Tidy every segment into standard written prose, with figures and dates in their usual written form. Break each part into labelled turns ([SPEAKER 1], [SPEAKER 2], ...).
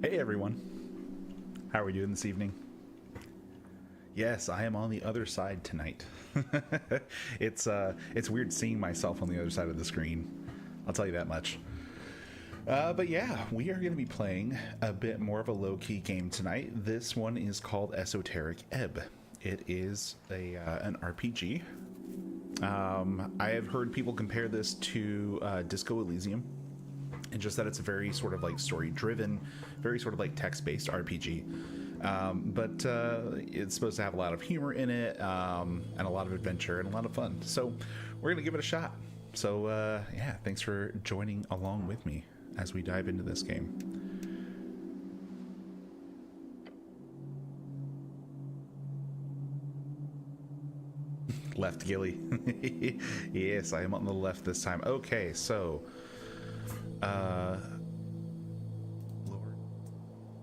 [SPEAKER 1] Hey everyone, how are we doing this evening? Yes, I am on the other side tonight. It's weird seeing myself on the other side of the screen. I'll tell you that much. But yeah, we are going to be playing a bit more of a low-key game tonight. This one is called Esoteric Ebb. It is an RPG. I have heard people compare this to Disco Elysium, and just that it's a very sort of like story-driven, very sort of like text-based RPG. But it's supposed to have a lot of humor in it, and a lot of adventure and a lot of fun. So we're going to give it a shot. So yeah, thanks for joining along with me as we dive into this game. Left Gilly. Yes, I am on the left this time. Okay, so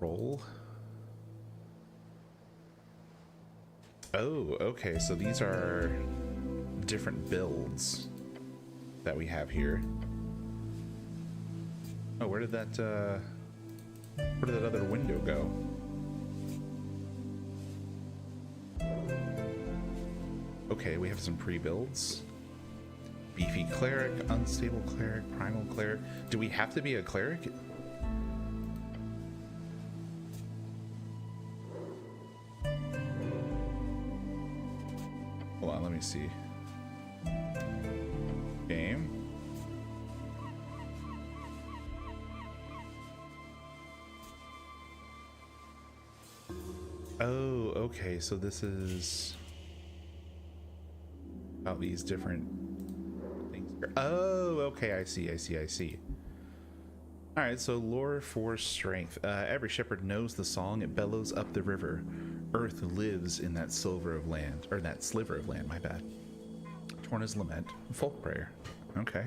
[SPEAKER 1] roll. Oh, okay, so these are different builds that we have here. Oh, where did that other window go? Okay, we have some pre-builds. Beefy cleric, unstable cleric, primal cleric. Do we have to be a cleric? Hold on, let me see. Game. Oh, okay, so this is about these different things here. Oh, okay, I see. All right, so lore for strength. Every shepherd knows the song. It bellows up the river. Earth lives in that sliver of land, my bad. Torn as lament, folk prayer. Okay.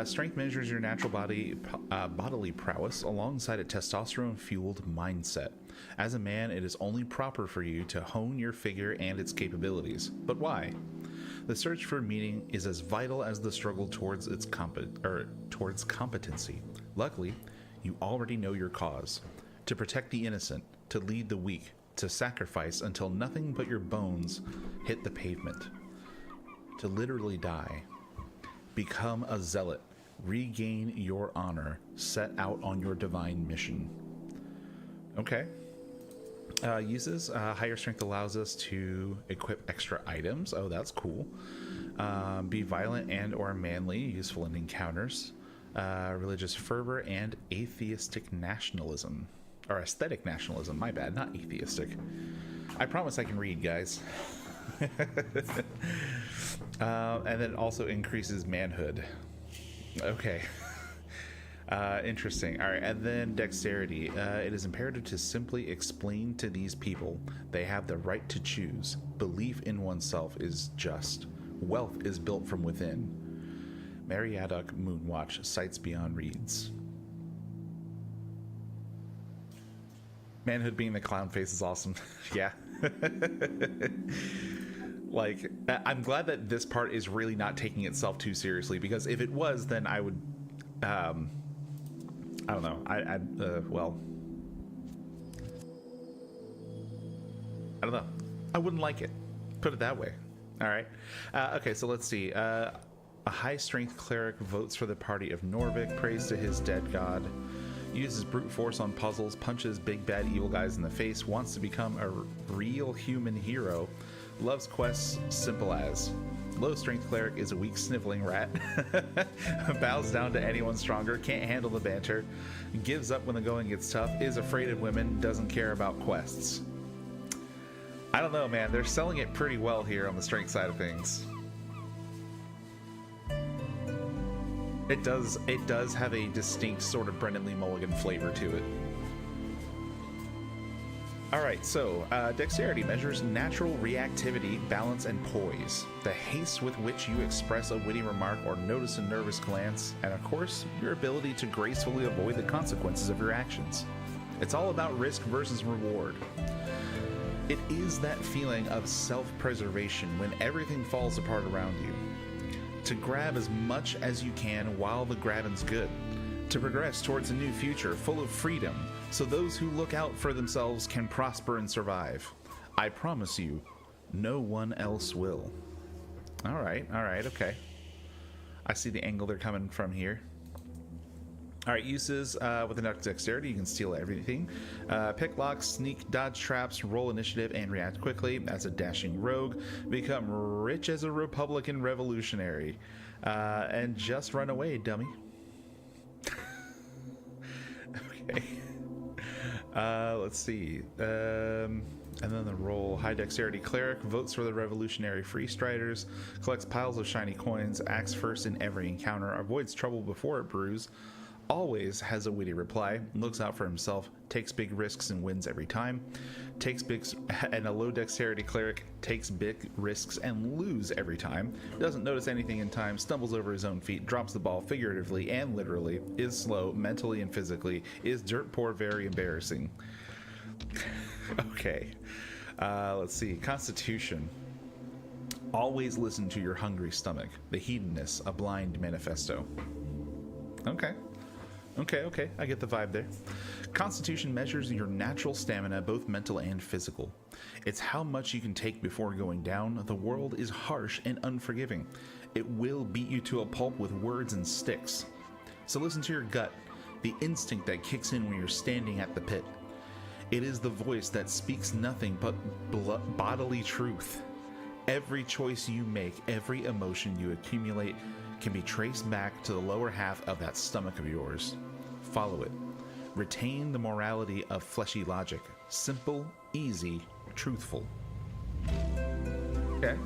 [SPEAKER 1] Strength measures your natural bodily prowess alongside a testosterone-fueled mindset. As a man, it is only proper for you to hone your figure and its capabilities. But why? The search for meaning is as vital as the struggle towards competency. Luckily, you already know your cause. To protect the innocent, to lead the weak, to sacrifice until nothing but your bones hit the pavement. To literally die. Become a zealot. Regain your honor. Set out on your divine mission. Okay. Uses higher strength allows us to equip extra items. Oh, that's cool. Be violent and or manly, useful in encounters. Religious fervor and atheistic nationalism. Or aesthetic nationalism, my bad, not atheistic. I promise I can read, guys. And then it also increases manhood. Okay. Interesting. All right, and then dexterity. It is imperative to simply explain to these people they have the right to choose. Belief in oneself is just. Wealth is built from within. Mariadoc Moonwatch, Sights Beyond Reeds. Manhood being the clown face is awesome. Yeah. Like, I'm glad that this part is really not taking itself too seriously, because if it was, then I would, I don't know. Well, I don't know. I wouldn't like it. Put it that way. All right. Okay, so let's see. A high-strength cleric votes for the party of Norvik, prays to his dead god, uses brute force on puzzles, punches big bad evil guys in the face, wants to become a real human hero, loves quests simple as. Low-strength cleric is a weak sniveling rat, bows down to anyone stronger, can't handle the banter, gives up when the going gets tough, is afraid of women, doesn't care about quests. I don't know, man. They're selling it pretty well here on the strength side of things. It does have a distinct sort of Brendan Lee Mulligan flavor to it. Alright, so dexterity measures natural reactivity, balance, and poise. The haste with which you express a witty remark or notice a nervous glance, and of course, your ability to gracefully avoid the consequences of your actions. It's all about risk versus reward. It is that feeling of self-preservation when everything falls apart around you. To grab as much as you can while the grabbing's good. To progress towards a new future full of freedom, so those who look out for themselves can prosper and survive. I promise you, no one else will. All right, okay. I see the angle they're coming from here. All right, uses with enough dexterity, you can steal everything. Pick locks, sneak, dodge traps, roll initiative, and react quickly. As a dashing rogue, become rich as a Republican revolutionary. And just run away, dummy. Okay. Let's see. And then the role, high dexterity cleric, votes for the revolutionary free striders, collects piles of shiny coins, acts first in every encounter, avoids trouble before it brews, always has a witty reply, looks out for himself, takes big risks and wins every time, and a low dexterity cleric takes big risks and lose every time, doesn't notice anything in time, stumbles over his own feet, drops the ball figuratively and literally, is slow mentally and physically, is dirt poor, very embarrassing. Okay, let's see. Constitution. Always listen to your hungry stomach. The hedonists, a blind manifesto. Okay. I get the vibe there. Constitution measures your natural stamina, both mental and physical. It's how much you can take before going down. The world is harsh and unforgiving. It will beat you to a pulp with words and sticks. So listen to your gut, the instinct that kicks in when you're standing at the pit. It is the voice that speaks nothing but bodily truth. Every choice you make, every emotion you accumulate can be traced back to the lower half of that stomach of yours. Follow it. Retain the morality of fleshy logic. Simple, easy, truthful. Okay.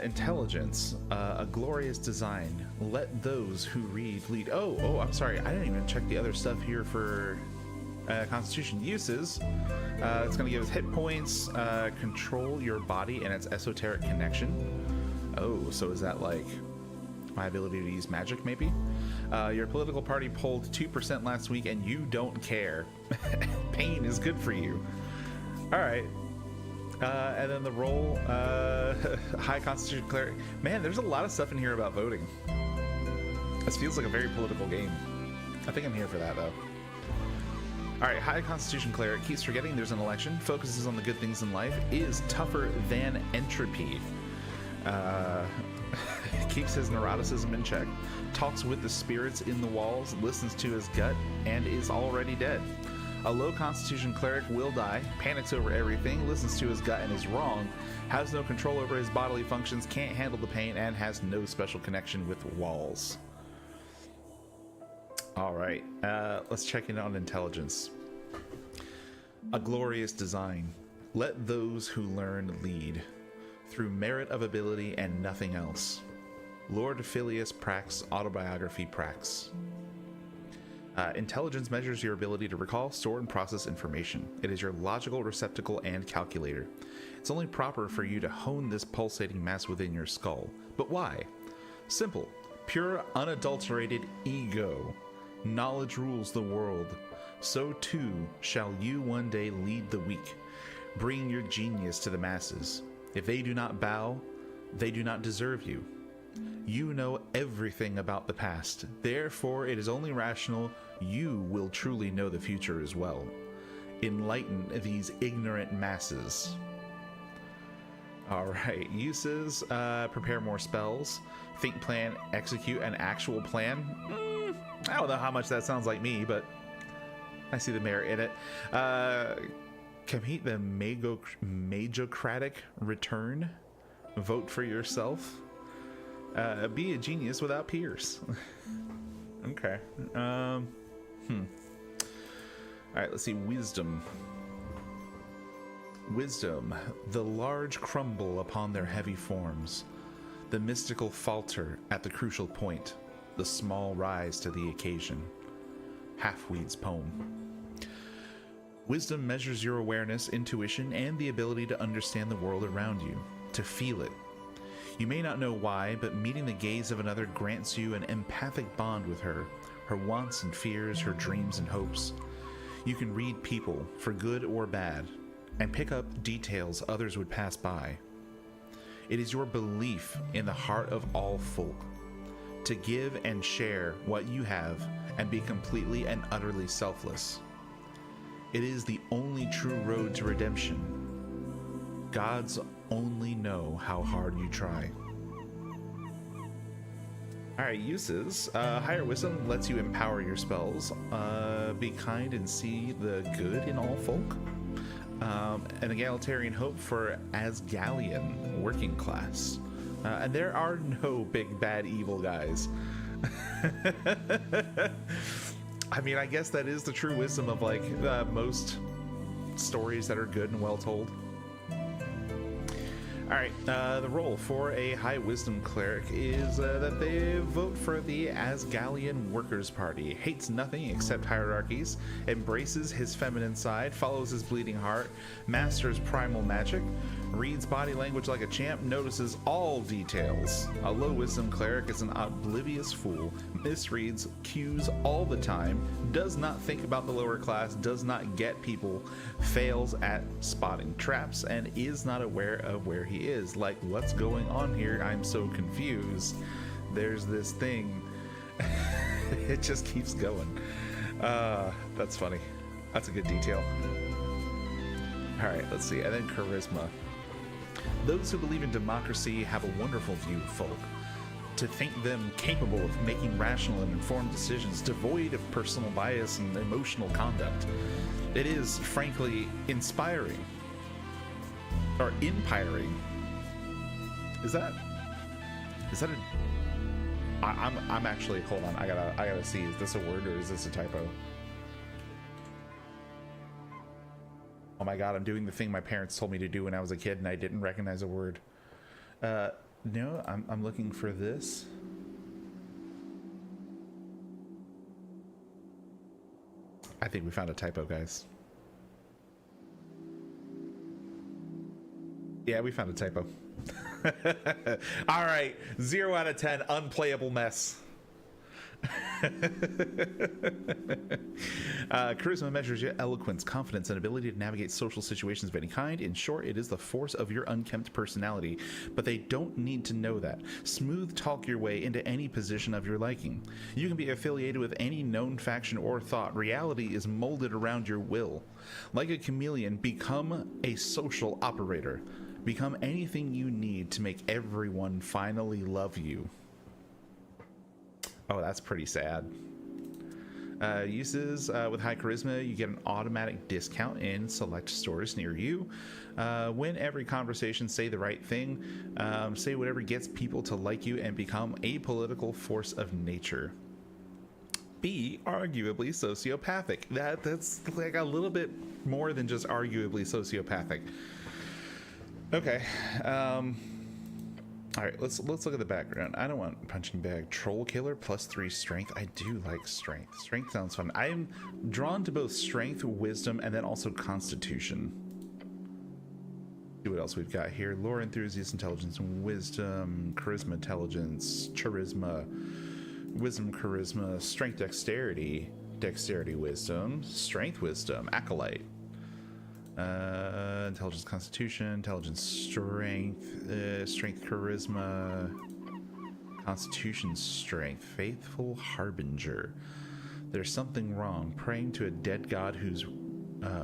[SPEAKER 1] Intelligence, a glorious design. Let those who read lead. Oh, I'm sorry. I didn't even check the other stuff here for Constitution uses. It's going to give us hit points, control your body and its esoteric connection. Oh, so is that like my ability to use magic, maybe? Your political party polled 2% last week and you don't care. Pain is good for you. All right. And then the role, high constitution cleric. Man, there's a lot of stuff in here about voting. This feels like a very political game. I think I'm here for that, though. All right, high constitution cleric keeps forgetting there's an election, focuses on the good things in life, is tougher than entropy, keeps his neuroticism in check, talks with the spirits in the walls, listens to his gut, and is already dead. A low constitution cleric will die, panics over everything, listens to his gut and is wrong, has no control over his bodily functions, can't handle the pain, and has no special connection with walls. All right, let's check in on intelligence. A glorious design. Let those who learn lead, through merit of ability and nothing else. Lord Phileas Prax, Autobiography Prax. Intelligence measures your ability to recall, store, and process information. It is your logical receptacle and calculator. It's only proper for you to hone this pulsating mass within your skull. But why? Simple. Pure, unadulterated ego. Knowledge rules the world. So too shall you one day lead the weak. Bring your genius to the masses. If they do not bow, they do not deserve you. You know everything about the past. Therefore, it is only rational you will truly know the future as well. Enlighten these ignorant masses. All right, uses, prepare more spells, think, plan, execute an actual plan. I don't know how much that sounds like me, but I see the merit in it. Complete the Magocratic return. Vote for yourself. Be a genius without peers. Okay. All right, let's see. Wisdom. Wisdom. The large crumble upon their heavy forms. The mystical falter at the crucial point. The small rise to the occasion. Halfweed's poem. Wisdom measures your awareness, intuition, and the ability to understand the world around you. To feel it. You may not know why, but meeting the gaze of another grants you an empathic bond with her wants and fears, her dreams and hopes. You can read people, for good or bad, and pick up details others would pass by. It is your belief in the heart of all folk. to give and share what you have and be completely and utterly selfless. It is the only true road to redemption. Gods only know how hard you try. Alright, uses. Higher Wisdom lets you empower your spells, be kind and see the good in all folk. An egalitarian hope for Asgalian working class. And there are no big bad evil guys. I mean, I guess that is the true wisdom of like most stories that are good and well told. Alright, the role for a high wisdom cleric is that they vote for the Asgalian Workers' Party, hates nothing except hierarchies, embraces his feminine side, follows his bleeding heart, masters primal magic, reads body language like a champ, notices all details. A low wisdom cleric is an oblivious fool, misreads cues all the time, does not think about the lower class, does not get people, fails at spotting traps, and is not aware of where he is. Like, what's going on here? I'm so confused. There's this thing. It just keeps going. That's funny. That's a good detail. Alright, let's see. And then charisma. Those who believe in democracy have a wonderful view of folk. To think them capable of making rational and informed decisions, devoid of personal bias and emotional conduct. It is, frankly, inspiring. Or impiring. Is that a... I'm actually, hold on, I gotta see, is this a word or is this a typo? Oh my god, I'm doing the thing my parents told me to do when I was a kid and I didn't recognize a word. No, I'm looking for this. I think we found a typo, guys. Yeah, we found a typo. All right, 0 out of 10, unplayable mess. Charisma measures your eloquence, confidence, and ability to navigate social situations of any kind. In short, it is the force of your unkempt personality, but they don't need to know that. Smooth talk your way into any position of your liking. You can be affiliated with any known faction or thought. Reality is molded around your will. Like a chameleon, become a social operator. Become anything you need to make everyone finally love you. Oh, that's pretty sad. Uses with high charisma, you get an automatic discount in select stores near you. Win every conversation, say the right thing, say whatever gets people to like you, and become a political force of nature. Be arguably sociopathic. That's like a little bit more than just arguably sociopathic. Okay. All right, let's look at the background. I don't want punching bag. Troll killer +3 strength. I do like strength. Strength sounds fun. I am drawn to both strength, wisdom, and then also constitution. See what else we've got here. Lore, enthusiast, intelligence, wisdom, charisma, intelligence, charisma, wisdom, charisma, strength, dexterity, dexterity, wisdom, strength, wisdom, acolyte. Intelligence, constitution, intelligence, strength, strength, charisma, constitution, strength, faithful harbinger. There's something wrong. Praying to a dead god whose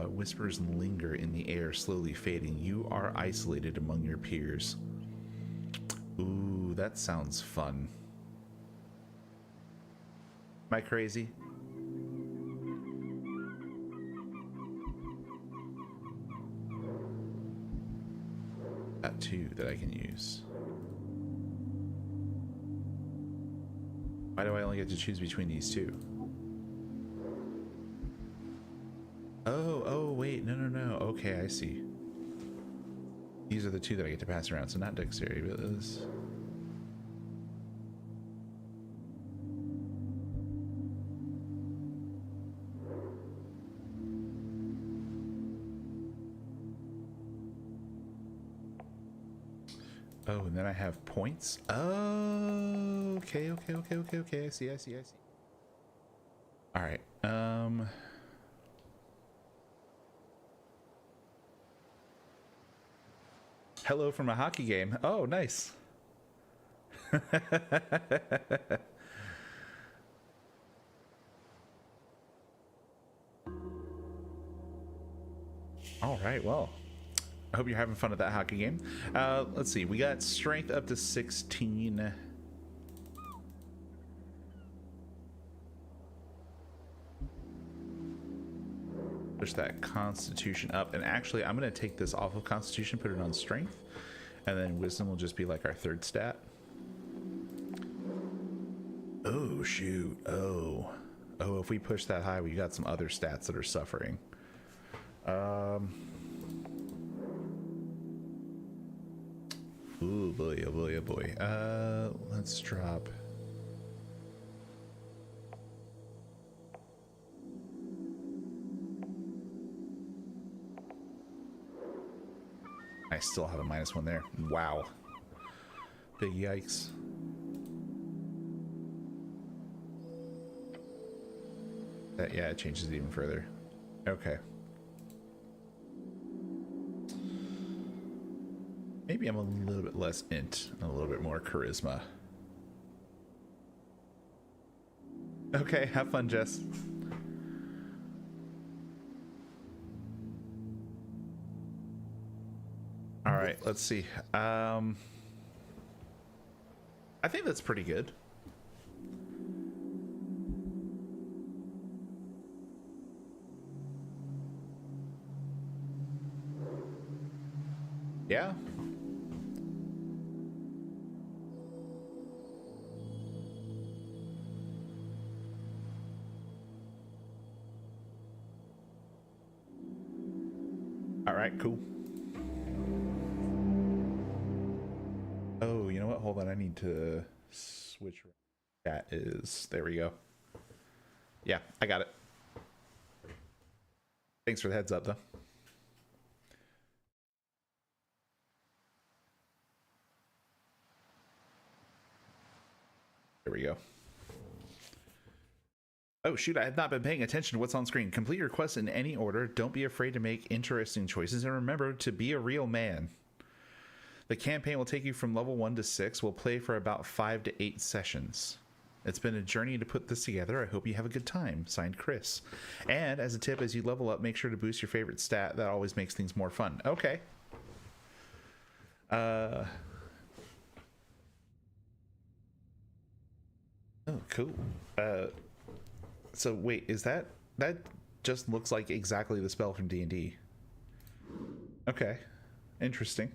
[SPEAKER 1] whispers linger in the air, slowly fading. You are isolated among your peers. Ooh, that sounds fun. Am I crazy? Got 2 that I can use. Why do I only get to choose between these 2? Oh, wait, no. Okay, I see. These are the 2 that I get to pass around, so not dexterity, but this. Oh, and then I have points. Oh, okay. I see. All right. Hello from a hockey game. Oh, nice. All right, well, I hope you're having fun at that hockey game. Let's see, we got strength up to 16. Push that constitution up, and actually I'm going to take this off of constitution, put it on strength, and then wisdom will just be like our third stat. Oh shoot. Oh, if we push that high, we got some other stats that are suffering. Ooh boy, oh boy, oh boy. Let's drop. I still have a -1 there. Wow. Big yikes. That, yeah, it changes it even further. Okay. Maybe I'm a little bit less int and a little bit more charisma. Okay, have fun, Jess. All right, let's see. I think that's pretty good. Yeah. All right, cool. Oh, you know what? Hold on. I need to switch. That is, there we go. Yeah, I got it. Thanks for the heads up, though. There we go. Oh shoot, I have not been paying attention to what's on screen. Complete your quests in any order. Don't be afraid to make interesting choices, and remember to be a real man. The campaign will take you from level 1 to 6. We'll play for about 5 to 8 sessions. It's been a journey to put this together. I hope you have a good time. Signed, Chris. And as a tip, as you level up, make sure to boost your favorite stat. That always makes things more fun. Okay. Oh, cool. So wait, is that just looks like exactly the spell from D&D? Okay, interesting.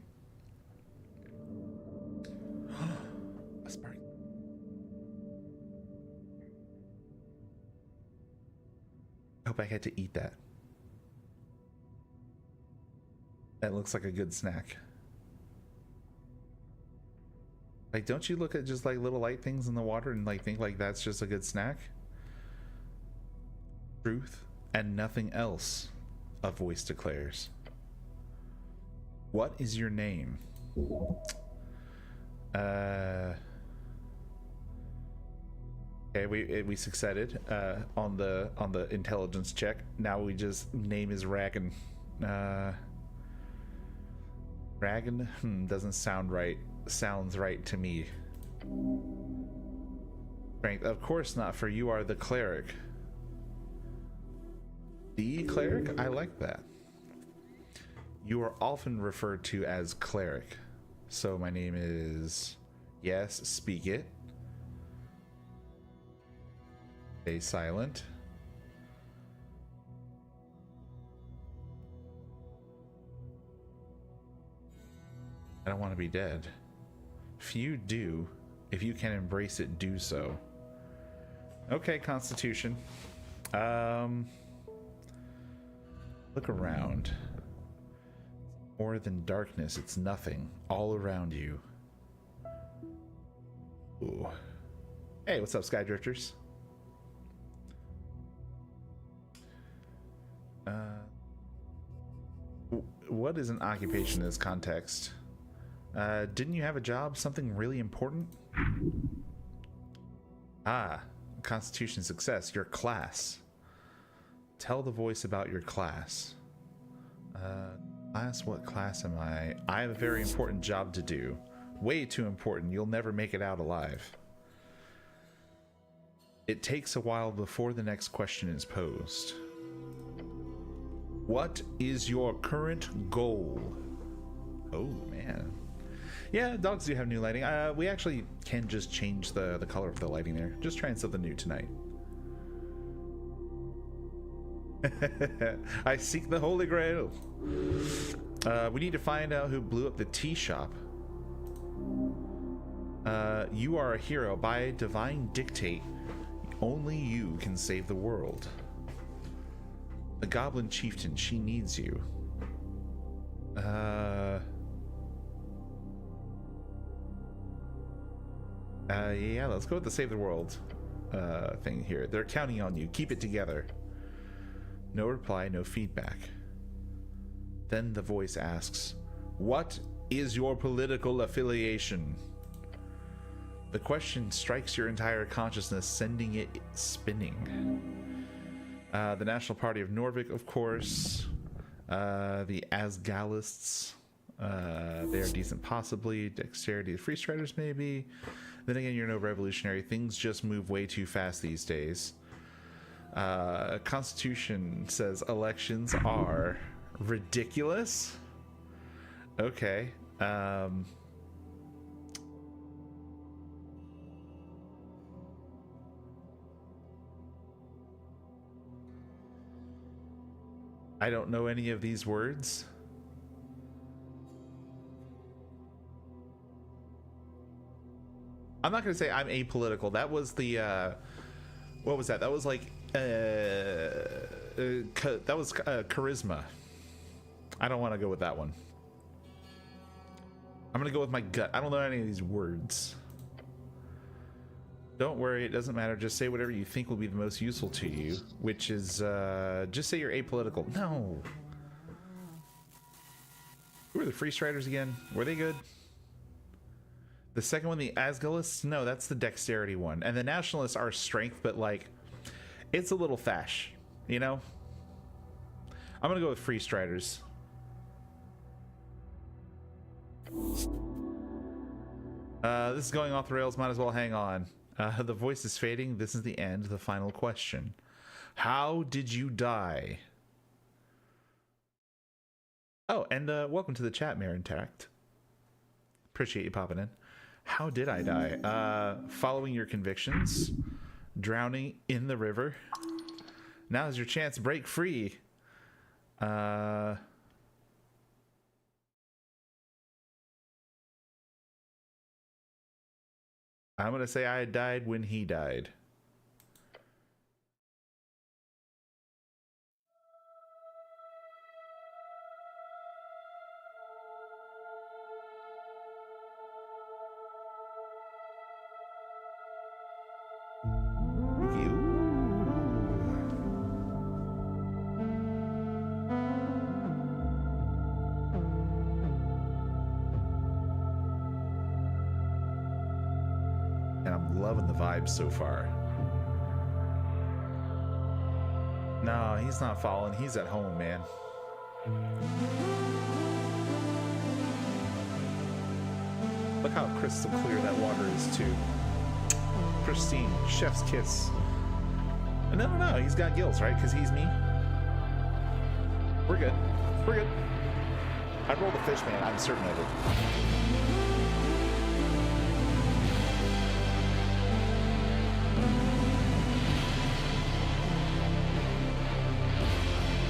[SPEAKER 1] A spark. I hope I get to eat that. That looks like a good snack. Like, don't you look at just like little light things in the water and like think like that's just a good snack? Truth and nothing else, a voice declares. What is your name? Okay, we succeeded on the intelligence check. Now we just name is Ragan. Ragan doesn't sound right. Sounds right to me. Strength, of course not, for you are the cleric. The cleric? I like that. You are often referred to as cleric. So my name is... Yes, speak it. Stay silent. I don't want to be dead. Few do. If you can embrace it, do so. Okay, Constitution. Look around. More than darkness, it's nothing. All around you. Ooh. Hey, what's up, Skydrifters? What is an occupation in this context? Didn't you have a job? Something really important? Ah, Constitution success. Your class. Tell the voice about your class. Class, what class am I? I have a very important job to do. Way too important. You'll never make it out alive. It takes a while before the next question is posed. What is your current goal? Oh, man. Yeah, dogs do have new lighting. We actually can just change the color of the lighting there. Just trying something new tonight. I seek the Holy Grail. We need to find out who blew up the tea shop. You are a hero. By divine dictate, only you can save the world. The goblin chieftain, she needs you. Yeah, let's go with the save the world thing here. They're counting on you. Keep it together. No reply, no feedback. Then the voice asks, what is your political affiliation? The question strikes your entire consciousness, sending it spinning. The National Party of Norvik, of course. The Asgalists. They are decent, possibly. Dexterity, Free Striders, maybe. Then again, you're no revolutionary. Things just move way too fast these days. Constitution says elections are ridiculous. Okay. I don't know any of these words. I'm not going to say I'm apolitical. That was the, what was that? That was like, that was charisma. I don't want to go with that one. I'm going to go with my gut. I don't know any of these words. Don't worry, it doesn't matter. Just say whatever you think will be the most useful to you, which is, just say you're apolitical. No. Who were the Free Striders again? Were they good? The second one, the Asgalists? No, that's the dexterity one. And the Nationalists are strength, but like, it's a little fash, you know? I'm gonna go with Free Striders. This is going off the rails, might as well hang on. The voice is fading. This is the end, the final question. How did you die? Oh, and welcome to the chat, Marinteract. Appreciate you popping in. How did I die? Following your convictions, drowning in the river. Now's your chance, break free. I'm gonna say I died when he died. Loving the vibes so far. No, he's not falling. He's at home, man. Look how crystal clear that water is, too. Pristine. Chef's kiss. No, he's got gills, right? Because he's me. We're good. We're good. I rolled a fish, man. I'm certain I did.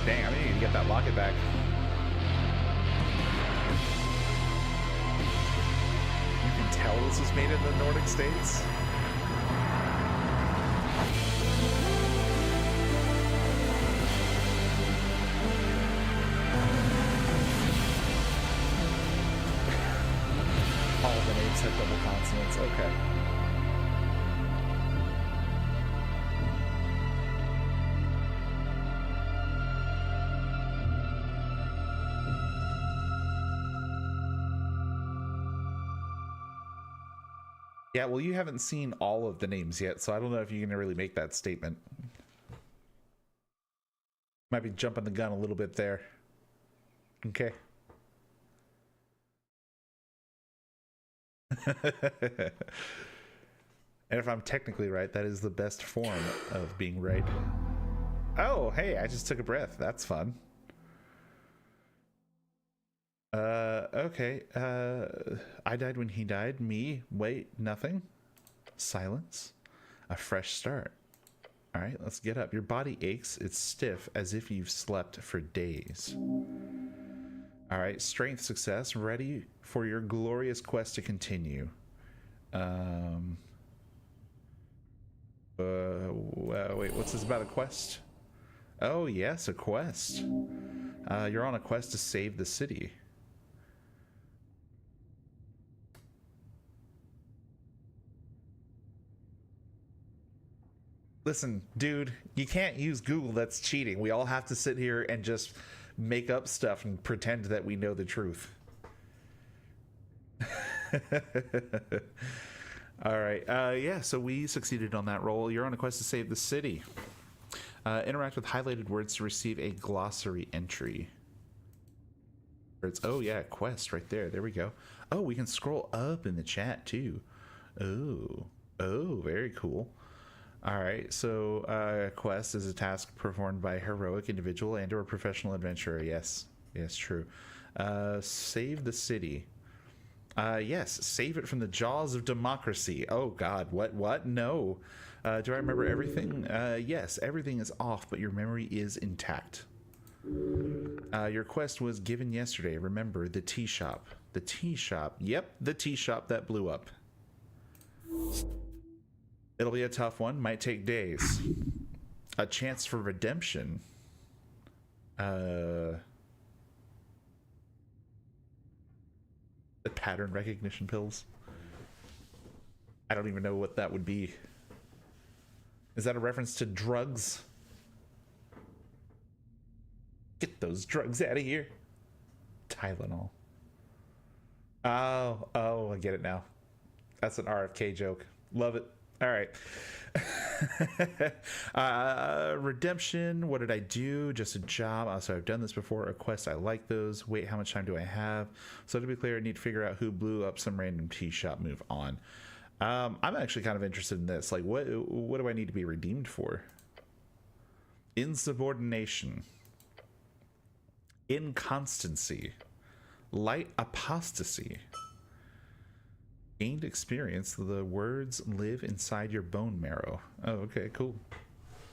[SPEAKER 1] Dang, I need to get that locket back. You can tell this was made in the Nordic states. All the names have double consonants. Okay. Yeah, well, you haven't seen all of the names yet, so I don't know if you can really make that statement. Might be jumping the gun a little bit there. Okay. And if I'm technically right, that is the best form of being right. Oh, hey, I just took a breath. That's fun. Okay. I died when he died. Me. Wait, nothing. Silence. A fresh start. All right, let's get up. Your body aches. It's stiff as if you've slept for days. All right, strength success. Ready for your glorious quest to continue. Wait, what's this about a quest? Oh, yes, a quest. You're on a quest to save the city. Listen, dude, you can't use Google. That's cheating. We all have to sit here and just make up stuff and pretend that we know the truth. All right. Yeah, so we succeeded on that roll. You're on a quest to save the city. Interact with highlighted words to receive a glossary entry. Oh, yeah, quest right there. There we go. Oh, we can scroll up in the chat, too. Oh, very cool. All right, so quest is a task performed by a heroic individual and or professional adventurer. Yes, true. Save the city. Yes, save it from the jaws of democracy. Oh God, what? No. Do I remember everything? Yes, everything is off, but your memory is intact. Your quest was given yesterday. Remember, the tea shop. The tea shop. Yep, the tea shop that blew up. It'll be a tough one. Might take days. A chance for redemption. The pattern recognition pills. I don't even know what that would be. Is that a reference to drugs? Get those drugs out of here. Tylenol. Oh, I get it now. That's an RFK joke. Love it. All right. Redemption. What did I do? Just a job. Also, I've done this before. A quest. I like those. Wait, how much time do I have? So to be clear, I need to figure out who blew up some random tea shop. Move on. I'm actually kind of interested in this. Like, what do I need to be redeemed for? Insubordination. Inconstancy. Light apostasy. Gained experience. The words live inside your bone marrow. Oh, okay, cool.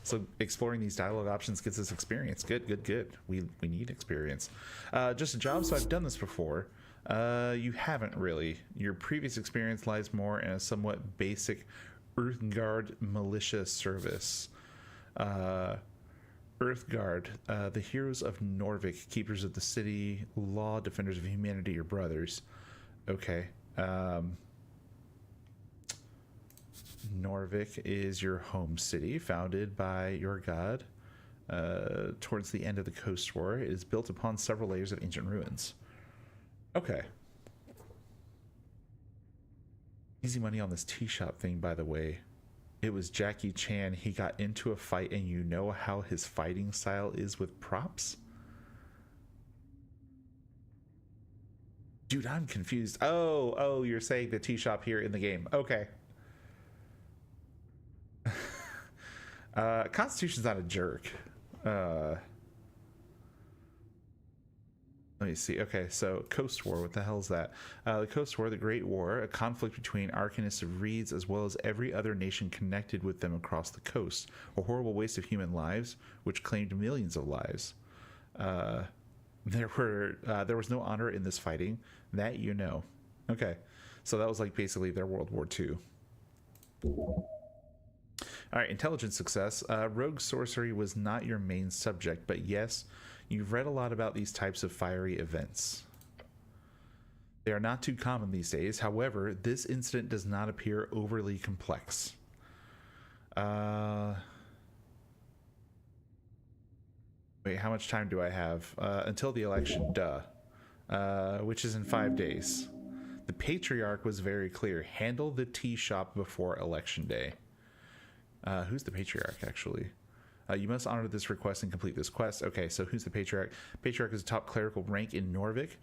[SPEAKER 1] So exploring these dialogue options gets us experience. Good. We need experience. Just a job. So I've done this before. You haven't really. Your previous experience lies more in a somewhat basic Earthguard militia service. Earthguard, the heroes of Norvik, keepers of the city, law, defenders of humanity, your brothers. Okay. Norvik is your home city, founded by your god. Towards the end of the Coast War, it is built upon several layers of ancient ruins. Okay. Easy money on this tea shop thing, by the way. It was Jackie Chan. He got into a fight, and you know how his fighting style is with props? Dude, I'm confused. Oh, you're saying the tea shop here in the game. Okay. Constitution's not a jerk. Let me see. Okay, so Coast War. What the hell is that? The Coast War, the Great War, a conflict between Arcanists of Reeds as well as every other nation connected with them across the coast. A horrible waste of human lives, which claimed millions of lives. There was no honor in this fighting. That you know. Okay, so that was like basically their World War II. All right, intelligence success. Rogue sorcery was not your main subject, but yes, you've read a lot about these types of fiery events. They are not too common these days. However, this incident does not appear overly complex. Wait, how much time do I have? Until the election, which is in 5 days. The Patriarch was very clear. Handle the tea shop before election day. Who's the Patriarch, actually? You must honor this request and complete this quest. Okay, so who's the Patriarch? Patriarch is a top clerical rank in Norvik,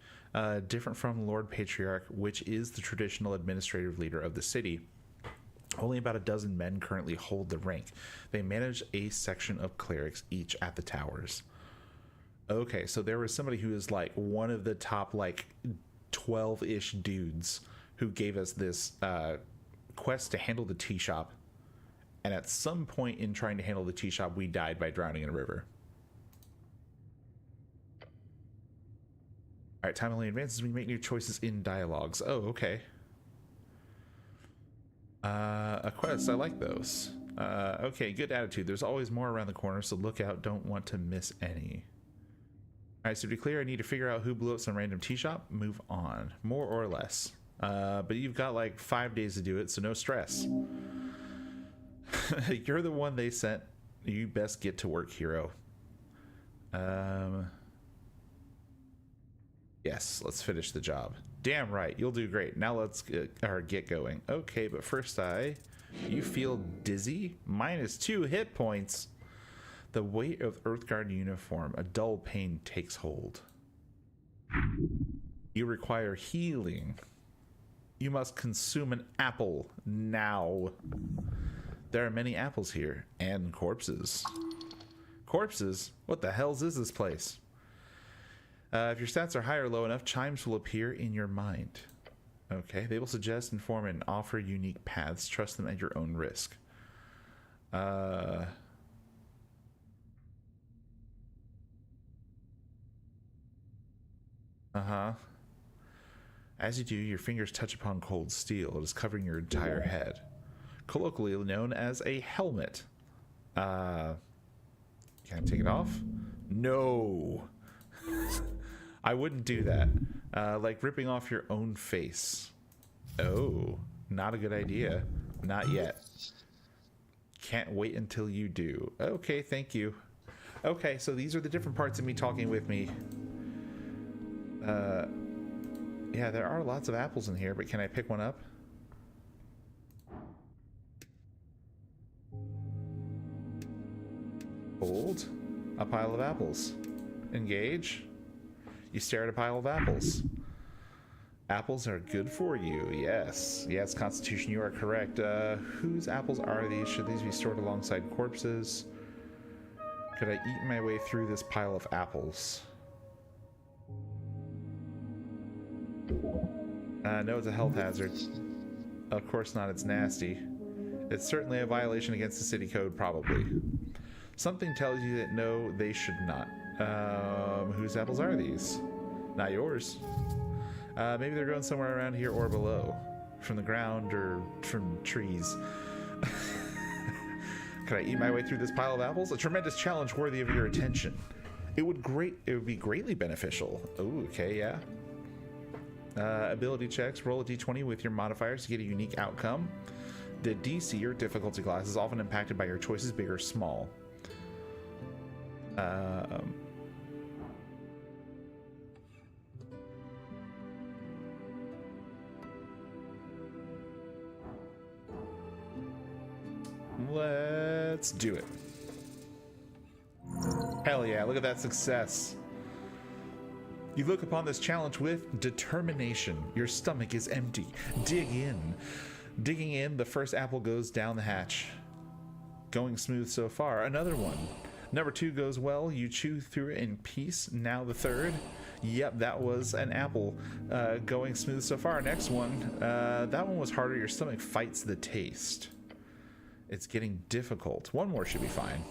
[SPEAKER 1] different from Lord Patriarch, which is the traditional administrative leader of the city. Only about a dozen men currently hold the rank. They manage a section of clerics each at the towers. Okay, so there was somebody who is like one of the top like 12-ish dudes who gave us this quest to handle the tea shop. And at some point in trying to handle the tea shop, we died by drowning in a river. All right, time only advances. We make new choices in dialogues. Oh, okay. A quest. I like those. Okay, good attitude. There's always more around the corner, so look out. Don't want to miss any. All right, so to be clear, I need to figure out who blew up some random tea shop. Move on. More or less. But you've got like 5 days to do it, so no stress. You're the one they sent. You best get to work, hero. Yes, let's finish the job. Damn right, you'll do great. Now let's get going. Okay, but first you feel dizzy? -2 hit points. The weight of Earthguard uniform. A dull pain takes hold. You require healing. You must consume an apple now. There are many apples here, and corpses. Corpses? What the hells is this place? If your stats are high or low enough, chimes will appear in your mind. Okay, they will suggest, inform, and offer unique paths. Trust them at your own risk. As you do, your fingers touch upon cold steel. It is covering your entire head. Colloquially known as a helmet. Can I take it off? No. I wouldn't do that. Like ripping off your own face. Oh, not a good idea. Not yet. Can't wait until you do. Okay, thank you. Okay, so these are the different parts of me talking with me. Yeah, there are lots of apples in here, but can I pick one up? Hold. A pile of apples. Engage. You stare at a pile of apples. Apples are good for you. Yes. Yes, Constitution, you are correct. Whose apples are these? Should these be stored alongside corpses? Could I eat my way through this pile of apples? No, it's a health hazard. Of course not, it's nasty. It's certainly a violation against the city code, probably. Something tells you that no, they should not. Whose apples are these? Not yours. Maybe they're growing somewhere around here or below. From the ground or from trees. Could I eat my way through this pile of apples? A tremendous challenge worthy of your attention. It would be greatly beneficial. Oh, okay, yeah. Ability checks. Roll a d20 with your modifiers to get a unique outcome. The DC, or difficulty class, is often impacted by your choices, big or small. Let's do it. Hell yeah, look at that success. You look upon this challenge with determination. Your stomach is empty. Dig in. Digging in, the first apple goes down the hatch. Going smooth so far. Another one. Number 2 goes well. You chew through it in peace. Now the third. Yep, that was an apple. Going smooth so far. Next one. That one was harder. Your stomach fights the taste. It's getting difficult. One more should be fine.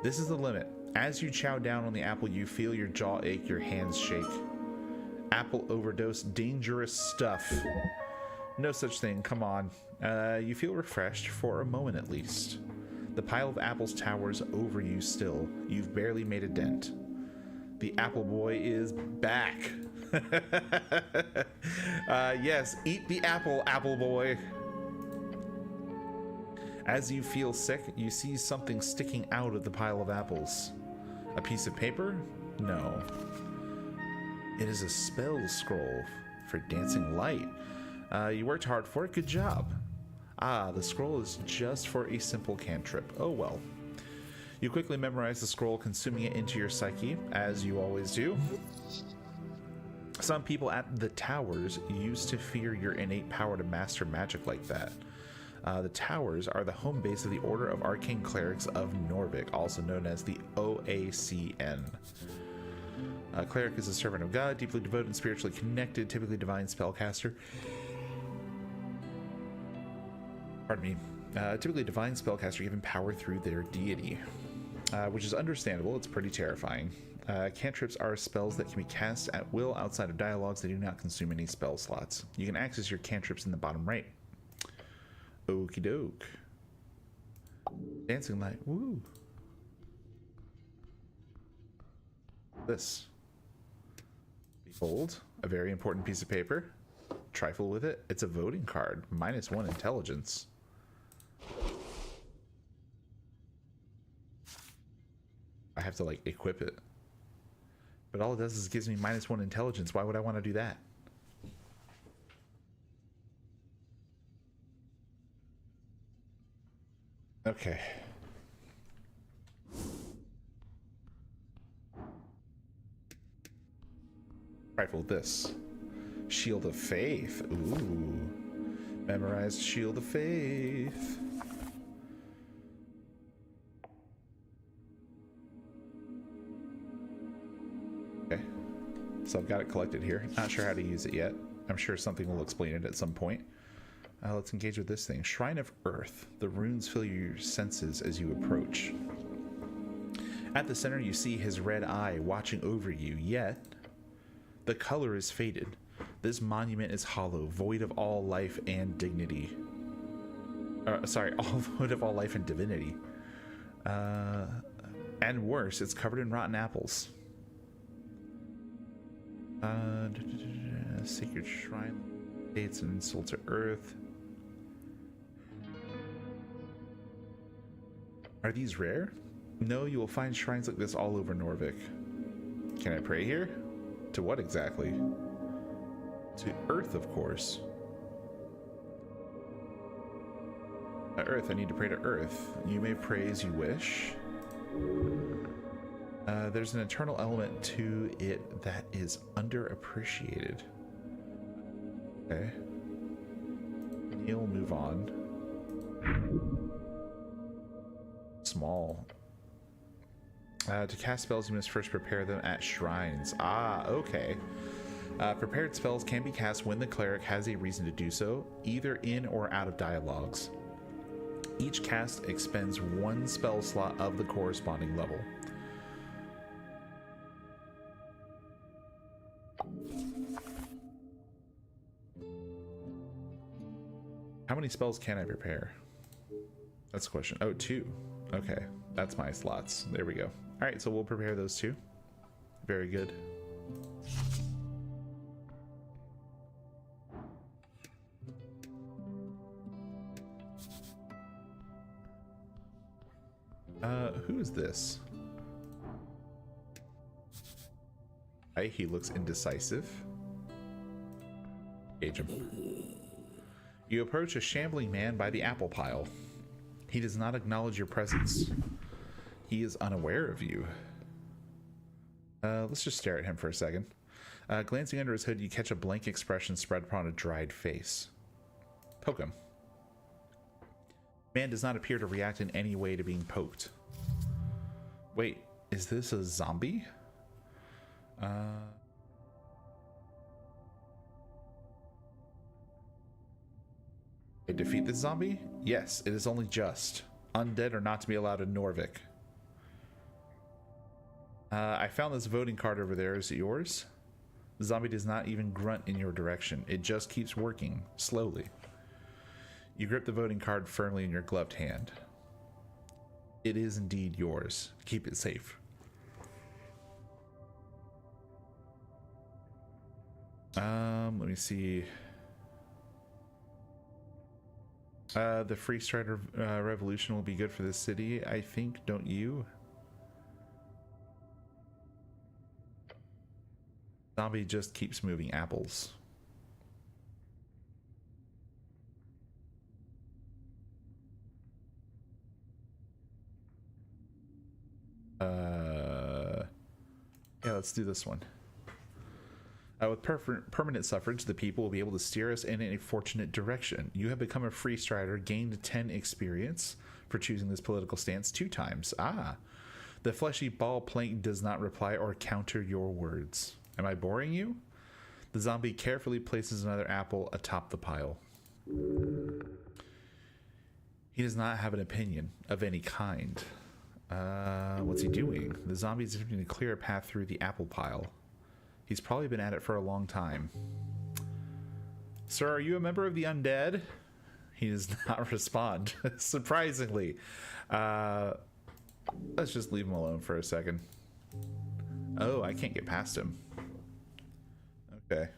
[SPEAKER 1] This is the limit. As you chow down on the apple, you feel your jaw ache, your hands shake. Apple overdose, dangerous stuff. No such thing, come on. You feel refreshed for a moment at least. The pile of apples towers over you still. You've barely made a dent. The apple boy is back. Yes, eat the apple, apple boy. As you feel sick, you see something sticking out of the pile of apples. A piece of paper? No. It is a spell scroll for dancing light. You worked hard for it. Good job. Ah, the scroll is just for a simple cantrip. Oh well. You quickly memorize the scroll, consuming it into your psyche, as you always do. Some people at the towers used to fear your innate power to master magic like that. The towers are the home base of the Order of Arcane Clerics of Norvik, also known as the OACN. A cleric is a servant of God, deeply devoted and spiritually connected, typically divine spellcaster. Pardon me. Typically divine spellcaster given power through their deity, which is understandable. It's pretty terrifying. Cantrips are spells that can be cast at will outside of dialogues. They do not consume any spell slots. You can access your cantrips in the bottom right. Okie doke. Dancing light. Woo. This. Behold, a very important piece of paper. Trifle with it. It's a voting card. -1 intelligence. I have to like equip it. But all it does is gives me -1 intelligence. Why would I want to do that? Okay. Rifle this. Shield of Faith. Ooh. Memorized Shield of Faith. Okay. So I've got it collected here. Not sure how to use it yet. I'm sure something will explain it at some point. Let's engage with this thing. Shrine of Earth. The runes fill your senses as you approach. At the center, you see his red eye watching over you, yet the color is faded. This monument is hollow, void of all life and dignity. All void of all life and divinity. And worse, it's covered in rotten apples. Sacred shrine. Hates and insults to Earth. Are these rare? No, you will find shrines like this all over Norvik. Can I pray here? To what exactly? To Earth, of course. Earth, I need to pray to Earth. You may pray as you wish. There's an eternal element to it that is underappreciated. Okay. He'll move on. Small. To cast spells, you must first prepare them at shrines. Ah, okay. Prepared spells can be cast when the cleric has a reason to do so, either in or out of dialogues. Each cast expends 1 spell slot of the corresponding level. How many spells can I prepare? That's the question. Oh, 2. Okay, that's my slots. There we go. All right, so we'll prepare those 2. Very good. Who is this? He looks indecisive. Engage him. You approach a shambling man by the apple pile. He does not acknowledge your presence. He is unaware of you. Let's just stare at him for a second. Glancing under his hood, you catch a blank expression spread upon a dried face. Poke him. Man does not appear to react in any way to being poked. Wait, is this a zombie? Defeat this zombie? Yes, it is only just. Undead are not to be allowed in Norvik. I found this voting card over there. Is it yours? The zombie does not even grunt in your direction. It just keeps working, slowly. You grip the voting card firmly in your gloved hand. It is indeed yours. Keep it safe. Let me see. The Free Strider Revolution will be good for the city, I think, don't you? Zombie just keeps moving apples. Yeah, let's do this one. With permanent suffrage, the people will be able to steer us in a fortunate direction. You have become a free strider, gained 10 experience for choosing this political stance 2 times. Ah, the fleshy ball plank does not reply or counter your words. Am I boring you? The zombie carefully places another apple atop the pile. He does not have an opinion of any kind. What's he doing? The zombie is attempting to clear a path through the apple pile. He's probably been at it for a long time. Sir, are you a member of the undead? He does not respond, surprisingly. Let's just leave him alone for a second. Oh, I can't get past him. Okay.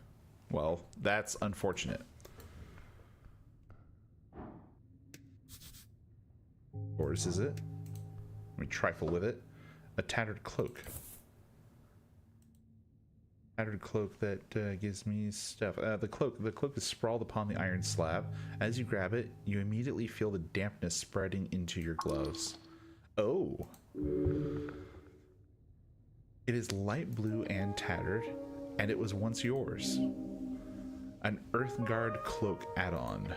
[SPEAKER 1] Well, that's unfortunate. Horse, is it? Let me trifle with it. A tattered cloak. Tattered cloak that gives me stuff. The cloak is sprawled upon the iron slab. As you grab it, you immediately feel the dampness spreading into your gloves. Oh. It is light blue and tattered, and it was once yours. An Earthguard cloak add-on.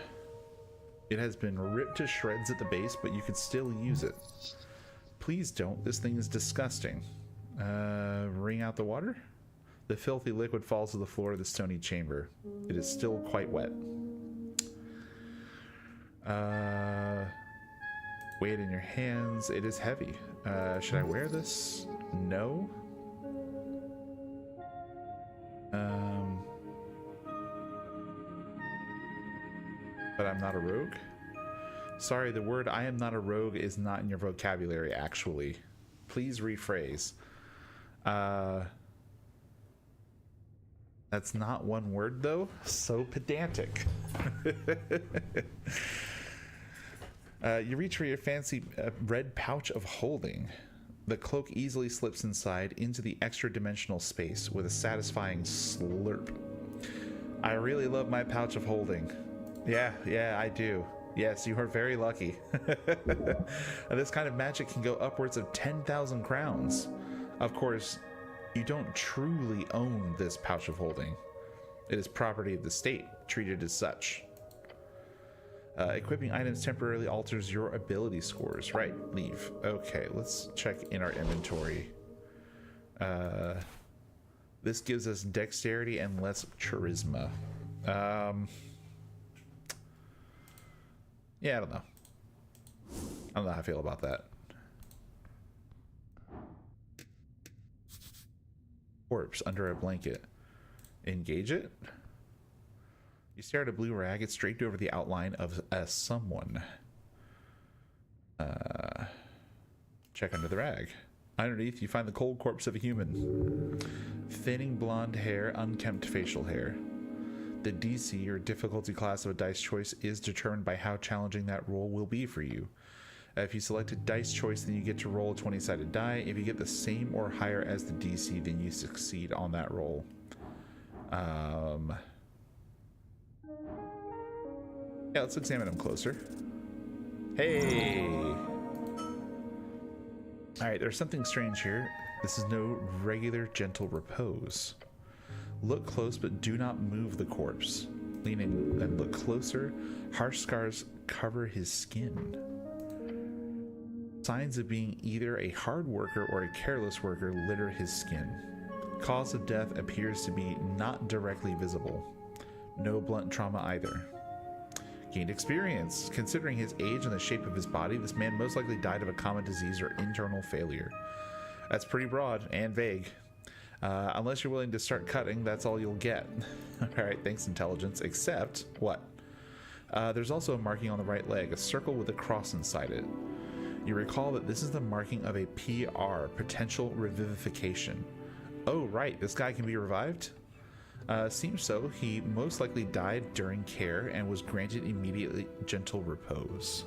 [SPEAKER 1] It has been ripped to shreds at the base, but you could still use it. Please don't. This thing is disgusting. Wring out the water? The filthy liquid falls to the floor of the stony chamber. It is still quite wet. Weigh it in your hands. It is heavy. Should I wear this? No. But I'm not a rogue? Sorry, the word I am not a rogue is not in your vocabulary, actually. Please rephrase. That's not one word, though. So pedantic. You reach for your fancy red pouch of holding. The cloak easily slips inside into the extra-dimensional space with a satisfying slurp. I really love my pouch of holding. Yeah, I do. Yes, you are very lucky. This kind of magic can go upwards of 10,000 crowns. Of course, you don't truly own this pouch of holding. It is property of the state, treated as such. Equipping items temporarily alters your ability scores. Right, leave. Okay, let's check in our inventory. This gives us dexterity and less charisma. Yeah, I don't know. I don't know how I feel about that. Corpse under a blanket. Engage it. You stare at a blue rag. It's draped over the outline of someone. Check under the rag. Underneath, you find the cold corpse of a human. Thinning blonde hair, unkempt facial hair. The DC, or difficulty class of a dice choice, is determined by how challenging that roll will be for you. If you select a dice choice, then you get to roll a 20-sided die. If you get the same or higher as the DC, then you succeed on that roll. Yeah, let's examine him closer. Hey! Alright, there's something strange here. This is no regular gentle repose. Look close, but do not move the corpse. Lean in and look closer. Harsh scars cover his skin. Signs of being either a hard worker or a careless worker litter his skin. Cause of death appears to be not directly visible. No blunt trauma either. Gained experience. Considering his age and the shape of his body, this man most likely died of a common disease or internal failure. That's pretty broad and vague. Unless you're willing to start cutting, that's all you'll get. Alright, thanks intelligence. Except, what? There's also a marking on the right leg, a circle with a cross inside it. You recall that this is the marking of a PR, potential revivification. Oh right, this guy can be revived? Seems so. He most likely died during care and was granted immediately gentle repose.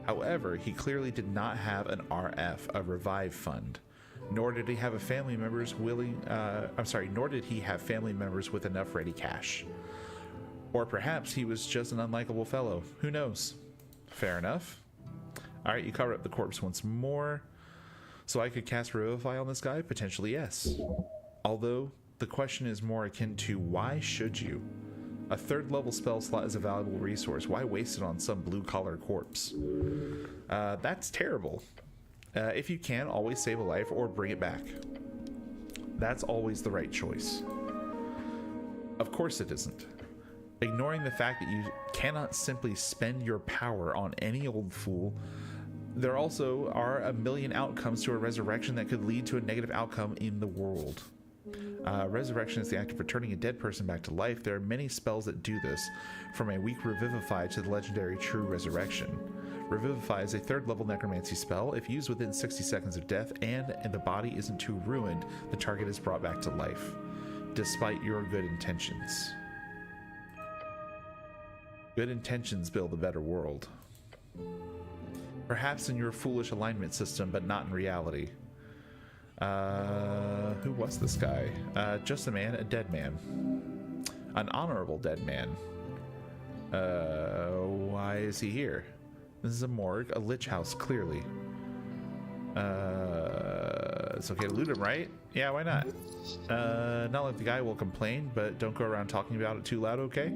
[SPEAKER 1] However, he clearly did not have an RF, a revive fund. Nor did he have family members nor did he have family members with enough ready cash. Or perhaps he was just an unlikable fellow. Who knows? Fair enough. Alright, you cover up the corpse once more. So I could cast Revivify on this guy? Potentially, yes. Although, the question is more akin to why should you? A third level spell slot is a valuable resource. Why waste it on some blue-collar corpse? That's terrible. If you can, always save a life or bring it back. That's always the right choice. Of course it isn't. Ignoring the fact that you cannot simply spend your power on any old fool, there also are a million outcomes to a resurrection that could lead to a negative outcome in the world. Resurrection is the act of returning a dead person back to life. There are many spells that do this, from a weak Revivify to the legendary True Resurrection. Revivify is a third level necromancy spell. If used within 60 seconds of death and the body isn't too ruined, the target is brought back to life, despite your good intentions. Good intentions build a better world. Perhaps in your foolish alignment system, but not in reality. Who was this guy? Just a man, a dead man. An honorable dead man. Why is he here? This is a morgue, a lich house, clearly. It's okay to loot him, right? Yeah, why not? Not like the guy will complain, but don't go around talking about it too loud, okay?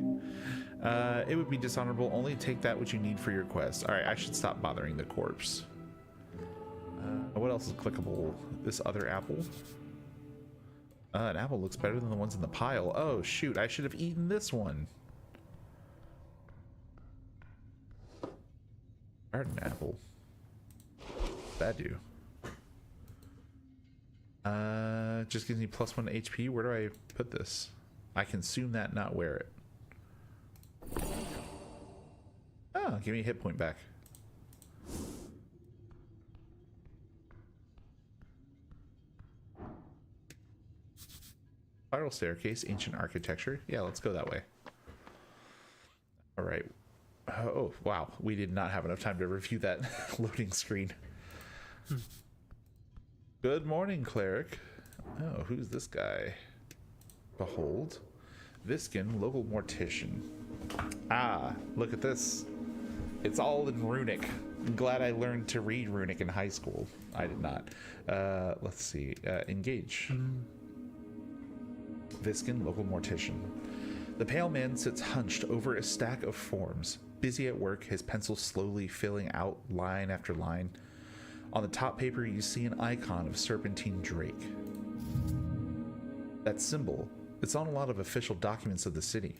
[SPEAKER 1] It would be dishonorable. Only take that which you need for your quest. Alright, I should stop bothering the corpse. What else is clickable? This other apple? An apple looks better than the ones in the pile. Oh, shoot, I should have eaten this one. Garden apple. What's that do? Just gives me +1 HP. Where do I put this? I consume that, not wear it. Oh, give me a hit point back. Spiral staircase, ancient architecture. Yeah, let's go that way. All right. Oh, wow. We did not have enough time to review that loading screen. Good morning, cleric. Oh, who's this guy? Behold. Viskin, local mortician. Ah, look at this. It's all in runic. I'm glad I learned to read runic in high school. I did not. Let's see. Engage. Viskin, local mortician. The pale man sits hunched over a stack of forms, busy at work, his pencil slowly filling out line after line. On the top paper, you see an icon of Serpentine Drake. That symbol, it's on a lot of official documents of the city.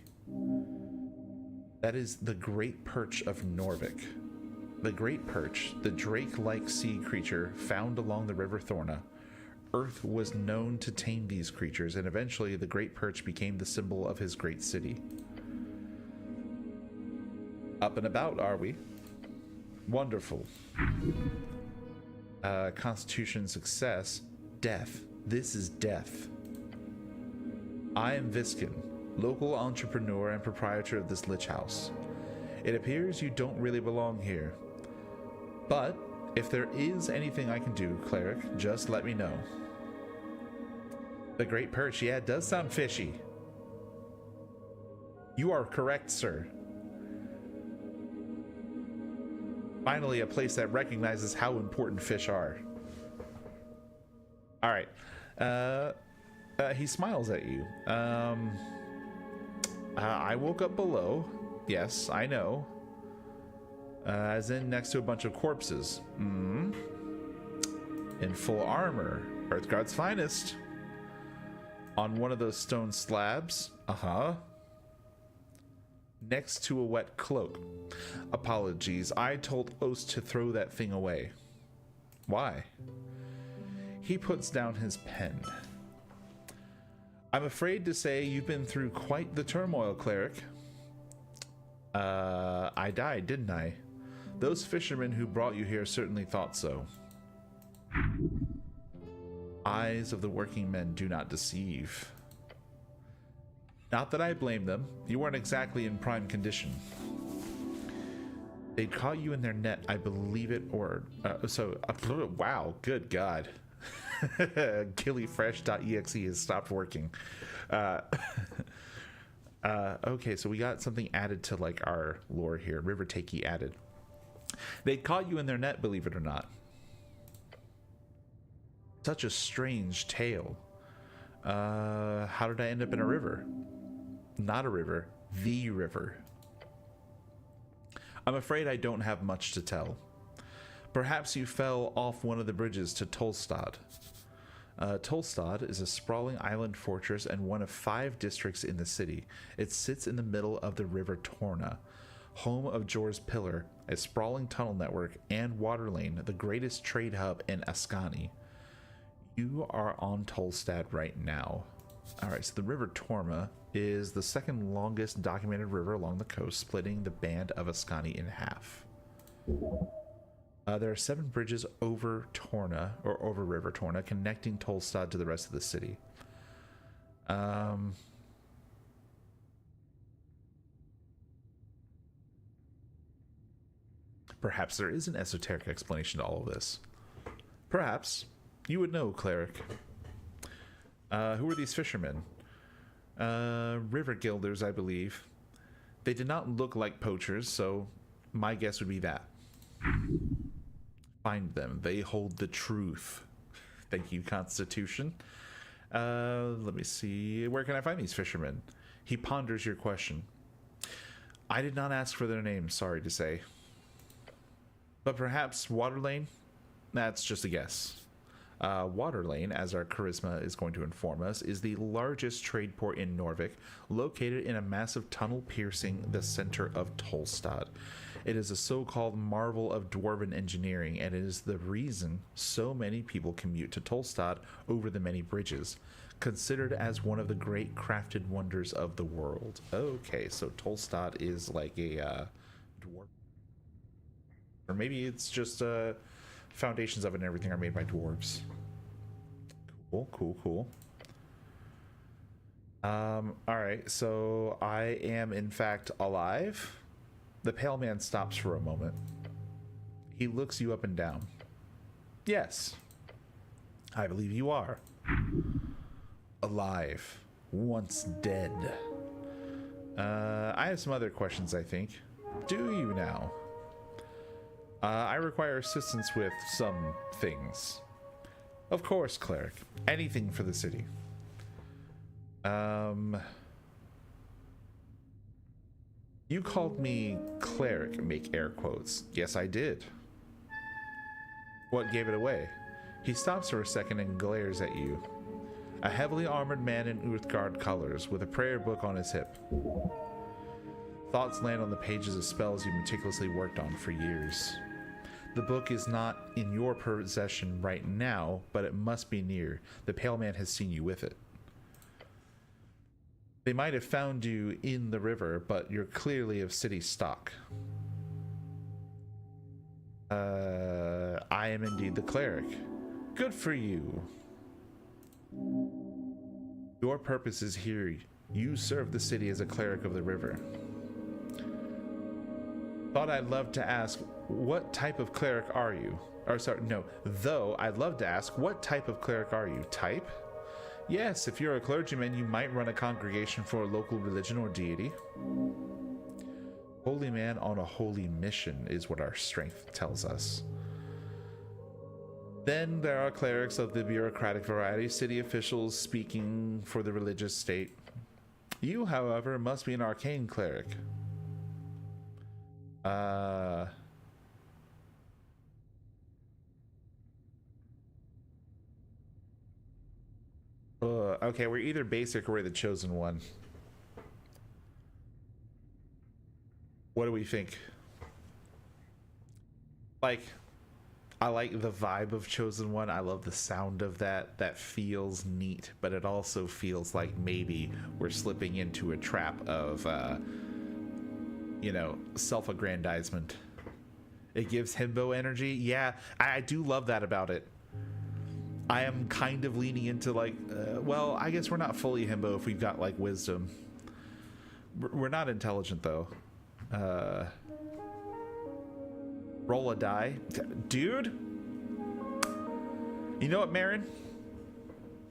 [SPEAKER 1] That is the Great Perch of Norvik. The Great Perch, the drake-like sea creature found along the River Thorna. Earth was known to tame these creatures, and eventually the Great Perch became the symbol of his great city. Up and about, are we? Wonderful. Constitution success. Death. This is death. I am Viskin, local entrepreneur and proprietor of this lich house. It appears you don't really belong here. But if there is anything I can do, cleric, just let me know. The Great Perch, yeah, it does sound fishy. You are correct, sir. Finally, a place that recognizes how important fish are. All right. He smiles at you. I woke up below. Yes, I know. As in next to a bunch of corpses. In full armor. Earthguard's finest. On one of those stone slabs. Next to a wet cloak. Apologies, I told Ost to throw that thing away. Why? He puts down his pen. I'm afraid to say you've been through quite the turmoil, cleric. I died, didn't I? Those fishermen who brought you here certainly thought so. Eyes of the working men do not deceive. Not that I blame them. You weren't exactly in prime condition. They caught you in their net, I believe it, or... wow, good God. Gilly-Fresh.exe has stopped working. Okay, so we got something added to, like, our lore here. River Takey added. They caught you in their net, believe it or not. Such a strange tale. How did I end up in a river? Not a river, the river. I'm afraid I don't have much to tell. Perhaps you fell off one of the bridges to Tolstad. Tolstad is a sprawling island fortress and one of 5 districts in the city. It sits in the middle of the river Torna, home of Jor's Pillar, a sprawling tunnel network, and Water Lane, the greatest trade hub in Ascani. You are on Tolstad right now. Alright, so the River Torma is the second longest documented river along the coast, splitting the band of Ascani in half. There are 7 bridges over Torna, or over River Torna, connecting Tolstad to the rest of the city. Perhaps there is an esoteric explanation to all of this. Perhaps. You would know, cleric. Who are these fishermen? River guilders, I believe. They did not look like poachers, so my guess would be that. Find them. They hold the truth. Thank you, Constitution. Let me see. Where can I find these fishermen? He ponders your question. I did not ask for their names, sorry to say. But perhaps Water Lane? That's just a guess. Water Lane, as our charisma is going to inform us, is the largest trade port in Norvik, located in a massive tunnel piercing the center of Tolstad. It is a so-called marvel of dwarven engineering, and it is the reason so many people commute to Tolstad over the many bridges, considered as one of the great crafted wonders of the world. Okay, so Tolstad is like a dwarf, or maybe it's just foundations of it and everything are made by dwarves. Cool. Alright, so I am in fact alive. The pale man stops for a moment. He looks you up and down. Yes, I believe you are. Alive. Once dead. I have some other questions, I think. Do you now? I require assistance with some things. Of course, cleric. Anything for the city. You called me cleric, make air quotes. Yes, I did. What gave it away? He stops for a second and glares at you. A heavily armored man in Uthgard colors, with a prayer book on his hip. Thoughts land on the pages of spells you meticulously worked on for years. The book is not in your possession right now, but it must be near. The pale man has seen you with it. They might have found you in the river, but you're clearly of city stock. I am indeed the cleric. Good for you. Your purpose is here. You serve the city as a cleric of the river. Thought I'd love to ask, what type of cleric are you? Or sorry, no, though I'd love to ask, what type of cleric are you? Type? Yes, if you're a clergyman, you might run a congregation for a local religion or deity. Holy man on a holy mission is what our strength tells us. Then there are clerics of the bureaucratic variety, city officials speaking for the religious state. You, however, must be an arcane cleric. Okay, we're either basic or we're the chosen one. What do we think? Like, I like the vibe of chosen one. I love the sound of that. That feels neat, but it also feels like maybe we're slipping into a trap of, you know, self-aggrandizement. It gives himbo energy. Yeah, I do love that about it. I am kind of leaning into like, well, I guess we're not fully himbo if we've got like wisdom. We're not intelligent though. Roll a die. Dude! You know what, Marin?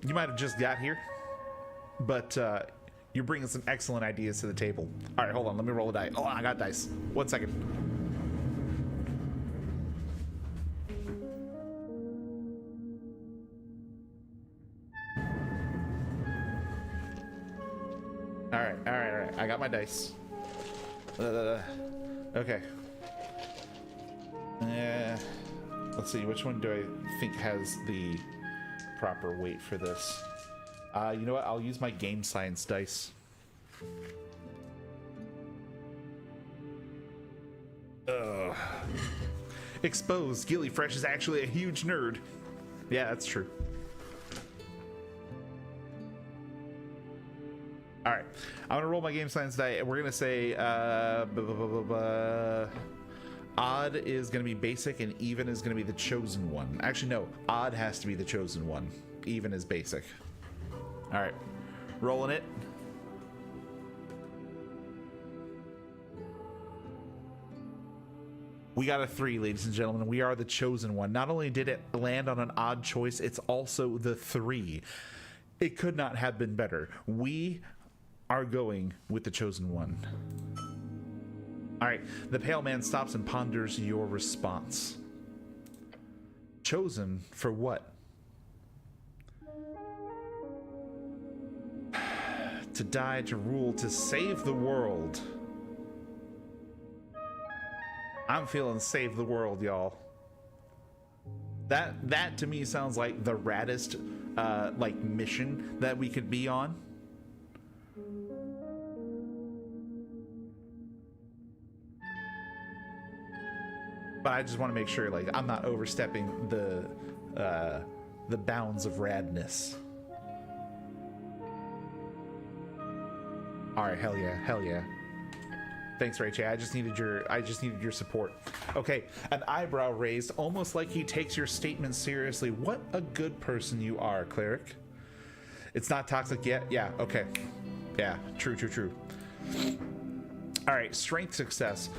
[SPEAKER 1] You might have just got here, but you're bringing some excellent ideas to the table. All right, hold on. Let me roll a die. Oh, I got dice. 1 second. All right, all right, all right. I got my dice. Okay. Let's see, which one do I think has the proper weight for this? You know what? I'll use my game science dice. Ugh. Exposed. Gilly-Fresh is actually a huge nerd. Yeah, that's true. All right, I'm gonna roll my game science die. We're gonna say odd is gonna be basic and even is gonna be the chosen one. Actually, no, odd has to be the chosen one. Even is basic. All right, rolling it. We got a 3, ladies and gentlemen. We are the chosen one. Not only did it land on an odd choice, it's also the 3. It could not have been better. We are going with the chosen one. All right, the pale man stops and ponders your response. Chosen for what? To die, to rule, to save the world. I'm feeling save the world, y'all. That to me sounds like the raddest like mission that we could be on. But I just want to make sure, like, I'm not overstepping the bounds of radness. All right, hell yeah, hell yeah. Thanks, Rachel. I just needed your support. Okay, an eyebrow raised, almost like he takes your statement seriously. What a good person you are, cleric. It's not toxic yet. Yeah. Okay. Yeah. True. True. True. All right. Strength success.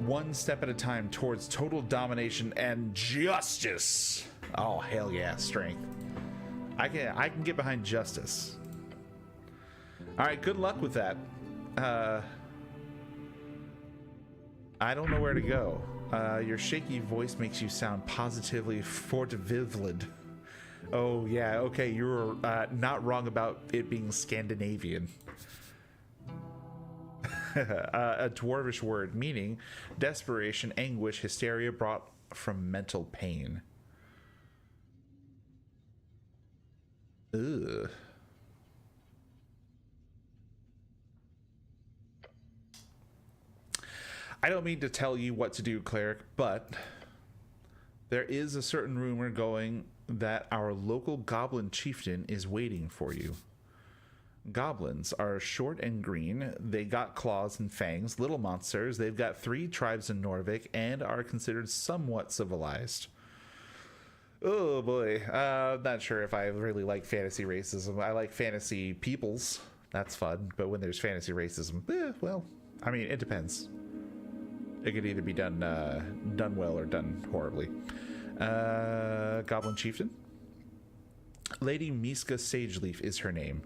[SPEAKER 1] One step at a time towards total domination and justice. Oh hell yeah, strength. I can get behind justice. All right, good luck with that. I don't know where to go. Your shaky voice makes you sound positively fortiviveled. Oh yeah, okay, you're not wrong about it being Scandinavian. A dwarvish word meaning desperation, anguish, hysteria brought from mental pain. Ugh. I don't mean to tell you what to do, cleric, but there is a certain rumor going that our local goblin chieftain is waiting for you. Goblins are short and green. They got claws and fangs, little monsters. They've got 3 tribes in Norvik and are considered somewhat civilized. Oh boy, I'm not sure if I really like fantasy racism. I like fantasy peoples. That's fun. But when there's fantasy racism, well, I mean, it depends. It could either be done well or done horribly. Goblin chieftain. Lady Miska Sageleaf is her name.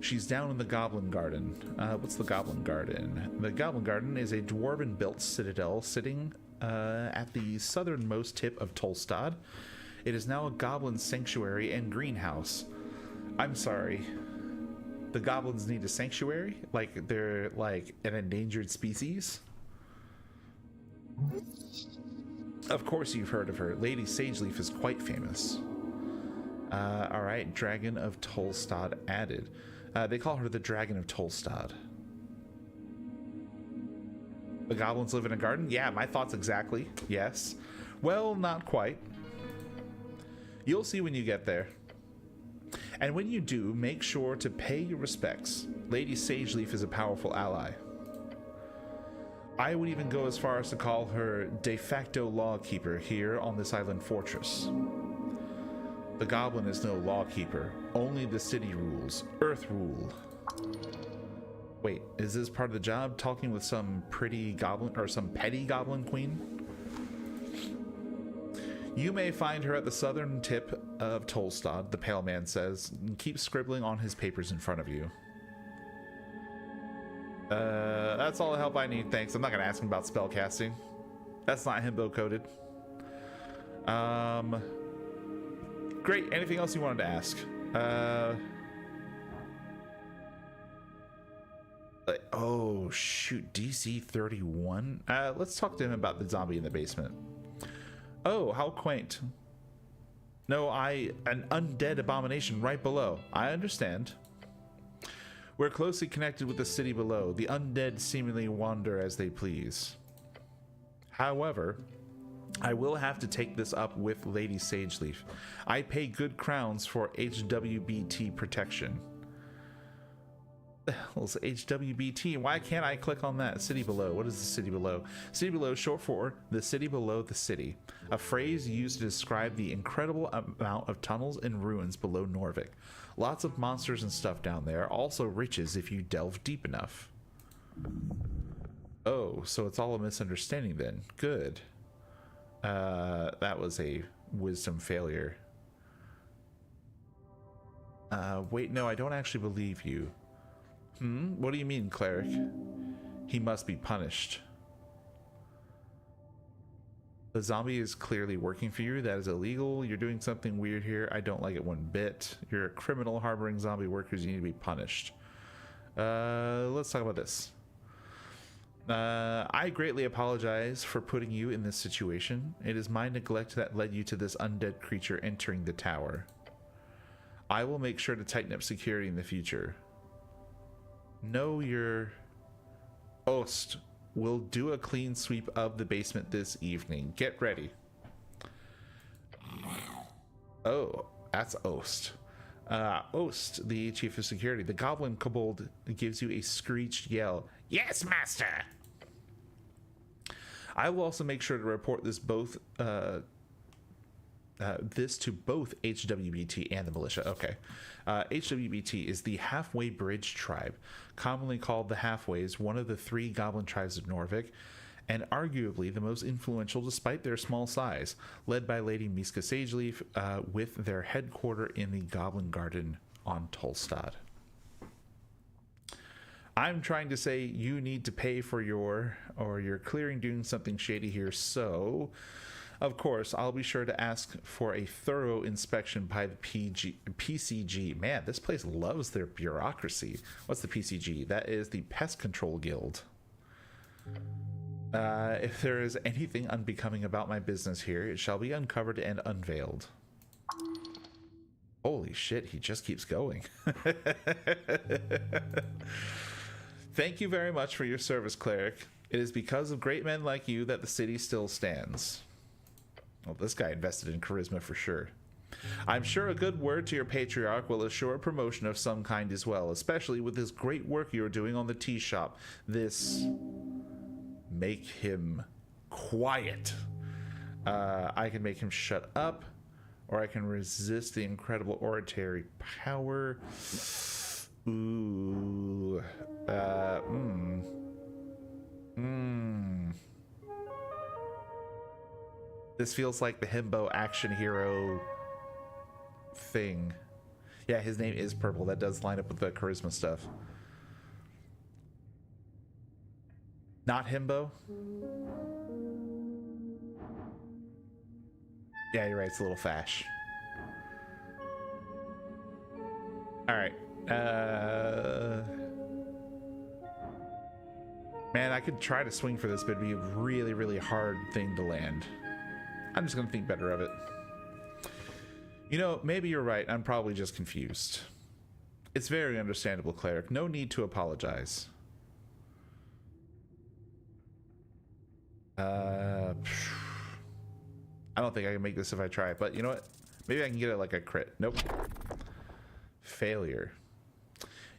[SPEAKER 1] She's down in the Goblin Garden. What's the Goblin Garden? The Goblin Garden is a dwarven-built citadel sitting at the southernmost tip of Tolstad. It is now a goblin sanctuary and greenhouse. I'm sorry. The goblins need a sanctuary? Like they're like an endangered species? Of course you've heard of her. Lady Sageleaf is quite famous. All right, Dragon of Tolstad added. They call her the Dragon of Tolstad. The goblins live in a garden? Yeah, my thoughts exactly. Yes. Well, not quite. You'll see when you get there. And when you do, make sure to pay your respects. Lady Sageleaf is a powerful ally. I would even go as far as to call her de facto lawkeeper here on this island fortress. The goblin is no lawkeeper. Only the city rules. Earth rule. Wait, is this part of the job? Talking with some pretty goblin or some petty goblin queen? You may find her at the southern tip of Tolstad, the pale man says, and keep scribbling on his papers in front of you. That's all the help I need, thanks. I'm not gonna ask him about spellcasting. That's not himbo coded. Great. Anything else you wanted to ask? Oh, shoot. DC 31? Let's talk to him about the zombie in the basement. Oh, how quaint. No, an undead abomination right below. I understand. We're closely connected with the city below. The undead seemingly wander as they please. However, I will have to take this up with Lady Sageleaf. I pay good crowns for HWBT protection. The hell's HWBT? Why can't I click on that? City below. What is the city below? City below, short for the city below the city. A phrase used to describe the incredible amount of tunnels and ruins below Norvik. Lots of monsters and stuff down there. Also riches if you delve deep enough. Oh, so it's all a misunderstanding then. Good. That was a wisdom failure. Wait, no, I don't actually believe you. What do you mean, cleric? He must be punished. The zombie is clearly working for you. That is illegal. You're doing something weird here. I don't like it one bit. You're a criminal harboring zombie workers. You need to be punished. Let's talk about this. I greatly apologize for putting you in this situation. It is my neglect that led you to this undead creature entering the tower. I will make sure to tighten up security in the future. Know your Ost will do a clean sweep of the basement this evening. Get ready. Oh, that's Ost. Ost, the chief of security. The goblin kobold gives you a screeched yell. Yes, master! I will also make sure to report this to both HWBT and the militia. Okay. HWBT is the Halfway Bridge tribe, commonly called the Halfways, one of the 3 goblin tribes of Norvik, and arguably the most influential despite their small size, led by Lady Miska Sageleaf, with their headquarter in the Goblin Garden on Tolstad. I'm trying to say you need to pay for you're clearing doing something shady here, so of course I'll be sure to ask for a thorough inspection by the PCG. Man, this place loves their bureaucracy. What's the PCG? That is the Pest Control Guild. If there is anything unbecoming about my business here, it shall be uncovered and unveiled. Holy shit, he just keeps going. Thank you very much for your service, cleric. It is because of great men like you that the city still stands. Well, this guy invested in charisma for sure. I'm sure a good word to your patriarch will assure a promotion of some kind as well, especially with this great work you're doing on the tea shop. This... Make him quiet. I can make him shut up, or I can resist the incredible oratory power. Ooh. This feels like the himbo action hero thing. Yeah, his name is purple. That does line up with the charisma stuff. Not himbo? Yeah, you're right. It's a little fash. Alright. Man, I could try to swing for this, but it'd be a really, really hard thing to land. I'm just going to think better of it. You know, maybe you're right. I'm probably just confused. It's very understandable, cleric. No need to apologize. I don't think I can make this if I try, but you know what? Maybe I can get it like a crit. Nope. Failure.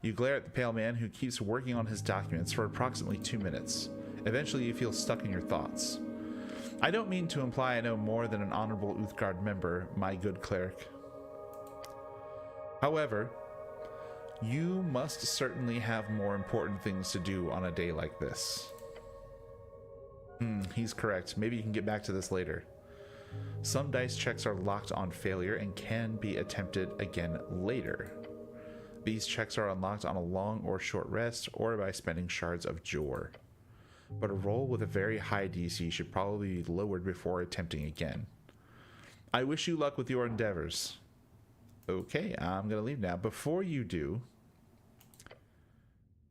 [SPEAKER 1] You glare at the pale man who keeps working on his documents for approximately 2 minutes. Eventually you feel stuck in your thoughts. I don't mean to imply I know more than an honorable Uthgard member, my good cleric. However, you must certainly have more important things to do on a day like this. He's correct. Maybe you can get back to this later. Some dice checks are locked on failure and can be attempted again later. These checks are unlocked on a long or short rest or by spending shards of Jor. But a roll with a very high DC should probably be lowered before attempting again. I wish you luck with your endeavors. Okay, I'm going to leave now. Before you do,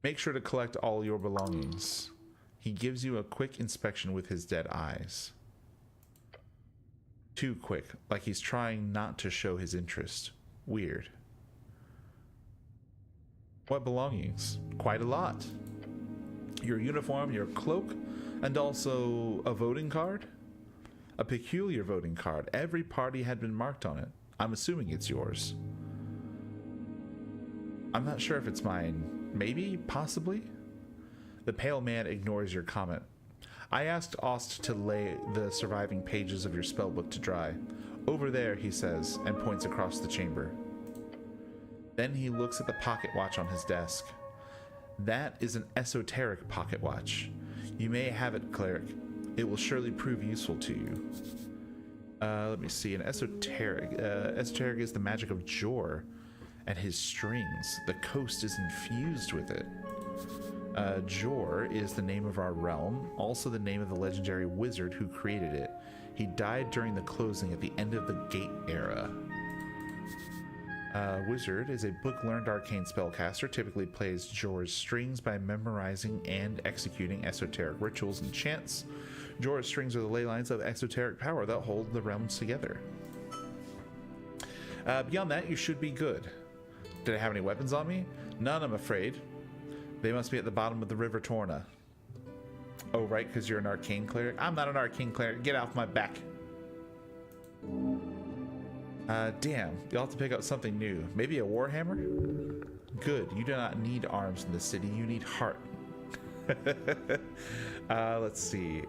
[SPEAKER 1] Make sure to collect all your belongings. He gives you a quick inspection with his dead eyes. Too quick, like he's trying not to show his interest. Weird. What belongings? Quite a lot. Your uniform, your cloak, and also a voting card? A peculiar voting card. Every party had been marked on it. I'm assuming it's yours. I'm not sure if it's mine. Maybe? Possibly? The pale man ignores your comment. I asked Ost to lay the surviving pages of your spellbook to dry. Over there, he says, and points across the chamber. Then he looks at the pocket watch on his desk. That is an esoteric pocket watch. You may have it, cleric. It will surely prove useful to you. Let me see. An esoteric. Esoteric is the magic of Jor and his strings. The coast is infused with it. Jor is the name of our realm, also the name of the legendary wizard who created it. He died during the closing at the end of the Gate era. Wizard is a book-learned arcane spellcaster, typically plays Jor's strings by memorizing and executing esoteric rituals and chants. Jor's strings are the ley lines of esoteric power that hold the realms together. Beyond that, you should be good. Did I have any weapons on me? None, I'm afraid. They must be at the bottom of the River Torna. Oh, right, because you're an arcane cleric? I'm not an arcane cleric. Get off my back. Damn. You'll have to pick up something new. Maybe a warhammer? Good. You do not need arms in this city. You need heart. Let's see.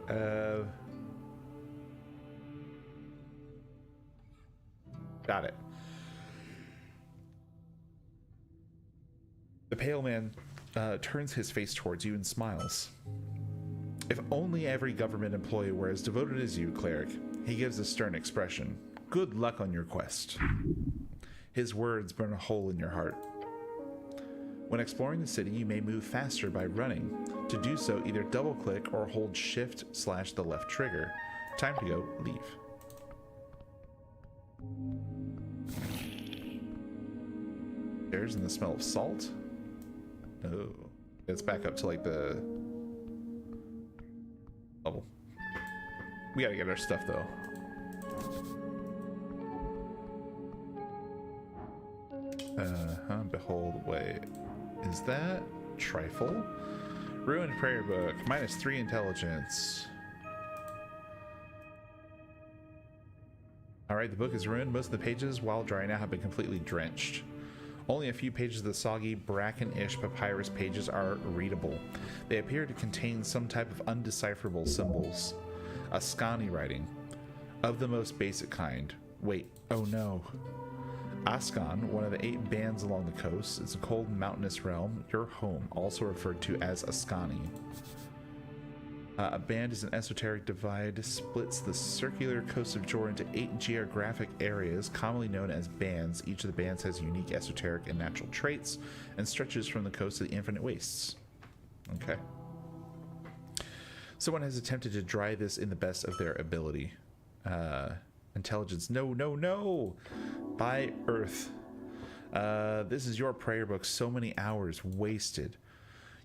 [SPEAKER 1] Got it. The pale man turns his face towards you and smiles. If only every government employee were as devoted as you, cleric. He gives a stern expression. Good luck on your quest. His words burn a hole in your heart. When exploring the city, you may move faster by running. To do so, either double-click or hold Shift/the left trigger. Time to go. Leave. There's in the smell of salt. Oh, it's back up to like the level. We gotta get our stuff though. Behold, wait. Is that trifle? Ruined prayer book. -3 intelligence. Alright, the book is ruined. Most of the pages, while drying out, have been completely drenched. Only a few pages of the soggy, bracken-ish papyrus pages are readable. They appear to contain some type of undecipherable symbols. Ascani writing. Of the most basic kind. Wait, oh no. Ascan, one of the 8 bands along the coast, is a cold mountainous realm, your home, also referred to as Ascani. A band is an esoteric divide, splits the circular coast of Jor into 8 geographic areas, commonly known as bands. Each of the bands has unique esoteric and natural traits, and stretches from the coast to the infinite wastes. Okay. Someone has attempted to dry this in the best of their ability. Intelligence. No, no, no! By Earth. This is your prayer book. So many hours wasted.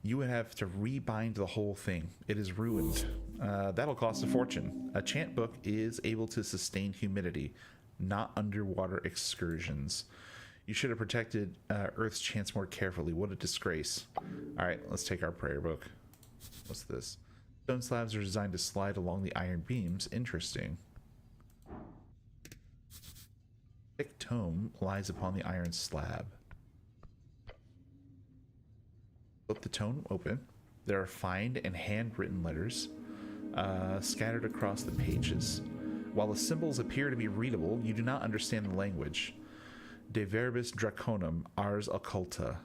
[SPEAKER 1] You would have to rebind the whole thing. It is ruined. That'll cost a fortune. A chant book is able to sustain humidity, not underwater excursions. You should have protected Earth's chants more carefully. What a disgrace. Alright, let's take our prayer book. What's this? Stone slabs are designed to slide along the iron beams. Interesting. Thick tome lies upon the iron slab. Flip the tome open. There are fine and handwritten letters scattered across the pages. While the symbols appear to be readable, you do not understand the language. De verbis draconum ars occulta.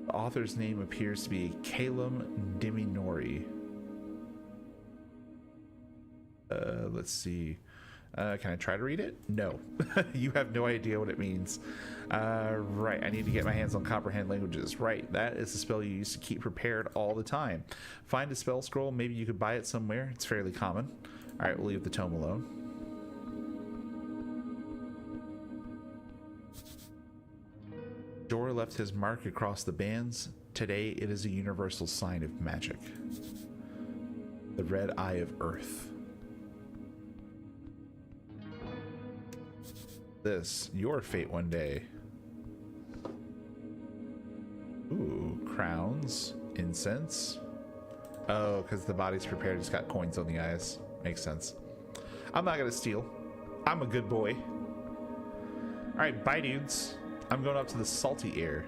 [SPEAKER 1] The author's name appears to be Calum Diminori. Let's see. Can I try to read it? No. You have no idea what it means. Right, I need to get my hands on comprehend languages. Right, that is the spell you use to keep prepared all the time. Find a spell scroll. Maybe you could buy it somewhere. It's fairly common. Alright, we'll leave the tome alone. Jor left his mark across the bands. Today it is a universal sign of magic. The red eye of Earth. This, your fate one day. Ooh, crowns, incense. Oh, because the body's prepared, it's got coins on the eyes. Makes sense. I'm not gonna steal. I'm a good boy. Alright, bye dudes. I'm going up to the salty air.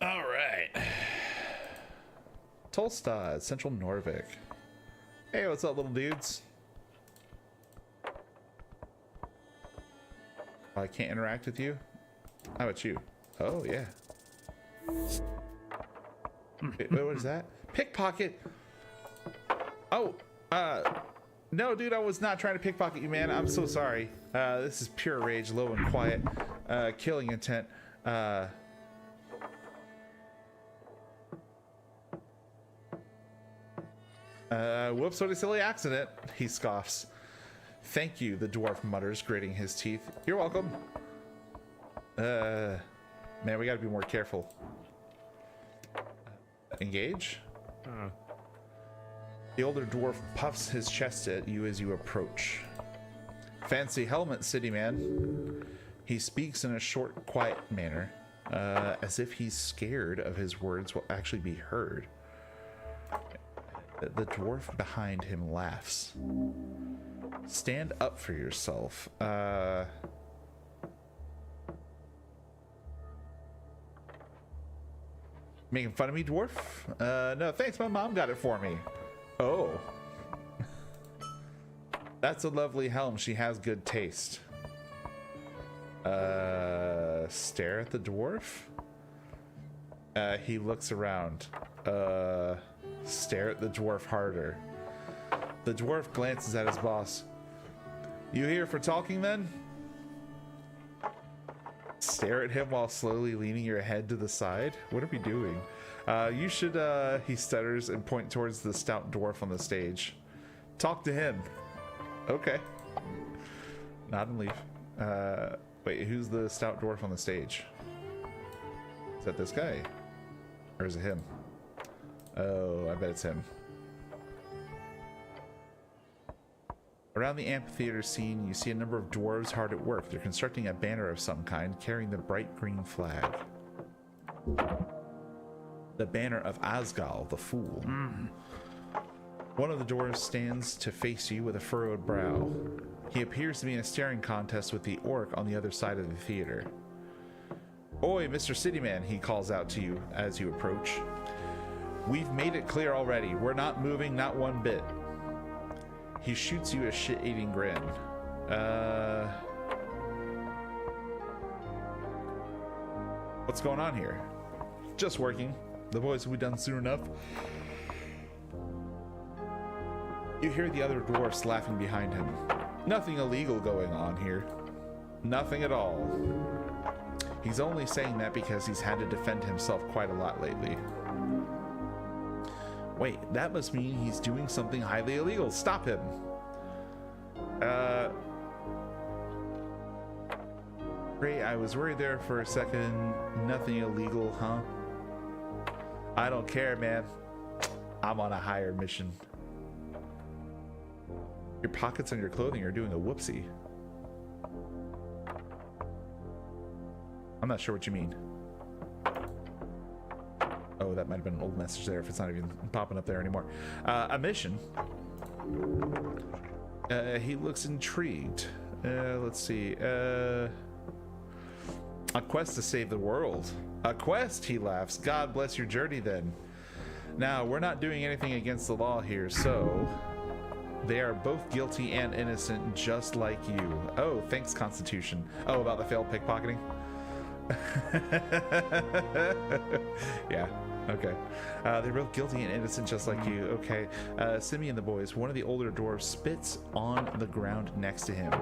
[SPEAKER 1] Alright. Tolstad, Central Norvik. Hey, what's up, little dudes? I can't interact with you? How about you? Oh, yeah. Wait, what is that? Pickpocket! Oh, no, dude, I was not trying to pickpocket you, man. I'm so sorry. This is pure rage, low and quiet. Killing intent. Whoops, what a silly accident, he scoffs. Thank you, the dwarf mutters, gritting his teeth. You're welcome. Man, we gotta be more careful. Engage? The older dwarf puffs his chest at you as you approach. Fancy helmet, city man. He speaks in a short, quiet manner, as if he's scared of his words will actually be heard. The dwarf behind him laughs. Stand up for yourself. Making fun of me, dwarf? No, thanks, my mom got it for me. Oh. That's a lovely helm. She has good taste. Stare at the dwarf? He looks around. Stare at the dwarf harder. The dwarf glances at his boss. You here for talking then? Stare at him while slowly leaning your head to the side. What are we doing? You should, he stutters and point towards the stout dwarf on the stage. Talk to him. Okay. Nod and leave. Wait, who's the stout dwarf on the stage? Is that this guy? Or is it him? Oh, I bet it's him. Around the amphitheater scene, you see a number of dwarves hard at work. They're constructing a banner of some kind, carrying the bright green flag. The banner of Asgal, the Fool. One of the dwarves stands to face you with a furrowed brow. He appears to be in a staring contest with the orc on the other side of the theater. Oi, Mr. Cityman, he calls out to you as you approach. We've made it clear already. We're not moving, not one bit. He shoots you a shit-eating grin. What's going on here? Just working. The boys will be done soon enough. You hear the other dwarfs laughing behind him. Nothing illegal going on here. Nothing at all. He's only saying that because he's had to defend himself quite a lot lately. Wait, that must mean he's doing something highly illegal. Stop him. Great, I was worried there for a second. Nothing illegal, huh? I don't care, man. I'm on a higher mission. Your pockets on your clothing are doing a whoopsie. I'm not sure what you mean. Oh, that might have been an old message there if it's not even popping up there anymore. A mission. He looks intrigued. Let's see. A quest to save the world. A quest, he laughs. God bless your journey then. Now, we're not doing anything against the law here, so... They are both guilty and innocent, just like you. Oh, thanks, Constitution. Oh, about the failed pickpocketing? Yeah, okay. They're both guilty and innocent, just like you. Okay. Simi and the boys, one of the older dwarves spits on the ground next to him.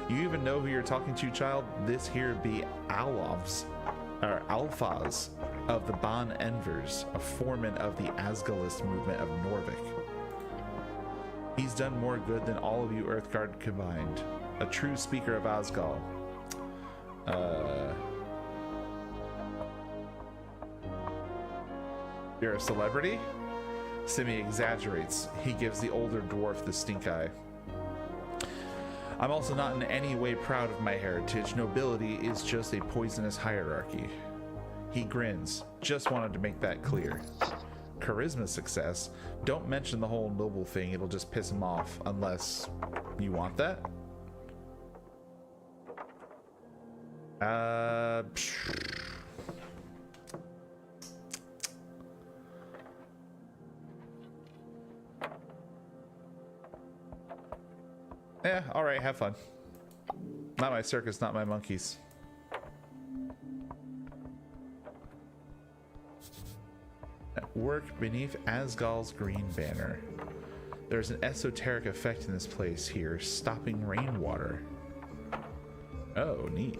[SPEAKER 1] You even know who you're talking to, child? This here be Alfas of the Ban Envers, a foreman of the Asgalist movement of Norvik. He's done more good than all of you Earthguard combined. A true speaker of Asgal. You're a celebrity? Simi exaggerates. He gives the older dwarf the stink eye. I'm also not in any way proud of my heritage. Nobility is just a poisonous hierarchy. He grins. Just wanted to make that clear. Charisma success. Don't mention the whole noble thing. It'll just piss him off. Unless you want that. Yeah, alright, have fun. Not my circus, not my monkeys. At work beneath Asgal's green banner. There's an esoteric effect in this place here, stopping rainwater. Oh, neat.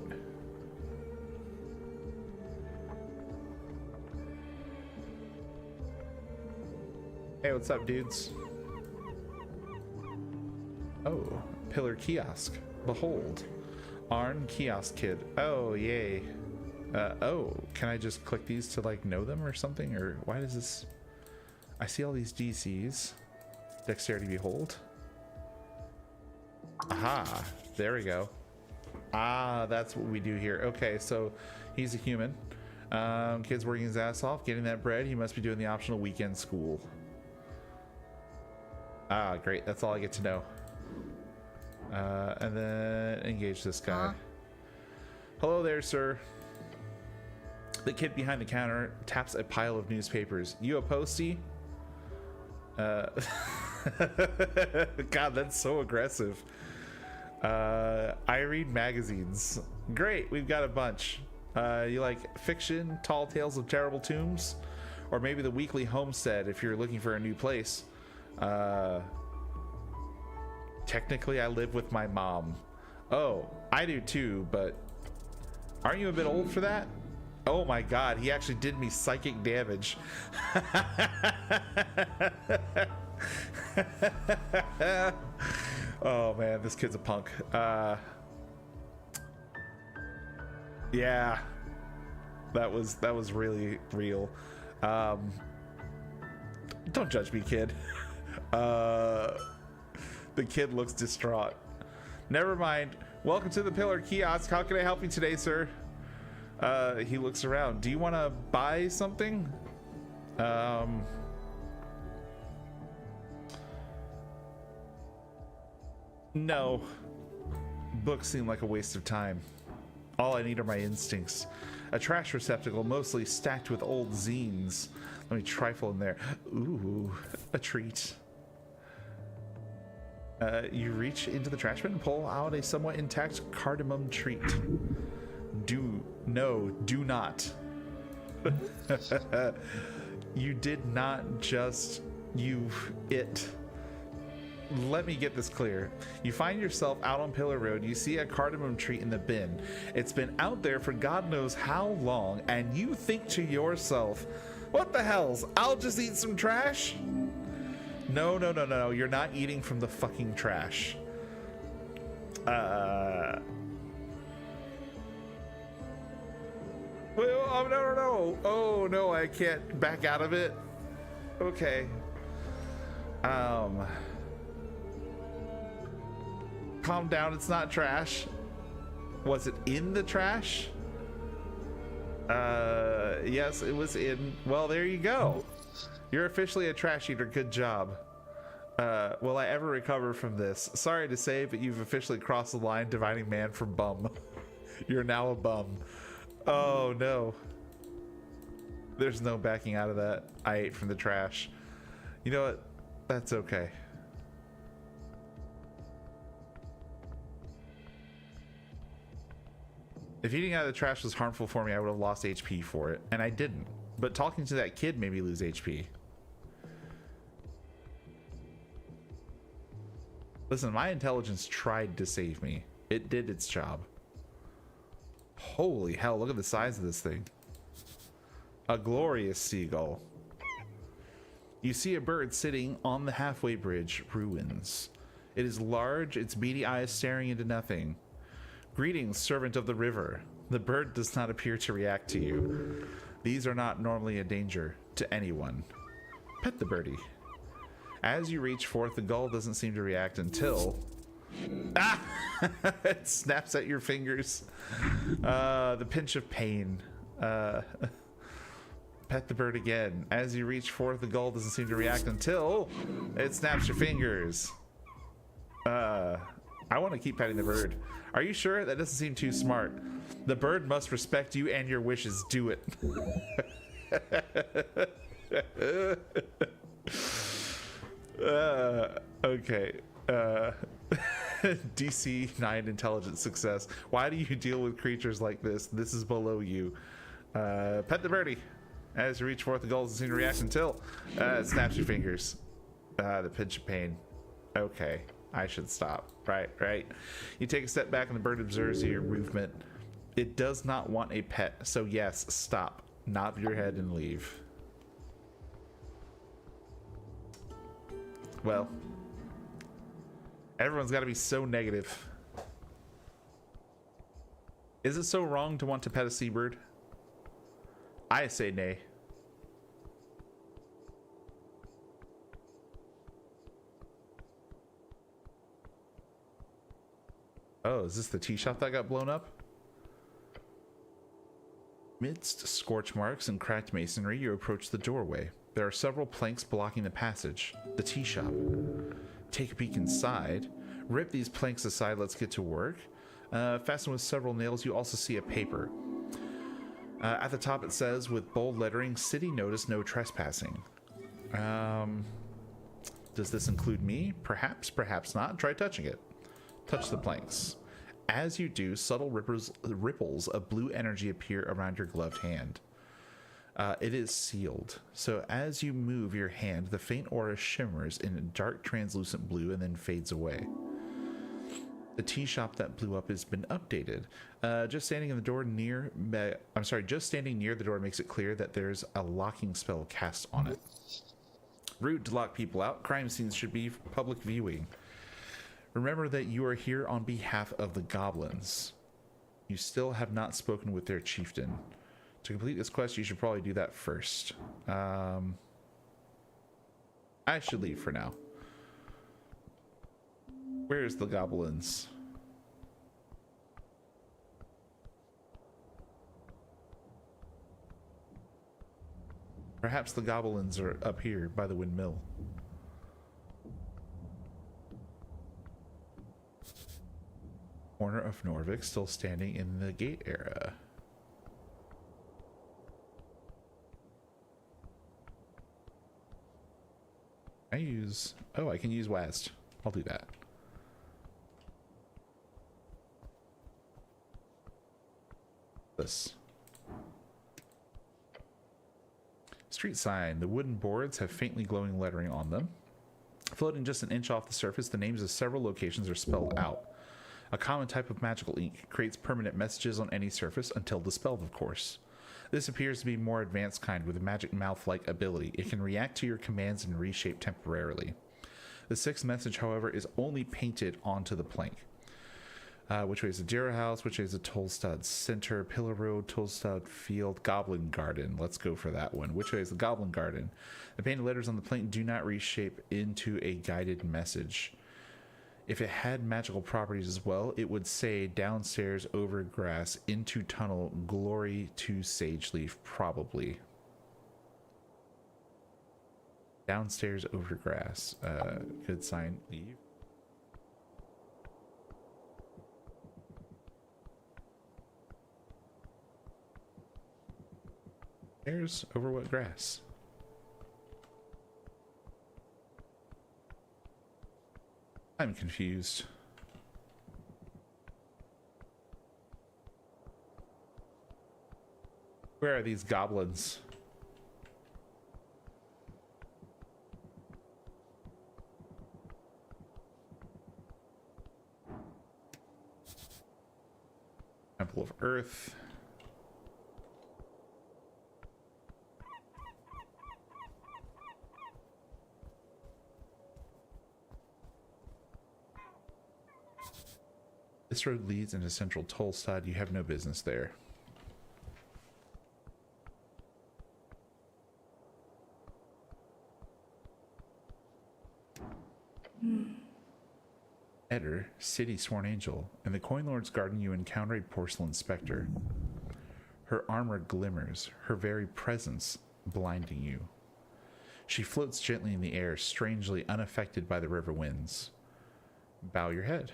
[SPEAKER 1] Hey, what's up, dudes? Oh, pillar kiosk. Behold. Arn kiosk kid. Oh, yay. Oh, can I just click these to like know them or something? Or why does this... I see all these DCs. Dexterity behold. Aha, there we go. Ah, that's what we do here. Okay, so he's a human. Kid's working his ass off, getting that bread. He must be doing the optional weekend school. Ah, great. That's all I get to know. And then engage this guy. Hello there, sir. The kid behind the counter taps a pile of newspapers. You a postie? God, that's so aggressive. I read magazines. Great, we've got a bunch. You like fiction, tall tales of terrible tombs? Or maybe the weekly homestead if you're looking for a new place. Technically, I live with my mom. Oh, I do too, but aren't you a bit old for that? Oh my god, he actually did me psychic damage. Oh man, this kid's a punk. Yeah, that was really real. Don't judge me, kid. The kid looks distraught. Never mind. Welcome to the Pillar Kiosk. How can I help you today, sir? He looks around. Do you want to buy something? No. Books seem like a waste of time. All I need are my instincts. A trash receptacle mostly stacked with old zines. Let me trifle in there. Ooh, a treat. You reach into the trash bin and pull out a somewhat intact cardamom treat. Do not. You did not just Let me get this clear. You find yourself out on Pillar Road. You see a cardamom treat in the bin. It's been out there for God knows how long, and you think to yourself, what the hells? I'll just eat some trash? No. You're not eating from the fucking trash. Well, no. Oh, no, I can't back out of it. Okay. Calm down, it's not trash. Was it in the trash? Yes, it was in. Well, there you go. You're officially a trash eater. Good job. Will I ever recover from this? Sorry to say, but you've officially crossed the line dividing man from bum. You're now a bum. Oh no. There's no backing out of that. I ate from the trash. You know what? That's okay. If eating out of the trash was harmful for me, I would have lost HP for it, and I didn't. But talking to that kid made me lose HP. Listen, my intelligence tried to save me. It did its job. Holy hell, look at the size of this thing. A glorious seagull. You see a bird sitting on the halfway bridge ruins. It is large, its beady eyes staring into nothing. Greetings, servant of the river. The bird does not appear to react to you. These are not normally a danger to anyone. Pet the birdie. As you reach forth, the gull doesn't seem to react until... Ah! It snaps at your fingers. The pinch of pain. Pet the bird again. As you reach forth, the gull doesn't seem to react until it snaps your fingers. I want to keep petting the bird. Are you sure? That doesn't seem too smart. The bird must respect you and your wishes. Do it. Okay. DC 9 intelligence success. Why do you deal with creatures like this? This is below you. Pet the birdie. As you reach forth, the gull doesn't seem to react until it snaps your fingers. The pinch of pain. Okay, I should stop. Right. You take a step back and the bird observes your movement. It does not want a pet, so yes, stop. Nod your head and leave. Well, everyone's got to be so negative. Is it so wrong to want to pet a seabird? I say nay. Oh, is this the tea shop that got blown up? Amidst scorch marks and cracked masonry, you approach the doorway. There are several planks blocking the passage. The tea shop. Take a peek inside. Rip these planks aside, let's get to work. Fastened with several nails, you also see a paper. At the top it says, with bold lettering, City Notice No Trespassing. Does this include me? Perhaps, perhaps not. Try touching it. Touch the planks. As you do, subtle ripples of blue energy appear around your gloved hand. It is sealed, so as you move your hand, the faint aura shimmers in a dark translucent blue and then fades away. The tea shop that blew up has been updated. Just standing near the door makes it clear that there's a locking spell cast on it. Rude to lock people out. Crime scenes should be public viewing. Remember that you are here on behalf of the goblins. You still have not spoken with their chieftain. To complete this quest, you should probably do that first. I should leave for now. Where's the goblins? Perhaps the goblins are up here by the windmill. Corner of Norvik still standing in the gate area. I can use West. I'll do that. This. Street sign. The wooden boards have faintly glowing lettering on them. Floating just an inch off the surface, the names of several locations are spelled out. A common type of magical ink creates permanent messages on any surface until dispelled, of course. This appears to be more advanced kind with a magic mouth-like ability. It can react to your commands and reshape temporarily. The sixth message, however, is only painted onto the plank. Which way is the Deer House? Which way is the Tolstad Center? Pillar Road, Tolstad Field, Goblin Garden. Let's go for that one. Which way is the Goblin Garden? The painted letters on the plank do not reshape into a guided message. If it had magical properties as well, it would say downstairs over grass, into tunnel, glory to Sageleaf, probably. Downstairs over grass. Good sign, leave. Stairs over what grass? I'm confused. Where are these goblins? Temple of Earth. This road leads into central Tolstad. You have no business there. Eder, city sworn angel. In the Coin Lord's garden you encounter a porcelain specter. Her armor glimmers, her very presence blinding you. She floats gently in the air, strangely unaffected by the river winds. Bow your head.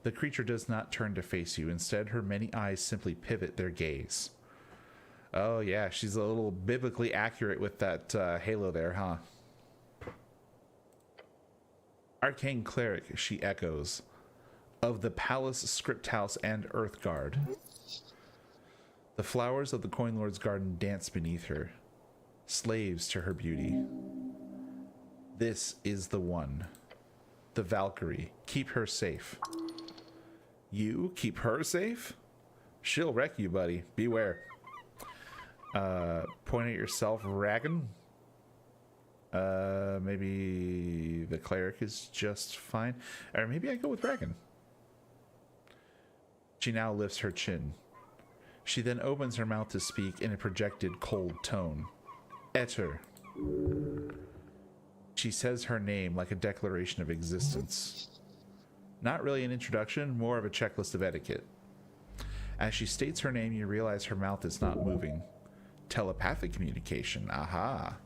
[SPEAKER 1] The creature does not turn to face you. Instead, her many eyes simply pivot their gaze. Oh yeah, she's a little biblically accurate with that halo there, huh? Arcane cleric, she echoes, of the palace, script house, and earth guard. The flowers of the Coin Lord's garden dance beneath her, slaves to her beauty. This is the one, the Valkyrie. Keep her safe. You keep her safe? She'll wreck you, buddy. Beware. Point at yourself, Ragan. Maybe the cleric is just fine. Or maybe I go with Ragan. She now lifts her chin. She then opens her mouth to speak in a projected cold tone. Etter. She says her name like a declaration of existence. Not really an introduction, more of a checklist of etiquette. As she states her name, you realize her mouth is not moving. Telepathic communication. Aha.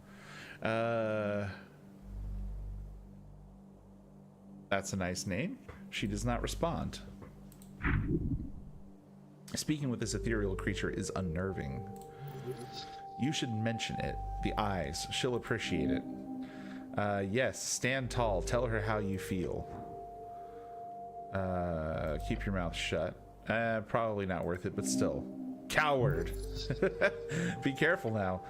[SPEAKER 1] That's a nice name. She does not respond. Speaking with this ethereal creature is unnerving. You should mention it. The eyes. She'll appreciate it. Yes, stand tall. Tell her how you feel. Keep your mouth shut. Probably not worth it, but still. Coward. Be careful now.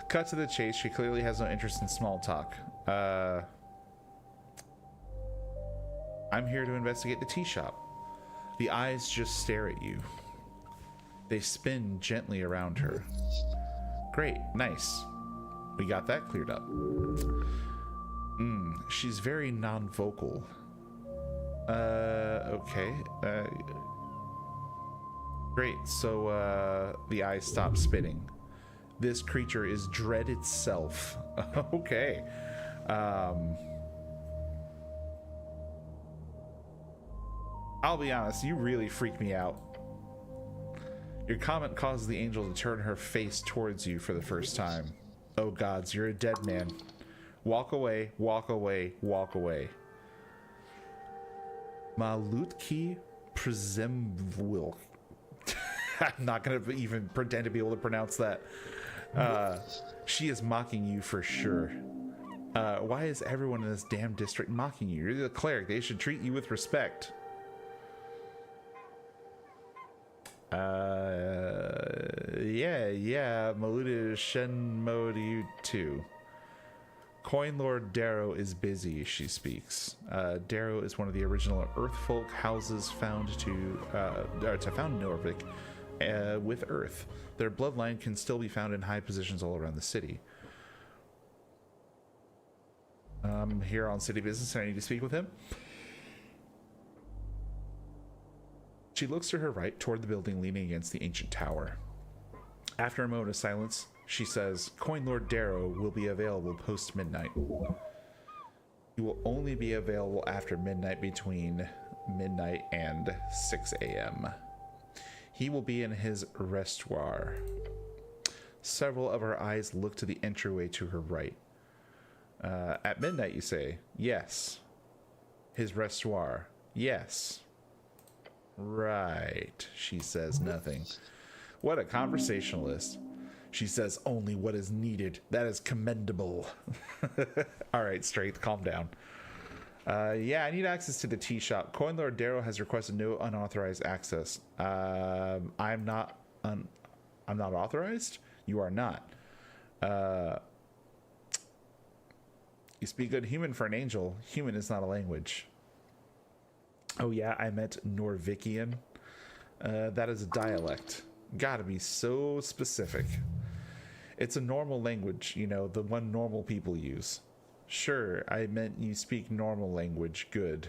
[SPEAKER 1] Cut to the chase. She clearly has no interest in small talk. I'm here to investigate the tea shop. The eyes just stare at you. They spin gently around her. Great, nice. We got that cleared up. She's very non-vocal. Okay. Great, so the eyes stop spinning. This creature is dread itself. Okay. I'll be honest, you really freak me out. Your comment causes the angel to turn her face towards you for the first time. Oh gods, you're a dead man. Walk away, walk away, walk away. Malutki Przemwil. I'm not going to even pretend to be able to pronounce that. She is mocking you for sure. Why is everyone in this damn district mocking you? You're the cleric. They should treat you with respect. Yeah, Maluda Shenmodi too. Coin Lord Darrow is busy, she speaks. Darrow is one of the original Earthfolk houses found to found Norvik with Earth. Their bloodline can still be found in high positions all around the city. I'm here on city business and I need to speak with him. She looks to her right toward the building leaning against the ancient tower. After a moment of silence, she says, Coin Lord Darrow will be available post-midnight. He will only be available after midnight, between midnight and 6 a.m. He will be in his restoir. Several of her eyes look to the entryway to her right. At midnight, you say? Yes. His restoir? Yes. Right. She says nothing. What a conversationalist. She says only what is needed. That is commendable. All right, Strength, calm down. Yeah, I need access to the tea shop. Coin Lord Darrow has requested no unauthorized access. I'm not authorized? You are not. You speak good human for an angel. Human is not a language. Oh yeah, I meant Norvikian. That is a dialect. Gotta be so specific. It's a normal language, you know, the one normal people use. Sure, I meant you speak normal language. Good.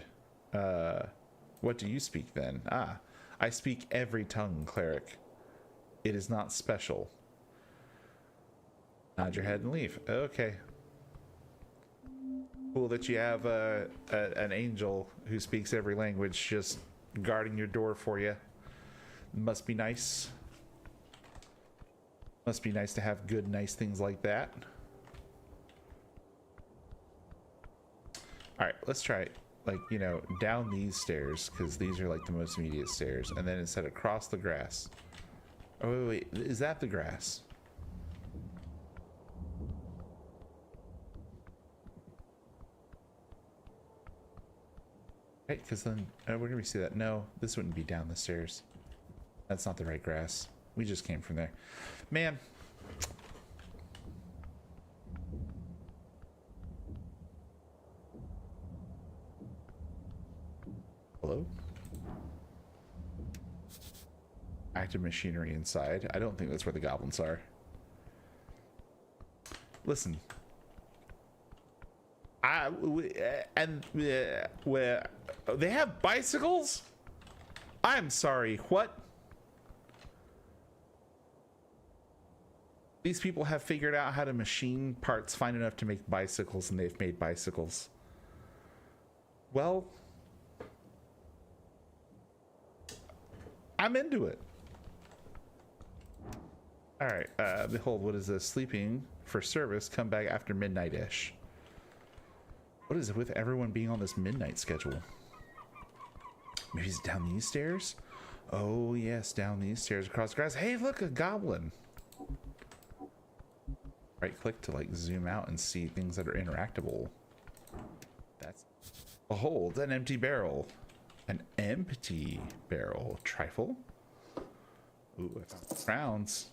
[SPEAKER 1] What do you speak then? Ah, I speak every tongue, cleric. It is not special. Nod your head and leave. Okay. Cool that you have an angel who speaks every language just guarding your door for you. Must be nice. Must be nice to have good, nice things like that. All right, let's try it. Like, you know, down these stairs, because these are like the most immediate stairs, and then instead across the grass. Oh, wait, is that the grass? Right, because then, where did we see that? No, this wouldn't be down the stairs. That's not the right grass. We just came from there. Man. Hello? Active machinery inside. I don't think that's where the goblins are. Listen. They have bicycles? I'm sorry, what? These people have figured out how to machine parts fine enough to make bicycles, and they've made bicycles. Well, I'm into it. All right, behold, what is this? Sleeping for service, come back after midnight-ish. What is it with everyone being on this midnight schedule? Maybe it's down these stairs? Oh, yes, down these stairs across the grass. Hey, look, a goblin. Right click to like zoom out and see things that are interactable. That's... Behold, an empty barrel. An empty barrel. Trifle. Ooh, I found crowns.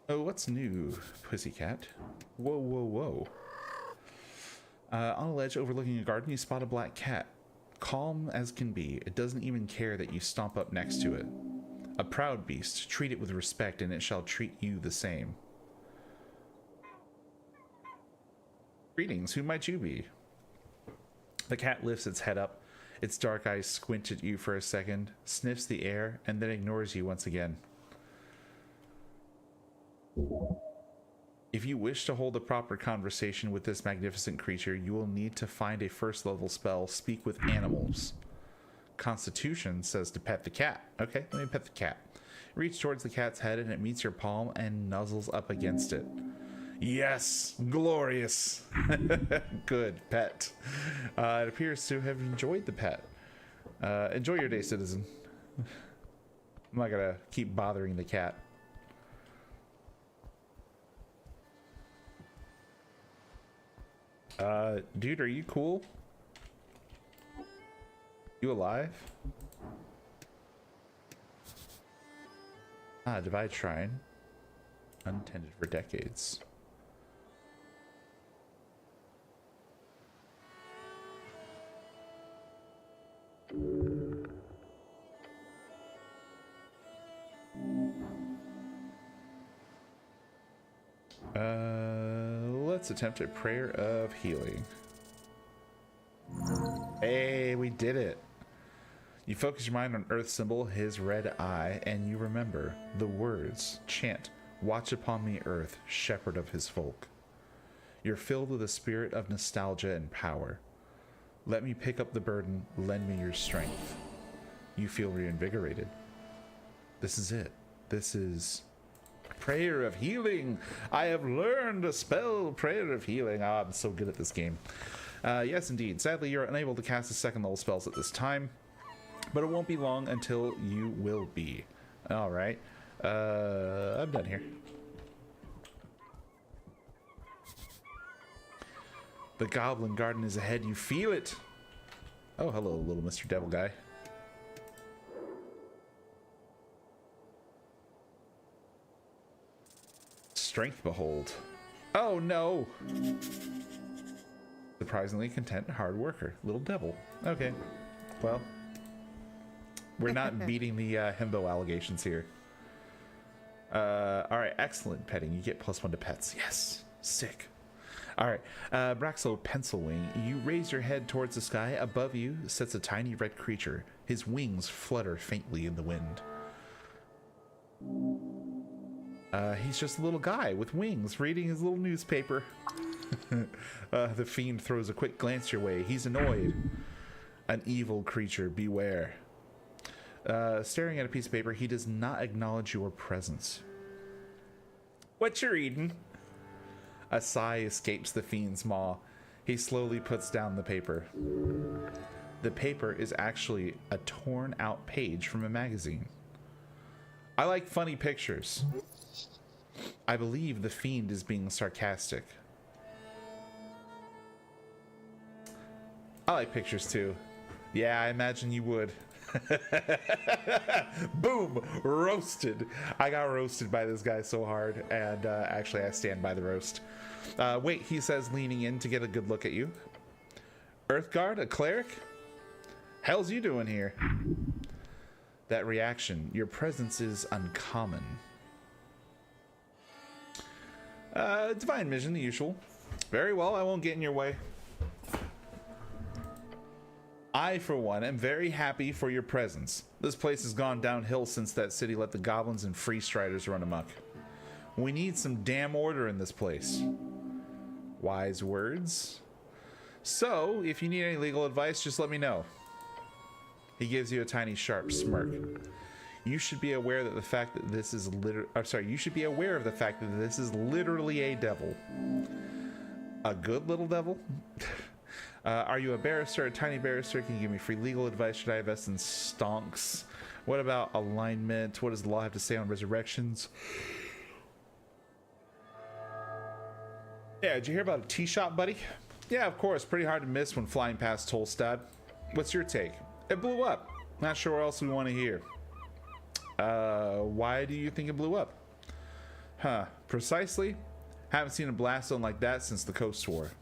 [SPEAKER 1] Oh, what's new, pussycat? Whoa, whoa, whoa. On a ledge overlooking a garden, you spot a black cat. Calm as can be. It doesn't even care that you stomp up next to it. A proud beast. Treat it with respect, and it shall treat you the same. Greetings, who might you be? The cat lifts its head up. Its dark eyes squint at you for a second, sniffs the air, and then ignores you once again. If you wish to hold a proper conversation with this magnificent creature, you will need to find a first level spell, Speak with Animals. Constitution says to pet the cat. Okay, let me pet the cat. Reach towards the cat's head and it meets your palm and nuzzles up against it. Yes, glorious. Good pet. It appears to have enjoyed the pet. Enjoy your day, citizen. I'm not gonna keep bothering the cat. Dude, are you cool? You alive? Ah, Divide Shrine. Untended for decades. Let's attempt a prayer of healing. Hey, we did it. You focus your mind on Earth's symbol, his red eye, and you remember the words. Chant, watch upon me, Earth, shepherd of his folk. You're filled with a spirit of nostalgia and power. Let me pick up the burden, lend me your strength. You feel reinvigorated. This is it. This is prayer of healing. I have learned a spell, prayer of healing. Oh, I'm so good at this game. Yes, indeed. Sadly, you're unable to cast the second level spells at this time, but it won't be long until you will be. All right. I'm done here. The Goblin Garden is ahead. You feel it. Oh, hello, little Mr. Devil Guy. Strength behold. Oh no. Surprisingly content hard worker. Little devil. Okay. Well, we're not beating the himbo allegations here. Alright, excellent petting. You get +1 to pets. Yes. Sick. All right, Braxo Pencilwing, you raise your head towards the sky. Above you sits a tiny red creature. His wings flutter faintly in the wind. He's just a little guy with wings reading his little newspaper. The fiend throws a quick glance your way. He's annoyed. An evil creature, beware. Staring at a piece of paper, he does not acknowledge your presence. What you reading? A sigh escapes the fiend's maw. He slowly puts down the paper. The paper is actually a torn out page from a magazine. I like funny pictures. I believe the fiend is being sarcastic. I like pictures too. Yeah, I imagine you would. Boom! Roasted. I got roasted by this guy so hard, and actually I stand by the roast. Wait, he says, leaning in to get a good look at you. Earthguard, a cleric? Hell's you doing here? That reaction, your presence is uncommon. Divine mission, the usual. Very well, I won't get in your way. I, for one, am very happy for your presence. This place has gone downhill since that city let the goblins and free striders run amok. We need some damn order in this place. Wise words. So, if you need any legal advice, just let me know. He gives you a tiny sharp smirk. You should be aware that the fact that this is you should be aware of the fact that this is literally a devil. A good little devil? Are you a barrister, a tiny barrister? Can you give me free legal advice? Should I invest in stonks? What about alignment? What does the law have to say on resurrections? Yeah, did you hear about a tea shop, buddy? Yeah, of course. Pretty hard to miss when flying past Tolstad. What's your take? It blew up. Not sure what else we want to hear. Why do you think it blew up? Huh, precisely? Haven't seen a blast zone like that since the Coast War.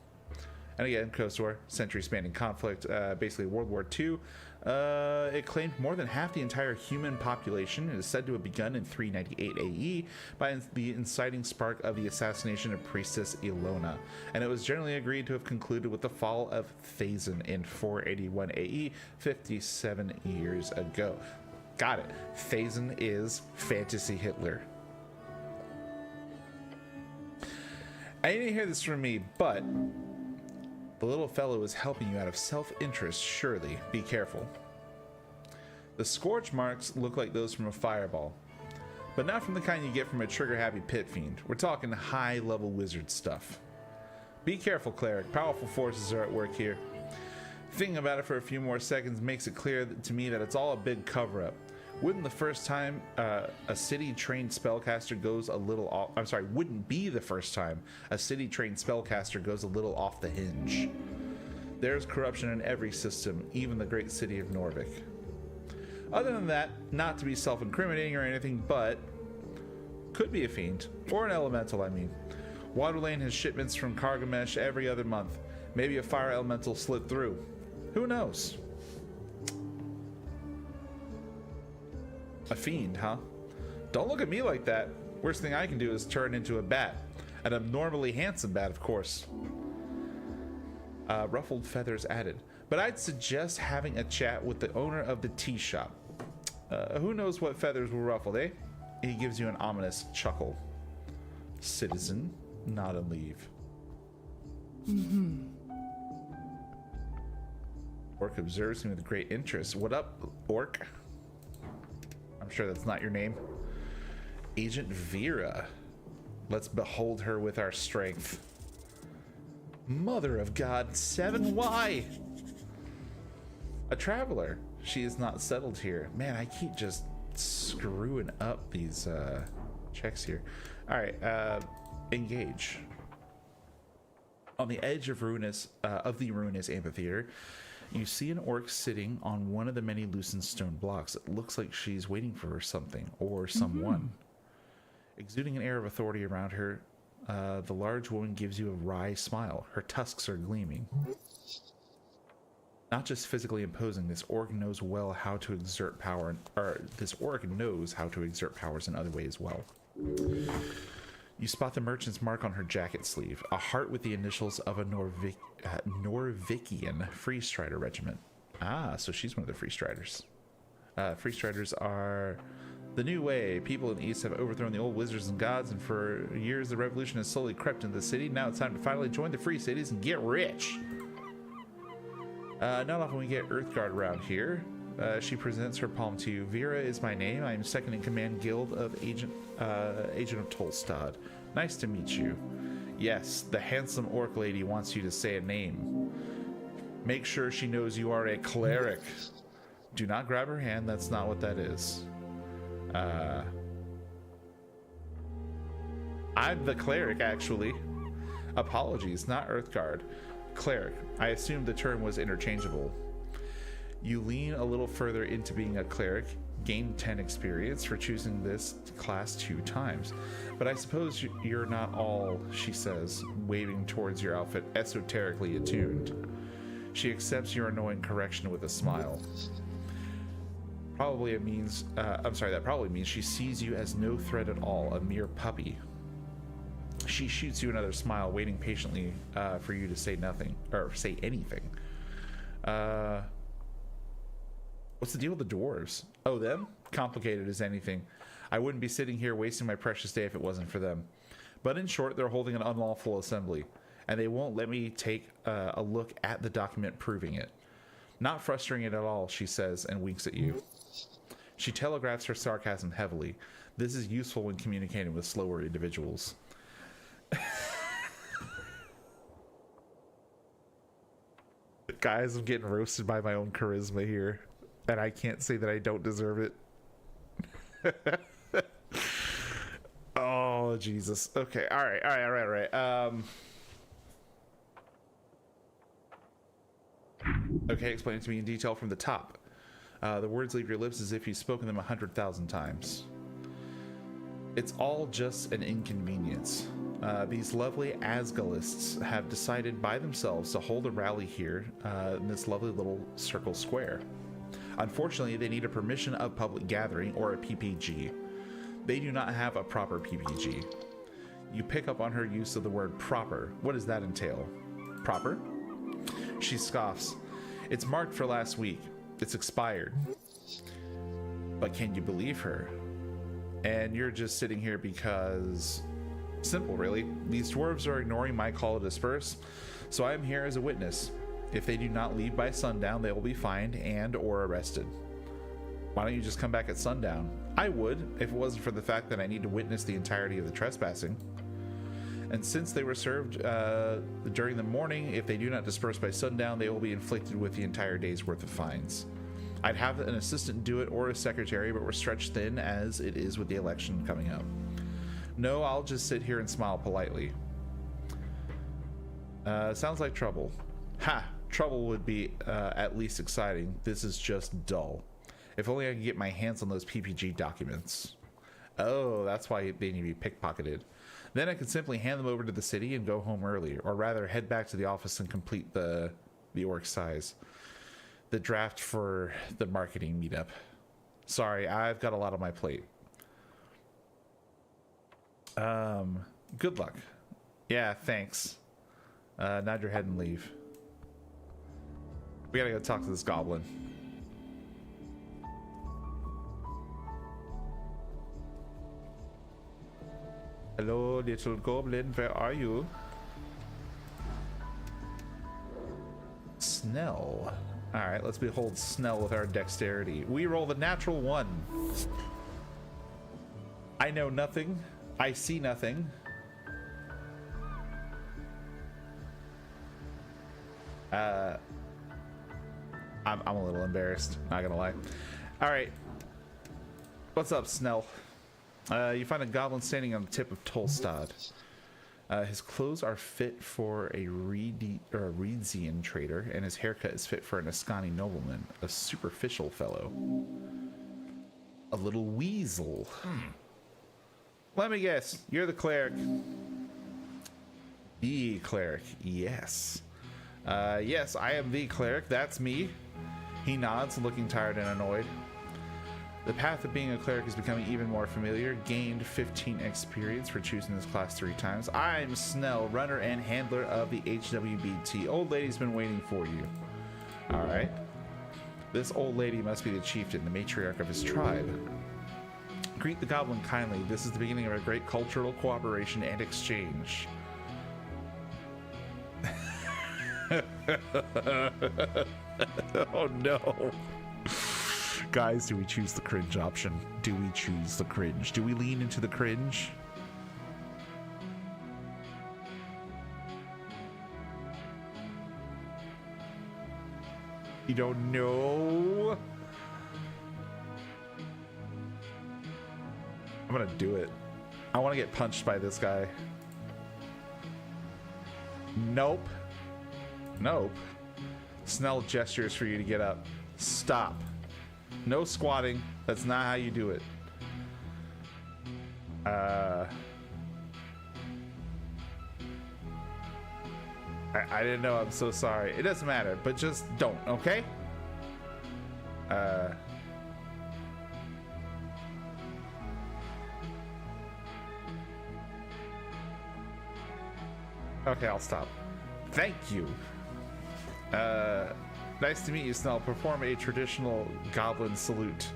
[SPEAKER 1] And again, Coast War, century-spanning conflict, basically World War II. It claimed more than half the entire human population. It is said to have begun in 398 AE by the inciting spark of the assassination of Priestess Ilona. And it was generally agreed to have concluded with the fall of Thazin in 481 AE, 57 years ago. Got it. Thazin is Fantasy Hitler. I didn't hear this from me, but the little fellow is helping you out of self-interest, surely. Be careful. The scorch marks look like those from a fireball, but not from the kind you get from a trigger-happy pit fiend. We're talking high-level wizard stuff. Be careful, cleric. Powerful forces are at work here. Thinking about it for a few more seconds makes it clear to me that it's all a big cover-up. Wouldn't the first time a city-trained spellcaster goes a little off... I'm sorry, wouldn't be the first time a city-trained spellcaster goes a little off the hinge. There's corruption in every system, even the great city of Norvik. Other than that, not to be self-incriminating or anything, but could be a fiend. Or an elemental, I mean. Waterlane has shipments from Kargamesh every other month. Maybe a fire elemental slid through. Who knows? A fiend, huh? Don't look at me like that. Worst thing I can do is turn into a bat. An abnormally handsome bat, of course. Ruffled feathers added. But I'd suggest having a chat with the owner of the tea shop. Who knows what feathers were ruffled, eh? He gives you an ominous chuckle. Citizen, not a leave. Orc observes me with great interest. What up, Orc? I'm sure that's not your name. Agent Vera. Let's behold her with our strength. Mother of God, 7Y! A traveler. She is not settled here. Man, I keep just screwing up these checks here. Alright, engage. On the edge of the ruinous amphitheater, you see an orc sitting on one of the many loosened stone blocks. It looks like she's waiting for something or someone. Exuding an air of authority around her, the large woman gives you a wry smile. Her tusks are gleaming. Not just physically imposing, this orc knows well how to exert power, or this orc knows how to exert powers in other ways as well. You spot the merchant's mark on her jacket sleeve, a heart with the initials of a Norvikian Free Strider regiment. Ah, so she's one of the Free Striders. Free Striders are the new way. People in the East have overthrown the old wizards and gods, and for years the revolution has slowly crept into the city. Now it's time to finally join the Free Cities and get rich. Not often we get Earthguard around here. She presents her palm to you. Vera is my name. I am second in command guild of Agent of Tolstad. Nice to meet you. Yes, the handsome orc lady wants you to say a name. Make sure she knows you are a cleric. Do not grab her hand. That's not what that is. I'm the cleric, actually. Apologies, not Earthguard. Cleric. I assumed the term was interchangeable. You lean a little further into being a cleric, gain 10 experience for choosing this class 2 times. But I suppose you're not all, she says, waving towards your outfit, esoterically attuned. She accepts your annoying correction with a smile. That probably means she sees you as no threat at all, a mere puppy. She shoots you another smile, waiting patiently for you to say nothing, or say anything. What's the deal with the dwarves? Oh, them? Complicated as anything. I wouldn't be sitting here wasting my precious day if it wasn't for them. But in short, they're holding an unlawful assembly, and they won't let me take a look at the document proving it. Not frustrating at all, she says, and winks at you. She telegraphs her sarcasm heavily. This is useful when communicating with slower individuals. Guys, I'm getting roasted by my own charisma here. And I can't say that I don't deserve it. Oh, Jesus. Okay. All right. Okay, explain it to me in detail from the top. The words leave your lips as if you've spoken them 100,000 times. It's all just an inconvenience. These lovely Asgalists have decided by themselves to hold a rally here in this lovely little circle square. Unfortunately, they need a permission of public gathering, or a PPG. They do not have a proper PPG. You pick up on her use of the word proper. What does that entail? Proper? She scoffs. It's marked for last week. It's expired. But can you believe her? And you're just sitting here because... Simple, really. These dwarves are ignoring my call to disperse, so I am here as a witness. If they do not leave by sundown, they will be fined and or arrested. Why don't you just come back at sundown? I would, if it wasn't for the fact that I need to witness the entirety of the trespassing. And since they were served during the morning, if they do not disperse by sundown, they will be inflicted with the entire day's worth of fines. I'd have an assistant do it or a secretary, but we're stretched thin as it is with the election coming up. No, I'll just sit here and smile politely. Sounds like trouble. Ha! Trouble would be at least exciting. This is just dull. If only I could get my hands on those PPG documents. Oh, that's why they need to be pickpocketed. Then I could simply hand them over to the city and go home early, or rather head back to the office and complete the orc size. The draft for the marketing meetup. Sorry, I've got a lot on my plate. Good luck. Yeah, thanks. Nod your head and leave. We gotta go talk to this goblin. Hello, little goblin, where are you? Snell. Alright, let's behold Snell with our dexterity. We roll the natural 1. I know nothing. I see nothing. I'm a little embarrassed, not gonna lie. Alright. What's up, Snell? You find a goblin standing on the tip of Tolstad. His clothes are fit for a Reedsian trader, and his haircut is fit for an Ascani nobleman, a superficial fellow. A little weasel. Let me guess, you're the cleric. The cleric, yes. Yes, I am the cleric, that's me. He nods, looking tired and annoyed. The path of being a cleric is becoming even more familiar. Gained 15 experience for choosing this class 3 times. I'm Snell, runner and handler of the HWBT. Old lady's been waiting for you. Alright. This old lady must be the chieftain, the matriarch of his tribe. Greet the goblin kindly. This is the beginning of a great cultural cooperation and exchange. Oh no. Guys, do we choose the cringe option? Do we choose the cringe? Do we lean into the cringe? You don't know? I'm gonna do it. I want to get punched by this guy. Nope. Nope. Snell gestures for you to get up. Stop. No squatting. That's not how you do it. I didn't know. I'm so sorry. It doesn't matter, but just don't, okay? Okay, I'll stop. Thank you. Nice to meet you, Snell. Perform a traditional goblin salute.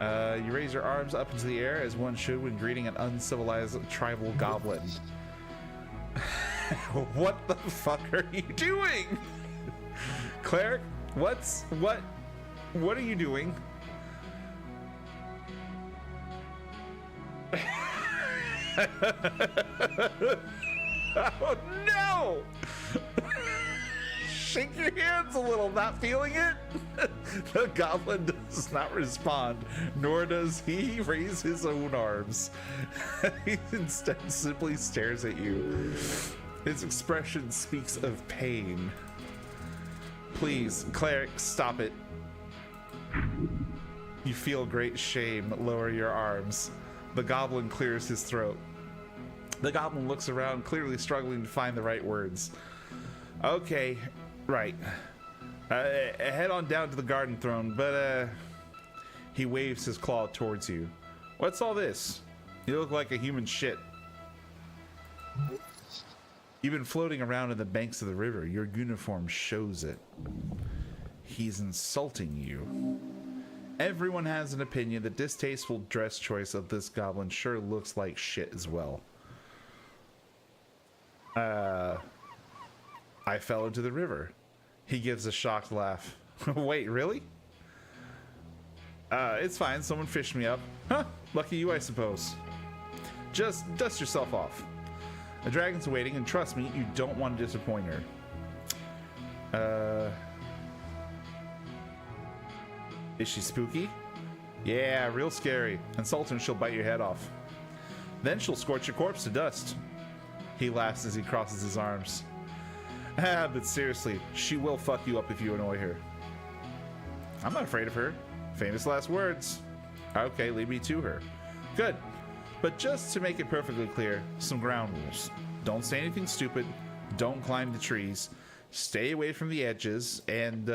[SPEAKER 1] You raise your arms up into the air as one should when greeting an uncivilized tribal goblin. What the fuck are you doing? Cleric, what are you doing? Oh no! Shake your hands a little, not feeling it? The goblin does not respond, nor does he raise his own arms. He instead simply stares at you. His expression speaks of pain. Please, cleric, stop it. You feel great shame. Lower your arms. The goblin clears his throat. The goblin looks around, clearly struggling to find the right words. Okay, right. Head on down to the garden throne, but he waves his claw towards you. What's all this? You look like a human shit. You've been floating around in the banks of the river. Your uniform shows it. He's insulting you. Everyone has an opinion. The distasteful dress choice of this goblin sure looks like shit as well. I fell into the river. He gives a shocked laugh. Wait, really? It's fine. Someone fished me up. Huh? Lucky you, I suppose. Just dust yourself off. A dragon's waiting, and trust me, you don't want to disappoint her. Is she spooky? Yeah, real scary. Insult her and she'll bite your head off. Then she'll scorch your corpse to dust. He laughs as he crosses his arms. Ah, but seriously, she will fuck you up if you annoy her. I'm not afraid of her. Famous last words. Okay, lead me to her. Good. But just to make it perfectly clear, some ground rules. Don't say anything stupid. Don't climb the trees. Stay away from the edges. And,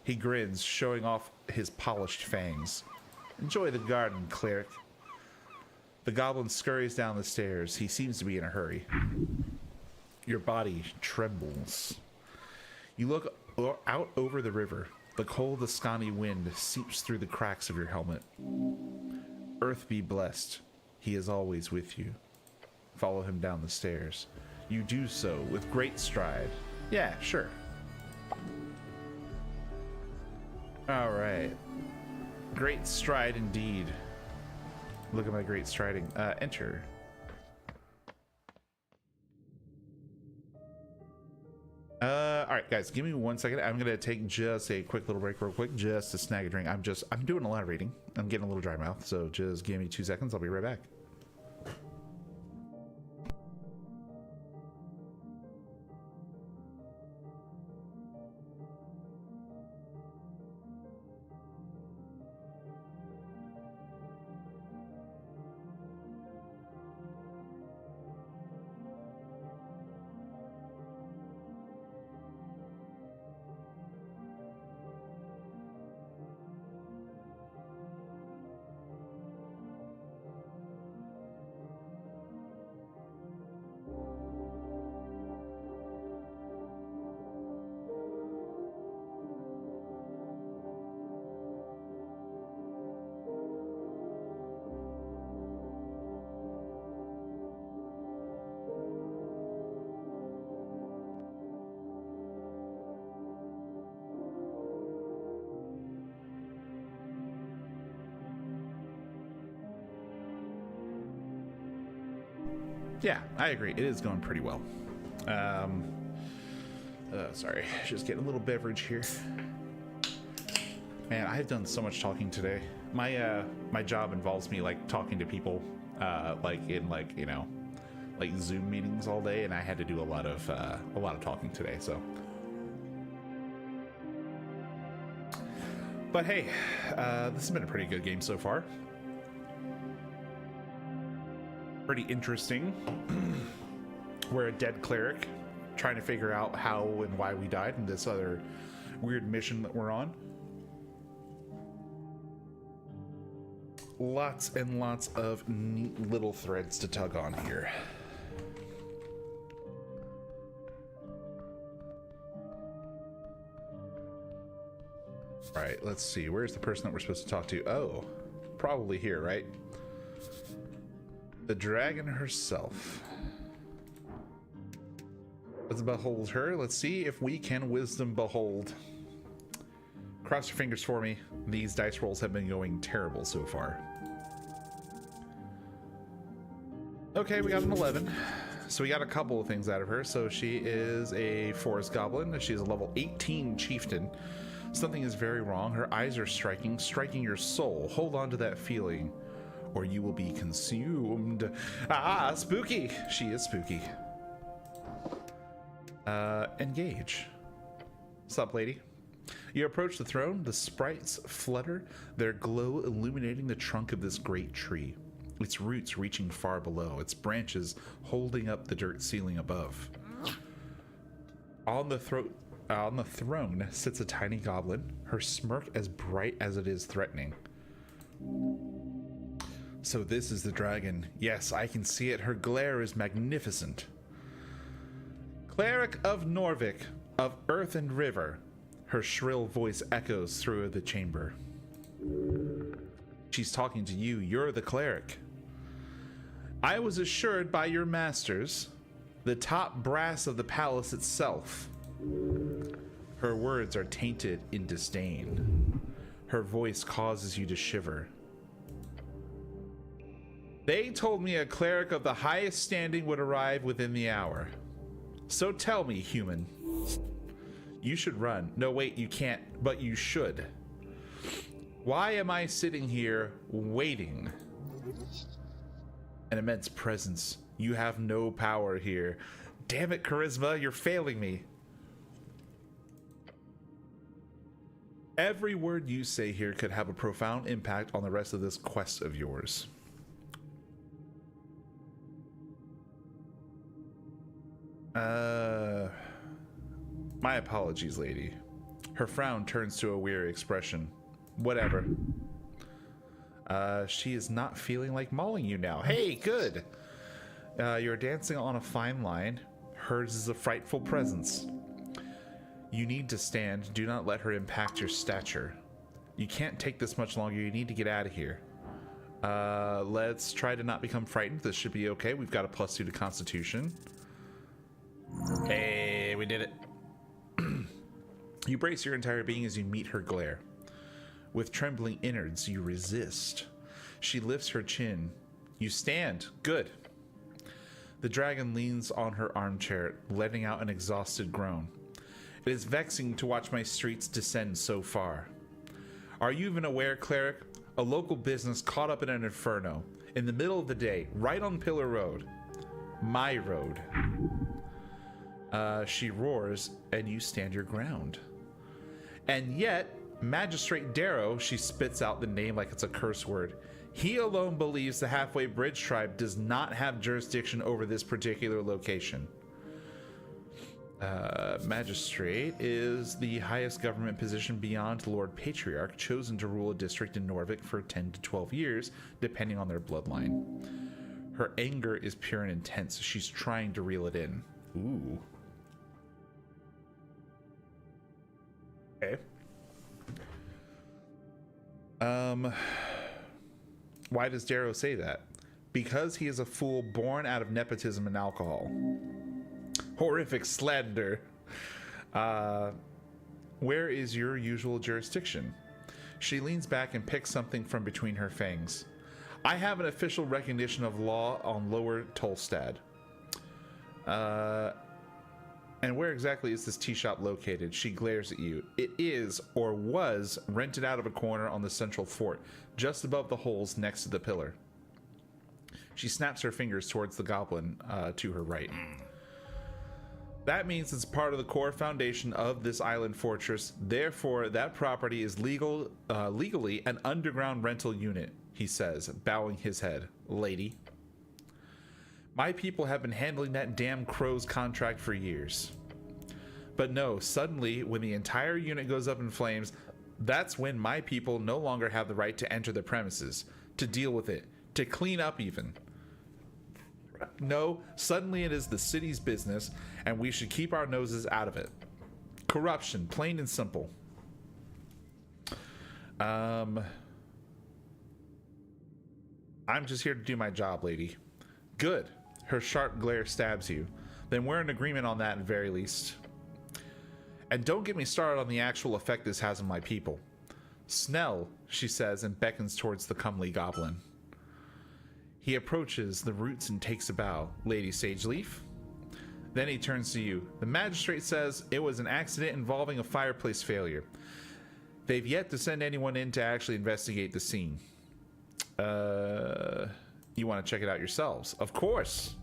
[SPEAKER 1] he grins, showing off his polished fangs. Enjoy the garden, cleric. The goblin scurries down the stairs. He seems to be in a hurry. Your body trembles. You look out over the river. The cold Ascani wind seeps through the cracks of your helmet. Earth be blessed. He is always with you. Follow him down the stairs. You do so with great stride. Yeah, sure. All right. Great stride indeed. Look at my great striding. Enter. All right, guys, give me 1 second. I'm gonna take just a quick little break real quick just to snag a drink. I'm doing a lot of reading. I'm getting a little dry mouth, so just give me 2 seconds. I'll be right back. Yeah, I agree. It is going pretty well. Sorry, just getting a little beverage here. Man, I've done so much talking today. My job involves me like talking to people, like in like like Zoom meetings all day, and I had to do a lot of talking today. So, but hey, this has been a pretty good game so far. Pretty interesting. We're a dead cleric trying to figure out how and why we died in this other weird mission that we're on. Lots and lots of neat little threads to tug on here. All right, let's see. Where's the person that we're supposed to talk to? Oh, probably here, right? The dragon herself. Let's behold her. Let's see if we can wisdom behold. Cross your fingers for me. These dice rolls have been going terrible so far. Okay, we got an 11. So we got a couple of things out of her. So she is a forest goblin. She's a level 18 chieftain. Something is very wrong. Her eyes are striking your soul. Hold on to that feeling, or you will be consumed. Ah, spooky. She is spooky. Engage. Sup, lady? You approach the throne. The sprites flutter, their glow illuminating the trunk of this great tree, its roots reaching far below, its branches holding up the dirt ceiling above. On the throne sits a tiny goblin, her smirk as bright as it is threatening. So this is the dragon. Yes, I can see it. Her glare is magnificent. Cleric of Norvik, of earth and river. Her shrill voice echoes through the chamber. She's talking to you. You're the cleric. I was assured by your masters, the top brass of the palace itself. Her words are tainted in disdain. Her voice causes you to shiver. They told me a cleric of the highest standing would arrive within the hour. So tell me, human. You should run. No, wait, you can't, but you should. Why am I sitting here waiting? An immense presence. You have no power here. Damn it, charisma, you're failing me. Every word you say here could have a profound impact on the rest of this quest of yours. My apologies, lady. Her frown turns to a weary expression. Whatever. She is not feeling like mauling you now. Hey, good. You're dancing on a fine line. Hers is a frightful presence. You need to stand. Do not let her impact your stature. You can't take this much longer. You need to get out of here. Let's try to not become frightened. This should be okay. We've got a +2 to Constitution. Hey, we did it. You brace your entire being as you meet her glare. With trembling innards, you resist. She lifts her chin. You stand. Good. The dragon leans on her armchair, letting out an exhausted groan. It is vexing to watch my streets descend so far. Are you even aware, cleric? A local business caught up in an inferno, in the middle of the day, right on Pillar Road. My road. She roars, and you stand your ground. And yet, Magistrate Darrow, she spits out the name like it's a curse word. He alone believes the Halfway Bridge tribe does not have jurisdiction over this particular location. Magistrate is the highest government position beyond Lord Patriarch, chosen to rule a district in Norvik for 10 to 12 years, depending on their bloodline. Her anger is pure and intense. She's trying to reel it in. Ooh. Okay. Why does Darrow say that? Because he is a fool born out of nepotism and alcohol. Horrific slander. Where is your usual jurisdiction? She leans back and picks something from between her fangs. I have an official recognition of law on Lower Tolstad. And where exactly is this tea shop located? She glares at you. It is, or was, rented out of a corner on the central fort, just above the holes next to the pillar. She snaps her fingers towards the goblin to her right. That means it's part of the core foundation of this island fortress. Therefore, that property is legally an underground rental unit, he says, bowing his head. Lady. My people have been handling that damn crow's contract for years. But no, suddenly, when the entire unit goes up in flames, that's when my people no longer have the right to enter the premises, to deal with it, to clean up even. No, suddenly it is the city's business, and we should keep our noses out of it. Corruption, plain and simple. I'm just here to do my job, lady. Good. Her sharp glare stabs you. Then we're in agreement on that at the very least. And don't get me started on the actual effect this has on my people. Snell, she says, and beckons towards the comely goblin. He approaches the roots and takes a bow. Lady Sageleaf? Then he turns to you. The magistrate says it was an accident involving a fireplace failure. They've yet to send anyone in to actually investigate the scene. You want to check it out yourselves? Of course.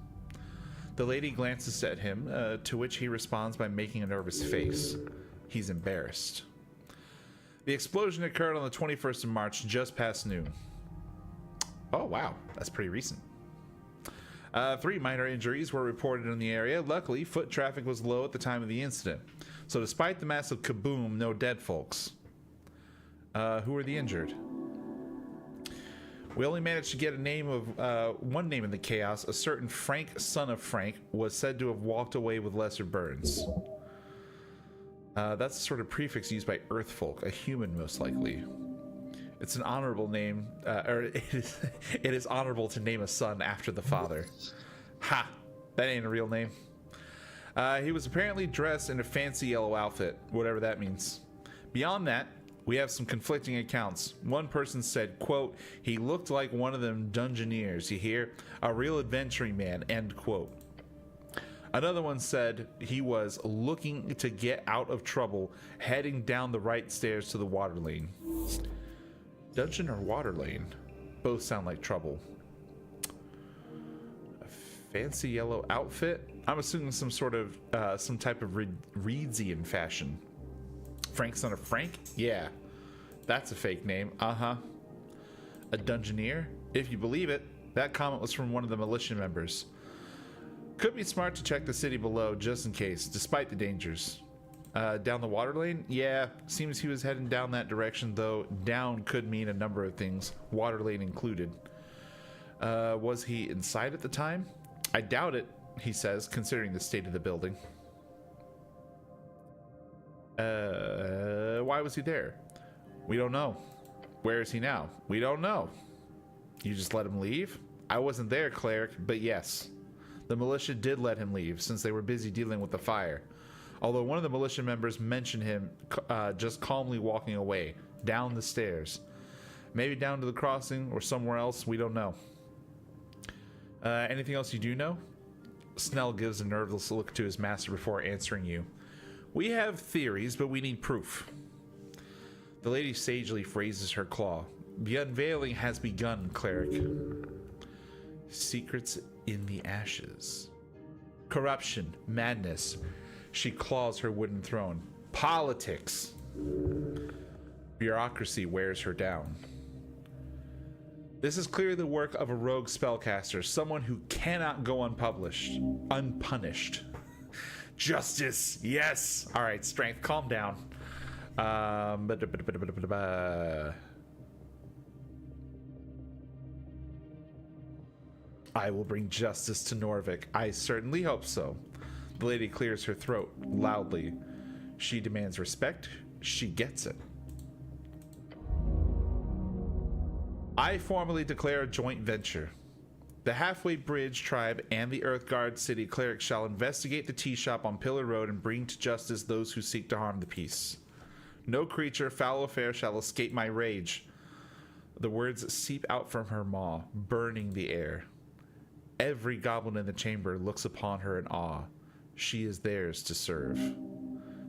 [SPEAKER 1] The lady glances at him, to which he responds by making a nervous face. He's embarrassed. The explosion occurred on the 21st of March, just past noon. Oh, wow. That's pretty recent. 3 minor injuries were reported in the area. Luckily, foot traffic was low at the time of the incident. So despite the massive kaboom, no dead folks. Who were the injured? We only managed to get a name of one name in the chaos. A certain Frank, son of Frank, was said to have walked away with lesser burns. That's a sort of prefix used by Earthfolk, a human most likely. It's an honorable name, or it is honorable to name a son after the father. Ha! That ain't a real name. He was apparently dressed in a fancy yellow outfit, whatever that means. Beyond that, we have some conflicting accounts. One person said, quote, he looked like one of them dungeoneers, you hear? A real adventuring man, end quote. Another one said he was looking to get out of trouble, heading down the right stairs to the water lane. Dungeon or water lane? Both sound like trouble. A fancy yellow outfit? I'm assuming some sort of, some type of Reedsian fashion. Frank, son of Frank? Yeah, that's a fake name. Uh-huh. A dungeoneer? If you believe it, that comment was from one of the militia members. Could be smart to check the city below just in case, despite the dangers. Down the water lane? Yeah, seems he was heading down that direction, though down could mean a number of things, water lane included. Was he inside at the time? I doubt it, he says, considering the state of the building. Why was he there? We don't know. Where is he now? We don't know. You just let him leave? I wasn't there, cleric, but yes. The militia did let him leave since they were busy dealing with the fire. Although one of the militia members mentioned him just calmly walking away, down the stairs. Maybe down to the crossing or somewhere else, we don't know. Anything else you do know? Snell gives a nervous look to his master before answering you. We have theories, but we need proof. The lady sagely raises her claw. The unveiling has begun, cleric. Secrets in the ashes. Corruption, madness. She claws her wooden throne. Politics. Bureaucracy wears her down. This is clearly the work of a rogue spellcaster, someone who cannot go unpunished. Justice, yes. All right, strength, calm down. I will bring justice to Norvik. I certainly hope so. The lady clears her throat loudly. She demands respect. She gets it. I formally declare a joint venture. The Halfway Bridge tribe and the Earthguard city cleric shall investigate the tea shop on Pillar Road and bring to justice those who seek to harm the peace. No creature, foul affair shall escape my rage. The words seep out from her maw, burning the air. Every goblin in the chamber looks upon her in awe. She is theirs to serve.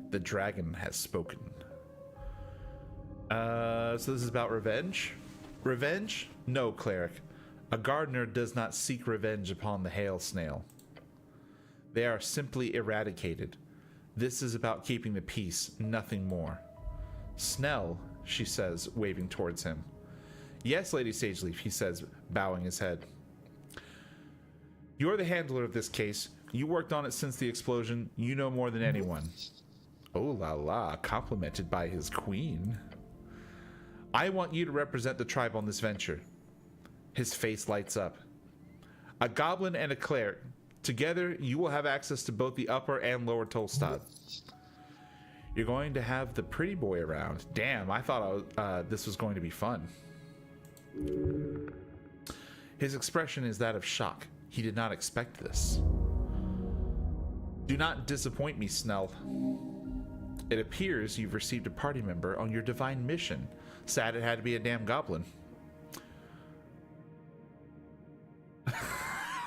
[SPEAKER 1] The dragon has spoken. So this is about revenge? Revenge? No, cleric. A gardener does not seek revenge upon the hail snail. They are simply eradicated. This is about keeping the peace, nothing more. Snell, she says, waving towards him. Yes, Lady Sageleaf, he says, bowing his head. You're the handler of this case. You worked on it since the explosion. You know more than anyone. Oh la la, complimented by his queen. I want you to represent the tribe on this venture. His face lights up. A goblin and a cleric. Together, you will have access to both the upper and lower Tolstad. You're going to have the pretty boy around. Damn, I thought this was going to be fun. His expression is that of shock. He did not expect this. Do not disappoint me, Snell. It appears you've received a party member on your divine mission. Sad it had to be a damn goblin.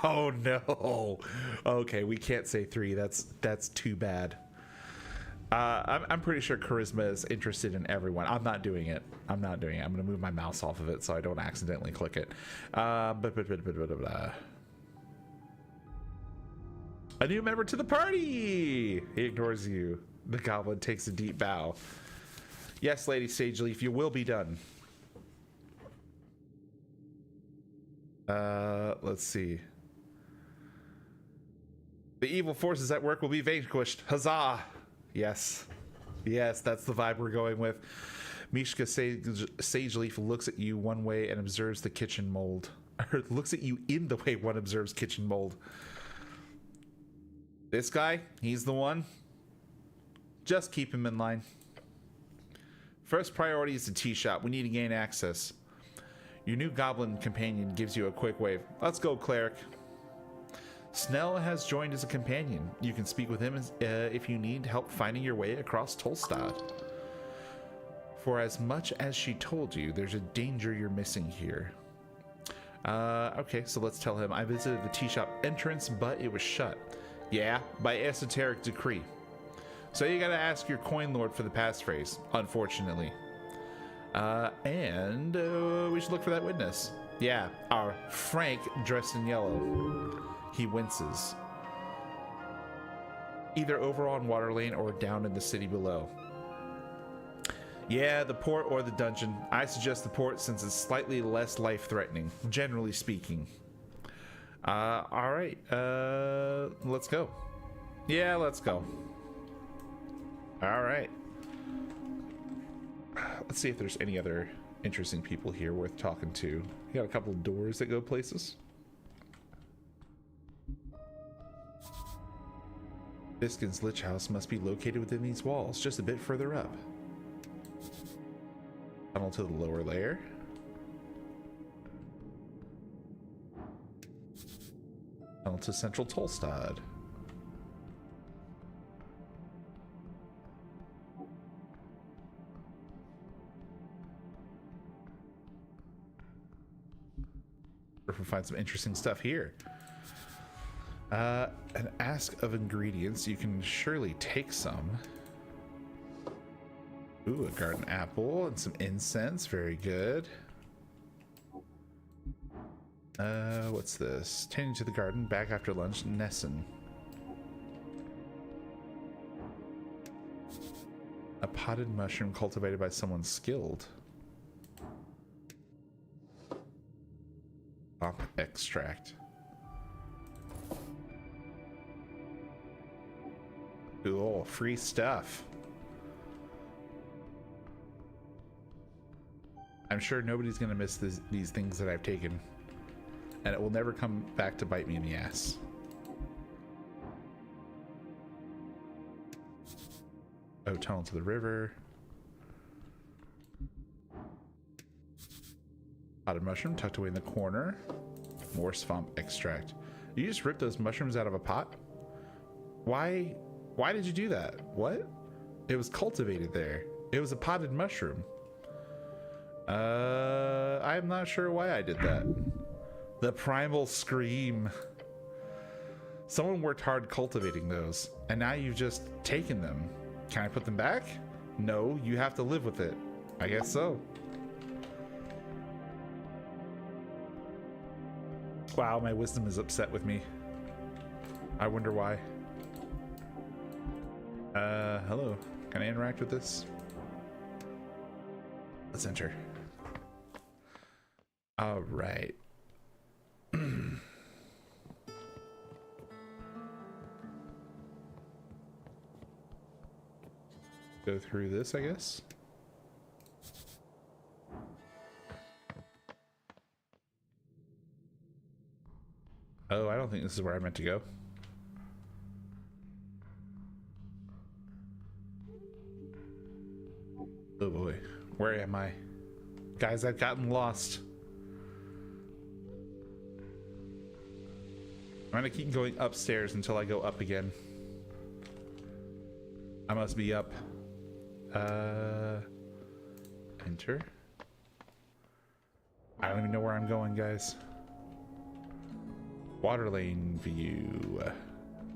[SPEAKER 1] Oh no. Okay, we can't say 3. That's too bad. I'm pretty sure charisma is interested in everyone. I'm not doing it. I'm going to move my mouse off of it so I don't accidentally click it. A new member to the party! He ignores you. The goblin takes a deep bow. Yes, Lady Sageleaf, you will be done. Let's see. The evil forces at work will be vanquished. Huzzah! Yes. Yes, that's the vibe we're going with. Mishka Sageleaf looks at you one way and observes the kitchen mold. Or looks at you in the way one observes kitchen mold. This guy, he's the one. Just keep him in line. First priority is the tea shop. We need to gain access. Your new goblin companion gives you a quick wave. Let's go, cleric. Snell has joined as a companion. You can speak with him if you need help finding your way across Tolstad. For as much as she told you, there's a danger you're missing here. Okay, so let's tell him. I visited the tea shop entrance, but it was shut. Yeah, by esoteric decree. So you gotta ask your coin lord for the passphrase, unfortunately. And we should look for that witness. Yeah, our Frank dressed in yellow. He winces. Either over on Water Lane or down in the city below. Yeah, the port or the dungeon. I suggest the port since it's slightly less life-threatening, generally speaking. Alright, let's go. Yeah, let's go. Alright. Let's see if there's any other interesting people here worth talking to. You got a couple of doors that go places. Biskin's Lich House must be located within these walls, just a bit further up. Tunnel to the lower layer. Tunnel to Central Tolstad. If we find some interesting stuff here. An ask of ingredients. You can surely take some. Ooh, a garden apple and some incense. Very good. What's this? Tending to the garden. Back after lunch. Nessun. A potted mushroom cultivated by someone skilled. Swamp extract. Cool, free stuff. I'm sure nobody's gonna miss these things that I've taken, and it will never come back to bite me in the ass. Oh, tunnel to the river. Potted mushroom tucked away in the corner. More swamp extract. You just ripped those mushrooms out of a pot? Why did you do that? What? It was cultivated there. It was a potted mushroom. I'm not sure why I did that. The primal scream. Someone worked hard cultivating those, and now you've just taken them. Can I put them back? No, you have to live with it. I guess so. Wow, my wisdom is upset with me. I wonder why. Hello. Can I interact with this? Let's enter. All right. Go through this, I guess. Oh, I don't think this is where I meant to go. Oh boy, where am I? Guys, I've gotten lost. I'm gonna keep going upstairs until I go up again. I must be up. Enter. I don't even know where I'm going, guys. Water lane view.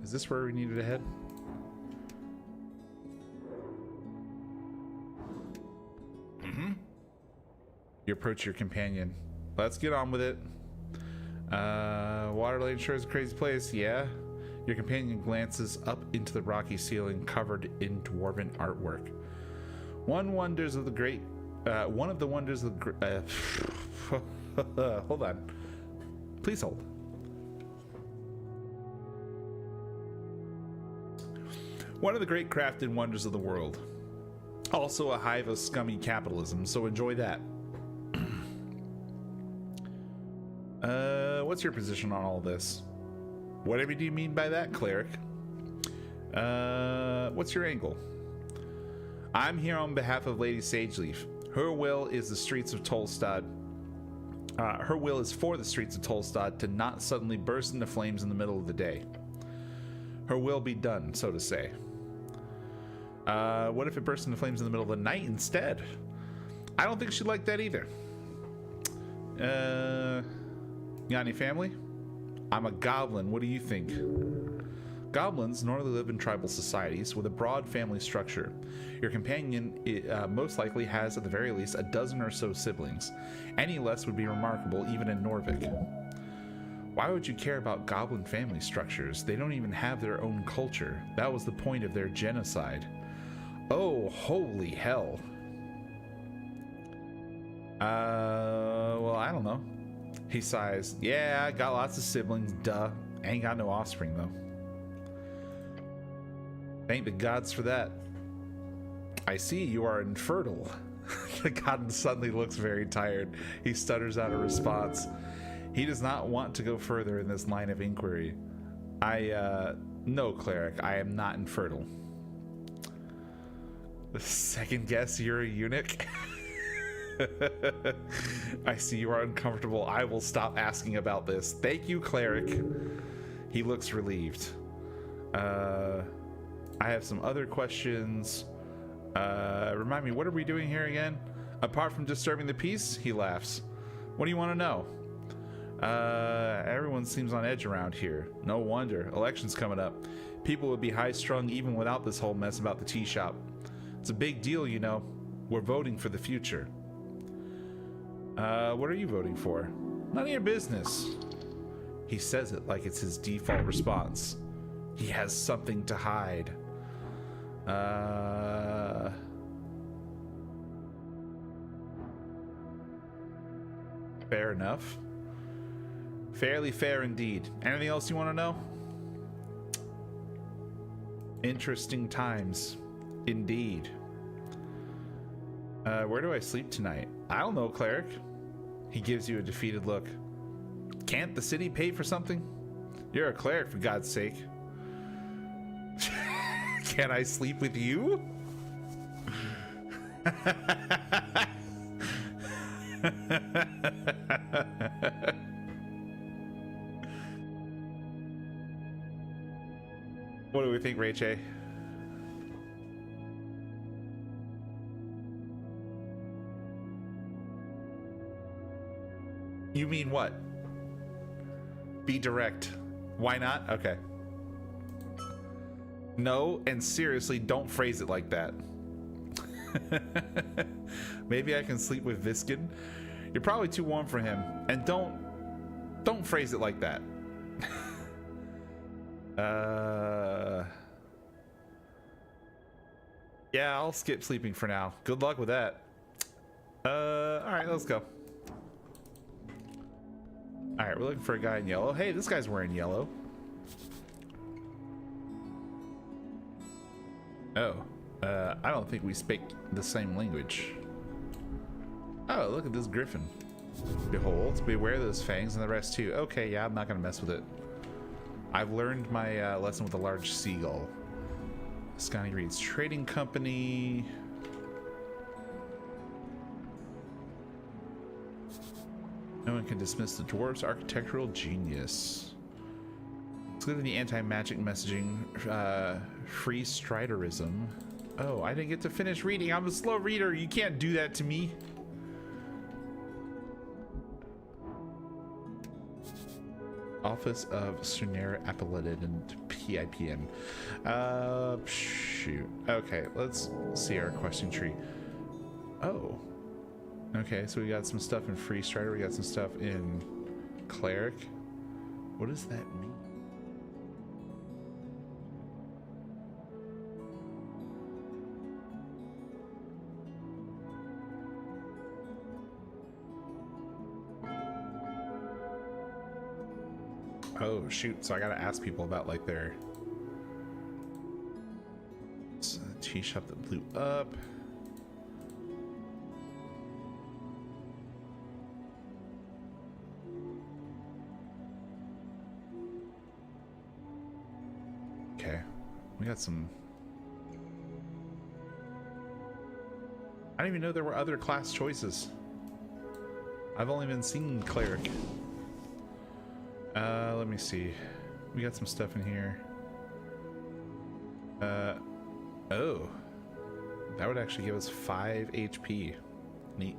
[SPEAKER 1] Is this where we needed to head? You approach your companion. Let's get on with it. Water lane sure is a crazy place, yeah? Your companion glances up into the rocky ceiling covered in dwarven artwork. One of the wonders of the hold on. Please hold. One of the great crafted wonders of the world. Also a hive of scummy capitalism, so enjoy that. What's your position on all this? Whatever do you mean by that, cleric? What's your angle? I'm here on behalf of Lady Sageleaf. Her will is the streets of Tolstad. Her will is for the streets of Tolstad to not suddenly burst into flames in the middle of the day. Her will be done, so to say. What if it bursts into flames in the middle of the night instead? I don't think she'd like that either. You got any family? I'm a goblin. What do you think? Goblins normally live in tribal societies with a broad family structure. Your companion most likely has, at the very least, a dozen or so siblings. Any less would be remarkable, even in Norvik. Why would you care about goblin family structures? They don't even have their own culture. That was the point of their genocide. Oh, holy hell. Well, I don't know. He sighs. Yeah, I got lots of siblings, duh. Ain't got no offspring, though. Thank the gods for that. I see you are infertile. The god suddenly looks very tired. He stutters out a response. He does not want to go further in this line of inquiry. No, cleric, I am not infertile. The second guess, you're a eunuch? I see you are uncomfortable. I will stop asking about this. Thank you, cleric. He looks relieved. I have some other questions. Remind me, what are we doing here again? Apart from disturbing the peace? He laughs. What do you want to know? Everyone seems on edge around here. No wonder. Election's coming up. People would be high-strung even without this whole mess about the tea shop. It's a big deal, you know. We're voting for the future. What are you voting for? None of your business. He says it like it's his default response. He has something to hide. Fair enough. Fairly fair indeed. Anything else you want to know? Interesting times. Indeed. Where do I sleep tonight? I don't know, cleric. He gives you a defeated look. Can't the city pay for something? You're a cleric, for God's sake. Can I sleep with you? What do we think, Rachel? You mean what? Be direct. Why not? Okay. No, and seriously, don't phrase it like that. Maybe I can sleep with Viskin. You're probably too warm for him, and don't phrase it like that. Yeah, I'll skip sleeping for now. Good luck with that. All right, let's go. All right, we're looking for a guy in yellow. Hey, this guy's wearing yellow. Oh, I don't think we speak the same language. Oh, look at this griffin. Behold, beware those fangs and the rest too. Okay, yeah, I'm not gonna mess with it. I've learned my lesson with the large seagull. Scotty Reed's trading company. No one can dismiss the dwarf's architectural genius. Let's look at the anti-magic messaging. Free striderism. Oh, I didn't get to finish reading. I'm a slow reader. You can't do that to me. Office of Sunera Appellate and PIPN. Shoot. Okay, let's see our questing tree. Oh. Okay, so we got some stuff in Free Strider. We got some stuff in Cleric. What does that mean? Oh shoot, so I gotta ask people about like their tea shop that blew up. Okay, we got some. I didn't even know there were other class choices. I've only been seeing Cleric. Let me see. We got some stuff in here. Oh. That would actually give us 5 HP. Neat.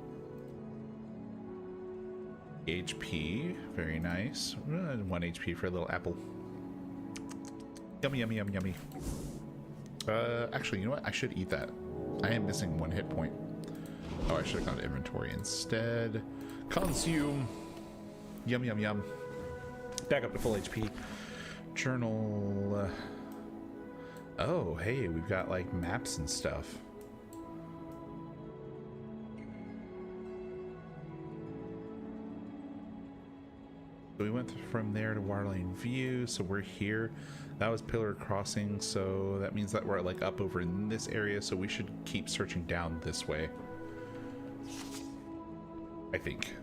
[SPEAKER 1] HP. Very nice. 1 HP for a little apple. Yummy, yummy, yummy, yummy. Actually, you know what? I should eat that. I am missing 1 hit point. Oh, I should have gone to inventory instead. Consume. Yum, yum, yum. Back up to full HP. Journal. Oh, hey, we've got like maps and stuff. So we went from there to Waterlane View, so we're here. That was Pillar Crossing, so that means that we're like up over in this area, so we should keep searching down this way. I think.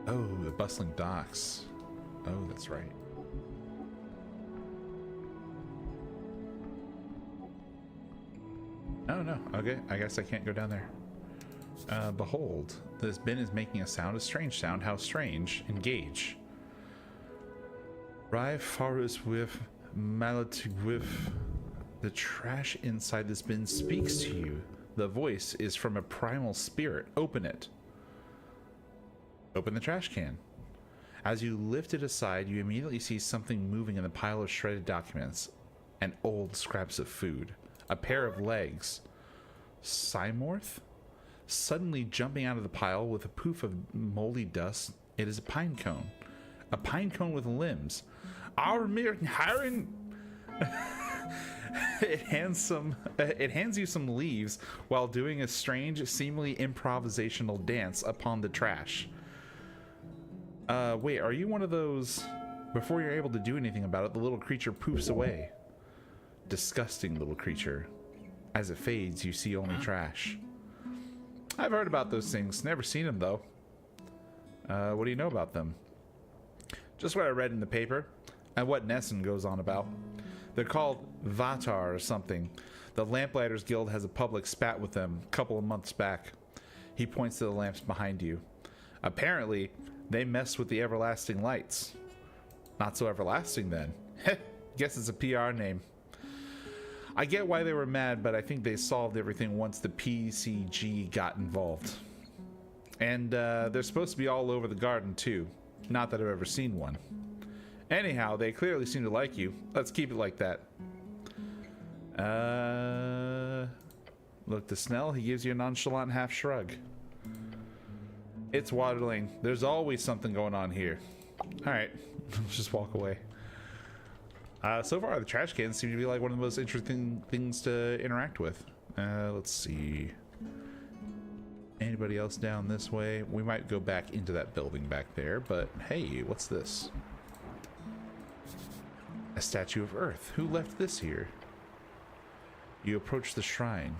[SPEAKER 1] Oh, the bustling docks. Oh, that's right. Oh, no. Okay, I guess I can't go down there. Behold, this bin is making a sound, a strange sound. How strange. Engage. Rive forest with malatic with. The trash inside this bin speaks to you. The voice is from a primal spirit. Open it. Open the trash can. As you lift it aside, you immediately see something moving in the pile of shredded documents and old scraps of food. A pair of legs. Cymorth? Suddenly jumping out of the pile with a poof of moldy dust, it is a pine cone. A pine cone with limbs. It hands you some leaves while doing a strange, seemingly improvisational dance upon the trash. Wait, are you one of those? Before you're able to do anything about it, the little creature poofs away. Disgusting little creature. As it fades, you see only trash. I've heard about those things. Never seen them, though. What do you know about them? Just what I read in the paper, and what Nessun goes on about. They're called Vatar or something. The Lamplighters Guild has a public spat with them a couple of months back. He points to the lamps behind you. Apparently, they mess with the everlasting lights. Not so everlasting then. Heh, guess it's a PR name. I get why they were mad, but I think they solved everything once the PCG got involved. And they're supposed to be all over the garden too. Not that I've ever seen one. Anyhow, they clearly seem to like you. Let's keep it like that. Look to Snell. He gives you a nonchalant half shrug. It's Waterling. There's always something going on here. Alright, let's just walk away. So far, the trash cans seem to be like one of the most interesting things to interact with. Let's see. Anybody else down this way? We might go back into that building back there, but hey, what's this? A statue of Earth. Who left this here? You approach the shrine.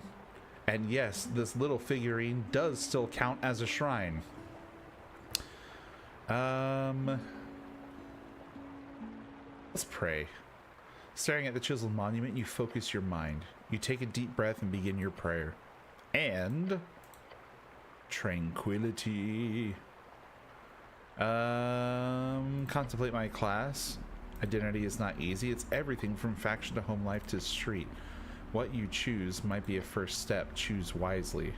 [SPEAKER 1] And yes, this little figurine does still count as a shrine. Let's pray. Staring at the chiseled monument, you focus your mind. You take a deep breath and begin your prayer. And tranquility. Contemplate my class. Identity is not easy. It's everything from faction to home life to street. What you choose might be a first step. Choose wisely.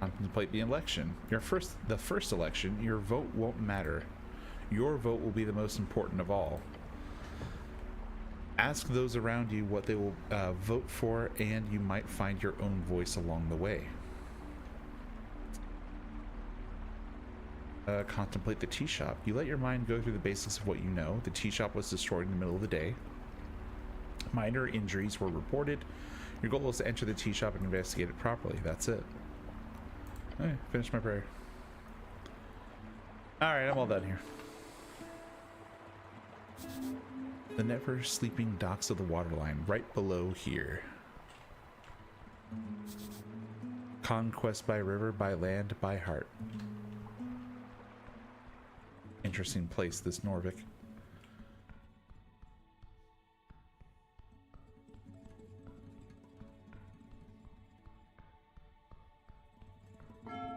[SPEAKER 1] Contemplate the election. The first election, your vote won't matter. Your vote will be the most important of all. Ask those around you what they will vote for, and you might find your own voice along the way. Contemplate the tea shop. You let your mind go through the basics of what you know. The tea shop was destroyed in the middle of the day. Minor injuries were reported. Your goal is to enter the tea shop and investigate it properly. That's it. Okay, finish my prayer. Alright, I'm all done here. The never sleeping docks of the waterline, right below here. Conquest by river, by land, by heart. Interesting place, this Norvik.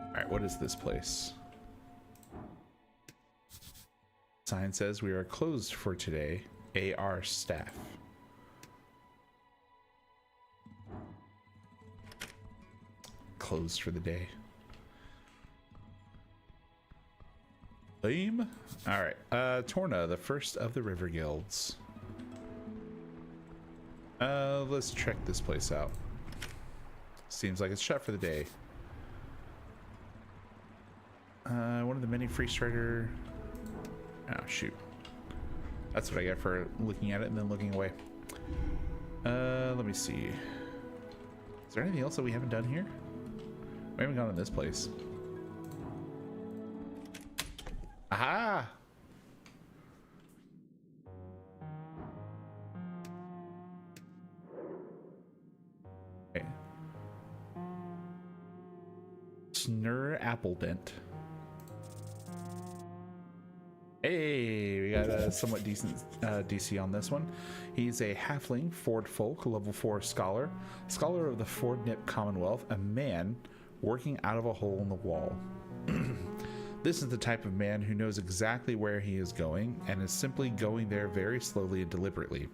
[SPEAKER 1] Alright, what is this place? Sign says we are closed for today. AR staff. Closed for the day. Lame. Alright. Torna, the first of the river guilds. Let's check this place out. Seems like it's shut for the day. One of the many free strider. Oh, shoot. That's what I get for looking at it and then looking away. Let me see. Is there anything else that we haven't done here? We haven't gone to this place. Aha! Okay. Snur Appledent. Hey, we got a somewhat decent DC on this one. He's a halfling, Ford Folk, level 4 scholar. Scholar of the Ford Nip Commonwealth, a man working out of a hole in the wall. This is the type of man who knows exactly where he is going and is simply going there very slowly and deliberately.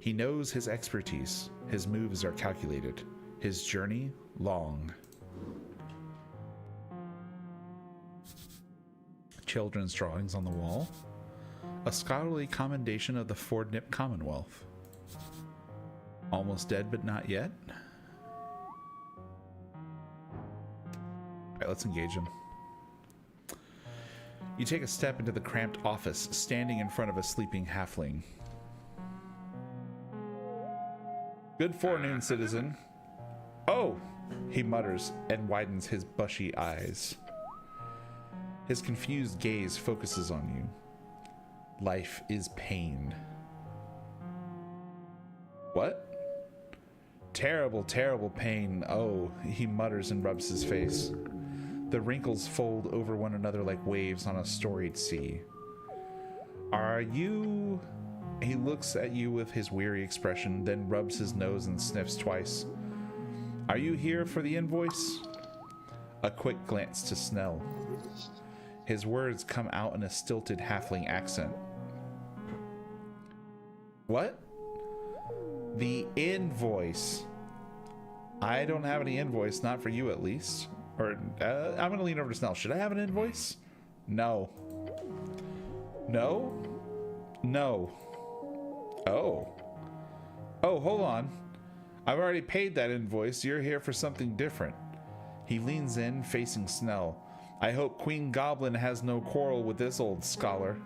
[SPEAKER 1] He knows his expertise. His moves are calculated. His journey, long. Children's drawings on the wall. A scholarly commendation of the Ford Nip Commonwealth. Almost dead but not yet. Alright, let's engage him. You take a step into the cramped office, standing in front of a sleeping halfling. Good forenoon, citizen. Oh, he mutters and widens his bushy eyes. His confused gaze focuses on you. Life is pain. What? Terrible, terrible pain. Oh, he mutters and rubs his face. The wrinkles fold over one another like waves on a storied sea. Are you... He looks at you with his weary expression, then rubs his nose and sniffs twice. Are you here for the invoice? A quick glance to Snell. His words come out in a stilted halfling accent. What? The invoice. I don't have any invoice, not for you at least. Or, I'm gonna lean over to Snell. Should I have an invoice? No. No? No. Oh. Oh, hold on. I've already paid that invoice. You're here for something different. He leans in, facing Snell. I hope Queen Goblin has no quarrel with this old scholar.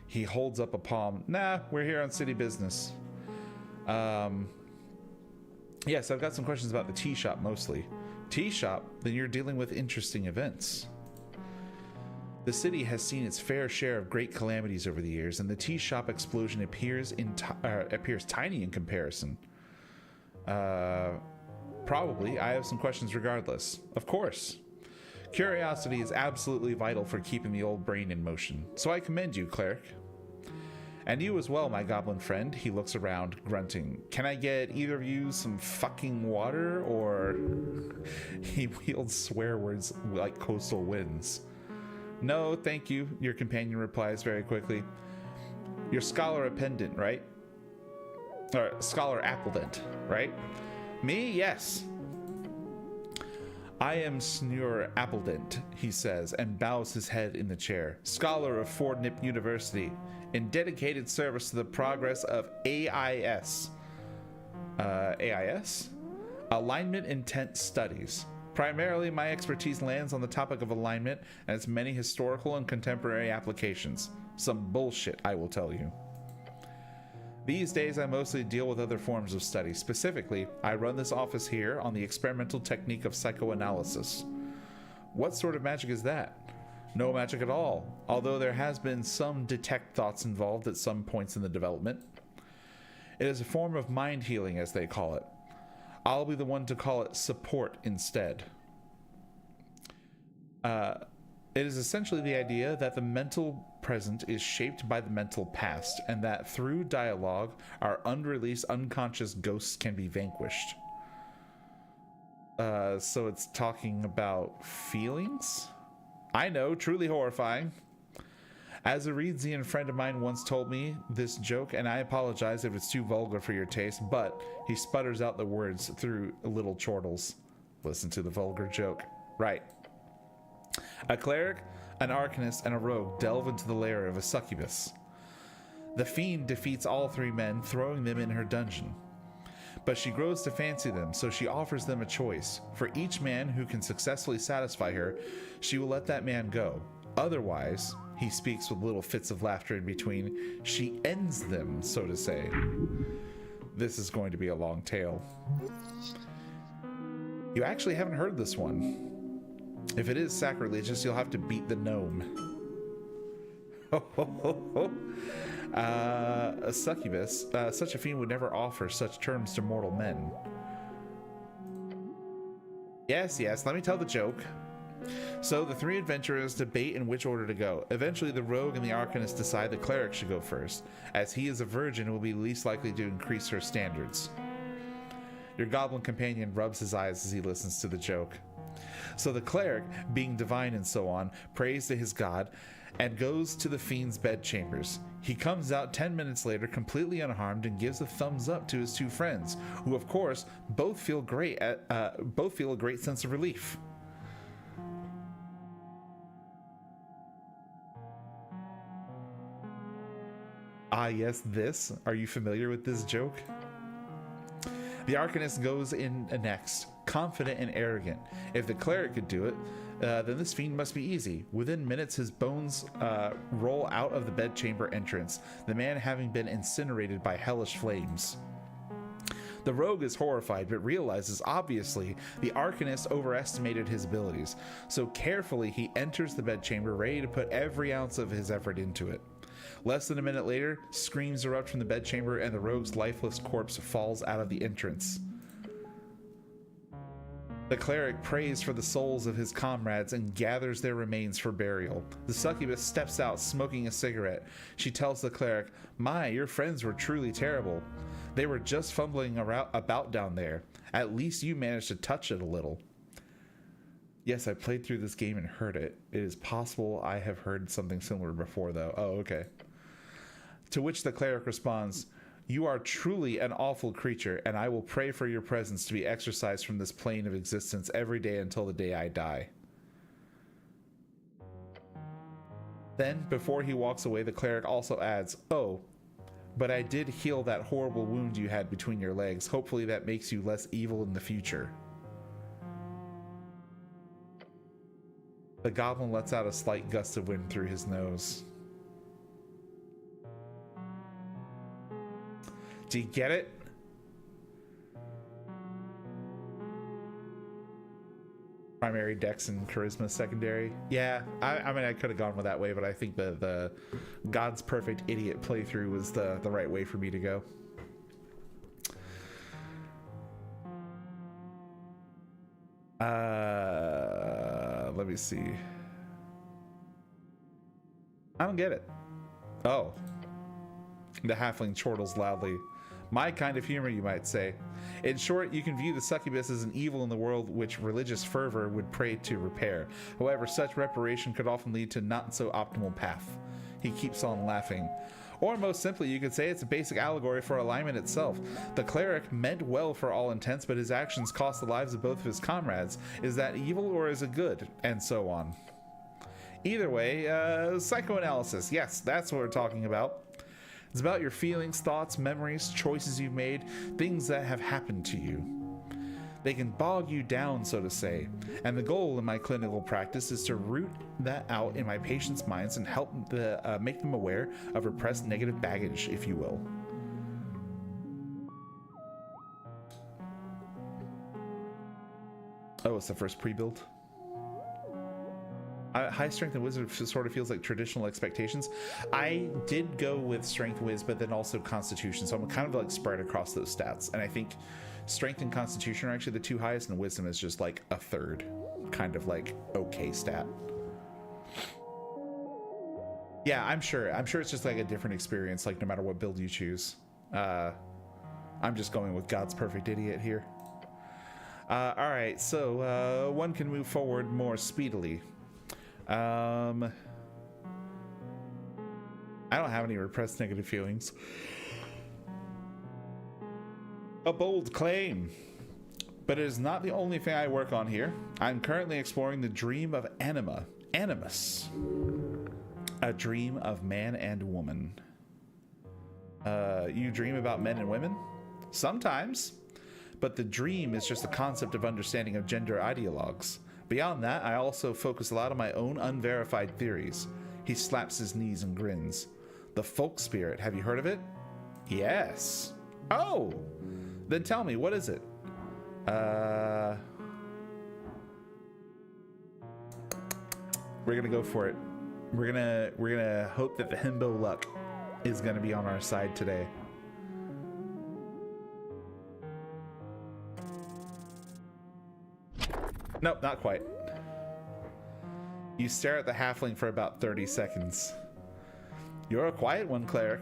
[SPEAKER 1] He holds up a palm. Nah, we're here on city business. Yes, I've got some questions about the tea shop mostly. Tea shop? Then you're dealing with interesting events. The city has seen its fair share of great calamities over the years, and the tea shop explosion appears tiny in comparison. Probably. I have some questions regardless. Of course. Curiosity is absolutely vital for keeping the old brain in motion, so I commend you, cleric. And you as well, my goblin friend. He looks around, grunting. Can I get either of you some fucking water, or... He wields swear words like coastal winds. No, thank you, your companion replies very quickly. You're Scholar Appendant, right? Or Scholar Appledent, right? Me? Yes. I am Snur Appledent, he says, and bows his head in the chair. Scholar of Fordnip University, in dedicated service to the progress of AIS. AIS? Alignment Intent Studies. Primarily, my expertise lands on the topic of alignment and its many historical and contemporary applications. Some bullshit, I will tell you. These days, I mostly deal with other forms of study. Specifically, I run this office here on the experimental technique of psychoanalysis. What sort of magic is that? No magic at all, although there has been some detect thoughts involved at some points in the development. It is a form of mind healing, as they call it. I'll be the one to call it support instead. It is essentially the idea that the mental present is shaped by the mental past, and that through dialogue, our unreleased unconscious ghosts can be vanquished. So it's talking about feelings? I know, truly horrifying. As a Reedsian friend of mine once told me this joke, and I apologize if it's too vulgar for your taste, but he sputters out the words through little chortles. Listen to the vulgar joke. Right. A cleric, an arcanist, and a rogue delve into the lair of a succubus. The fiend defeats all three men, throwing them in her dungeon. But she grows to fancy them, so she offers them a choice. For each man who can successfully satisfy her, she will let that man go. Otherwise, he speaks with little fits of laughter in between, she ends them, so to say. This is going to be a long tale. You actually haven't heard this one. If it is sacrilegious, you'll have to beat the gnome. A succubus, such a fiend would never offer such terms to mortal men. Yes, let me tell the joke. So the three adventurers debate in which order to go. Eventually the rogue and the arcanist decide the cleric should go first, as he is a virgin and will be least likely to increase her standards. Your goblin companion rubs his eyes as he listens to the joke. So the cleric, being divine and so on, prays to his god and goes to the fiend's bedchambers. He comes out 10 minutes later completely unharmed and gives a thumbs up to his two friends, who of course both feel a great sense of relief. Ah yes, this. Are you familiar with this joke? The arcanist goes in next, confident and arrogant. If the cleric could do it, then this fiend must be easy. Within minutes, his bones roll out of the bedchamber entrance, the man having been incinerated by hellish flames. The rogue is horrified, but realizes, obviously, the arcanist overestimated his abilities. So carefully, he enters the bedchamber, ready to put every ounce of his effort into it. Less than a minute later, screams erupt from the bedchamber and the rogue's lifeless corpse falls out of the entrance. The cleric prays for the souls of his comrades and gathers their remains for burial. The succubus steps out smoking a cigarette. She tells the cleric, "My, your friends were truly terrible. They were just fumbling about down there. At least you managed to touch it a little." Yes, I played through this game and heard it. It is possible I have heard something similar before, though. Oh, okay. To which the cleric responds, You are truly an awful creature, and I will pray for your presence to be exorcised from this plane of existence every day until the day I die. Then, before he walks away, the cleric also adds, oh, but I did heal that horrible wound you had between your legs. Hopefully that makes you less evil in the future. The goblin lets out a slight gust of wind through his nose. Do you get it? Primary dex and charisma secondary. Yeah, I mean, I could have gone with that way, but I think the God's Perfect Idiot playthrough was the right way for me to go. Let me see. I don't get it. Oh. The halfling chortles loudly. My kind of humor, you might say. In short, you can view the succubus as an evil in the world which religious fervor would pray to repair. However, such reparation could often lead to not so optimal path. He keeps on laughing. Or most simply, you could say it's a basic allegory for alignment itself. The cleric meant well for all intents, but his actions cost the lives of both of his comrades. Is that evil or is it good? And so on. Either way, psychoanalysis. Yes, that's what we're talking about. It's about your feelings, thoughts, memories, choices you've made, things that have happened to you. They can bog you down, so to say, and the goal in my clinical practice is to root that out in my patients' minds and help make them aware of repressed negative baggage, if you will. Oh, it's the first pre-build? High strength and wizard sort of feels like traditional expectations. I did go with strength whiz, but then also constitution, so I'm kind of like spread across those stats. And I think strength and constitution are actually the two highest, and wisdom is just like a third, kind of like okay stat. Yeah, I'm sure it's just like a different experience, like no matter what build you choose. I'm just going with God's Perfect Idiot here. All right, so one can move forward more speedily. I don't have any repressed negative feelings. A bold claim, but it is not the only thing I work on here. I'm currently exploring the dream of animus, a dream of man and woman. You dream about men and women? Sometimes, but the dream is just a concept of understanding of gender ideologues. Beyond that, I also focus a lot on my own unverified theories. He slaps his knees and grins. The folk spirit, have you heard of it? Yes. Oh, then tell me, what is it? We're gonna go for it. We're gonna hope that the himbo luck is gonna be on our side today. Nope, not quite. You stare at the halfling for about 30 seconds. You're a quiet one, cleric.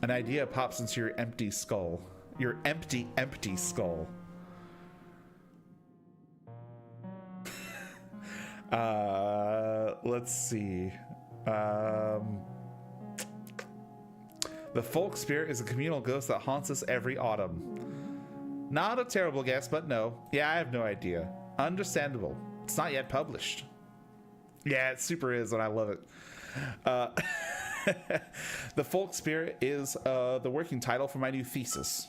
[SPEAKER 1] An idea pops into your empty skull. Your empty skull. Let's see. The folk spirit is a communal ghost that haunts us every autumn. Not a terrible guess, but no. Yeah, I have no idea. Understandable. It's not yet published. Yeah, it super is, and I love it. The folk spirit is the working title for my new thesis.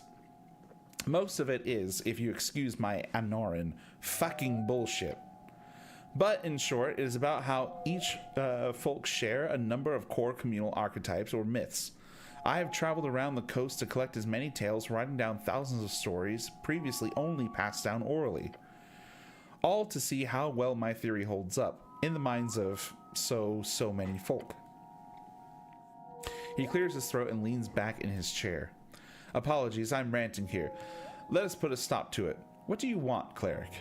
[SPEAKER 1] Most of it is, if you excuse my Anoran, fucking bullshit. But in short, it is about how each folk share a number of core communal archetypes or myths. I have traveled around the coast to collect as many tales, writing down thousands of stories previously only passed down orally. All to see how well my theory holds up in the minds of so many folk. He clears his throat and leans back in his chair. Apologies, I'm ranting here. Let us put a stop to it. What do you want, cleric?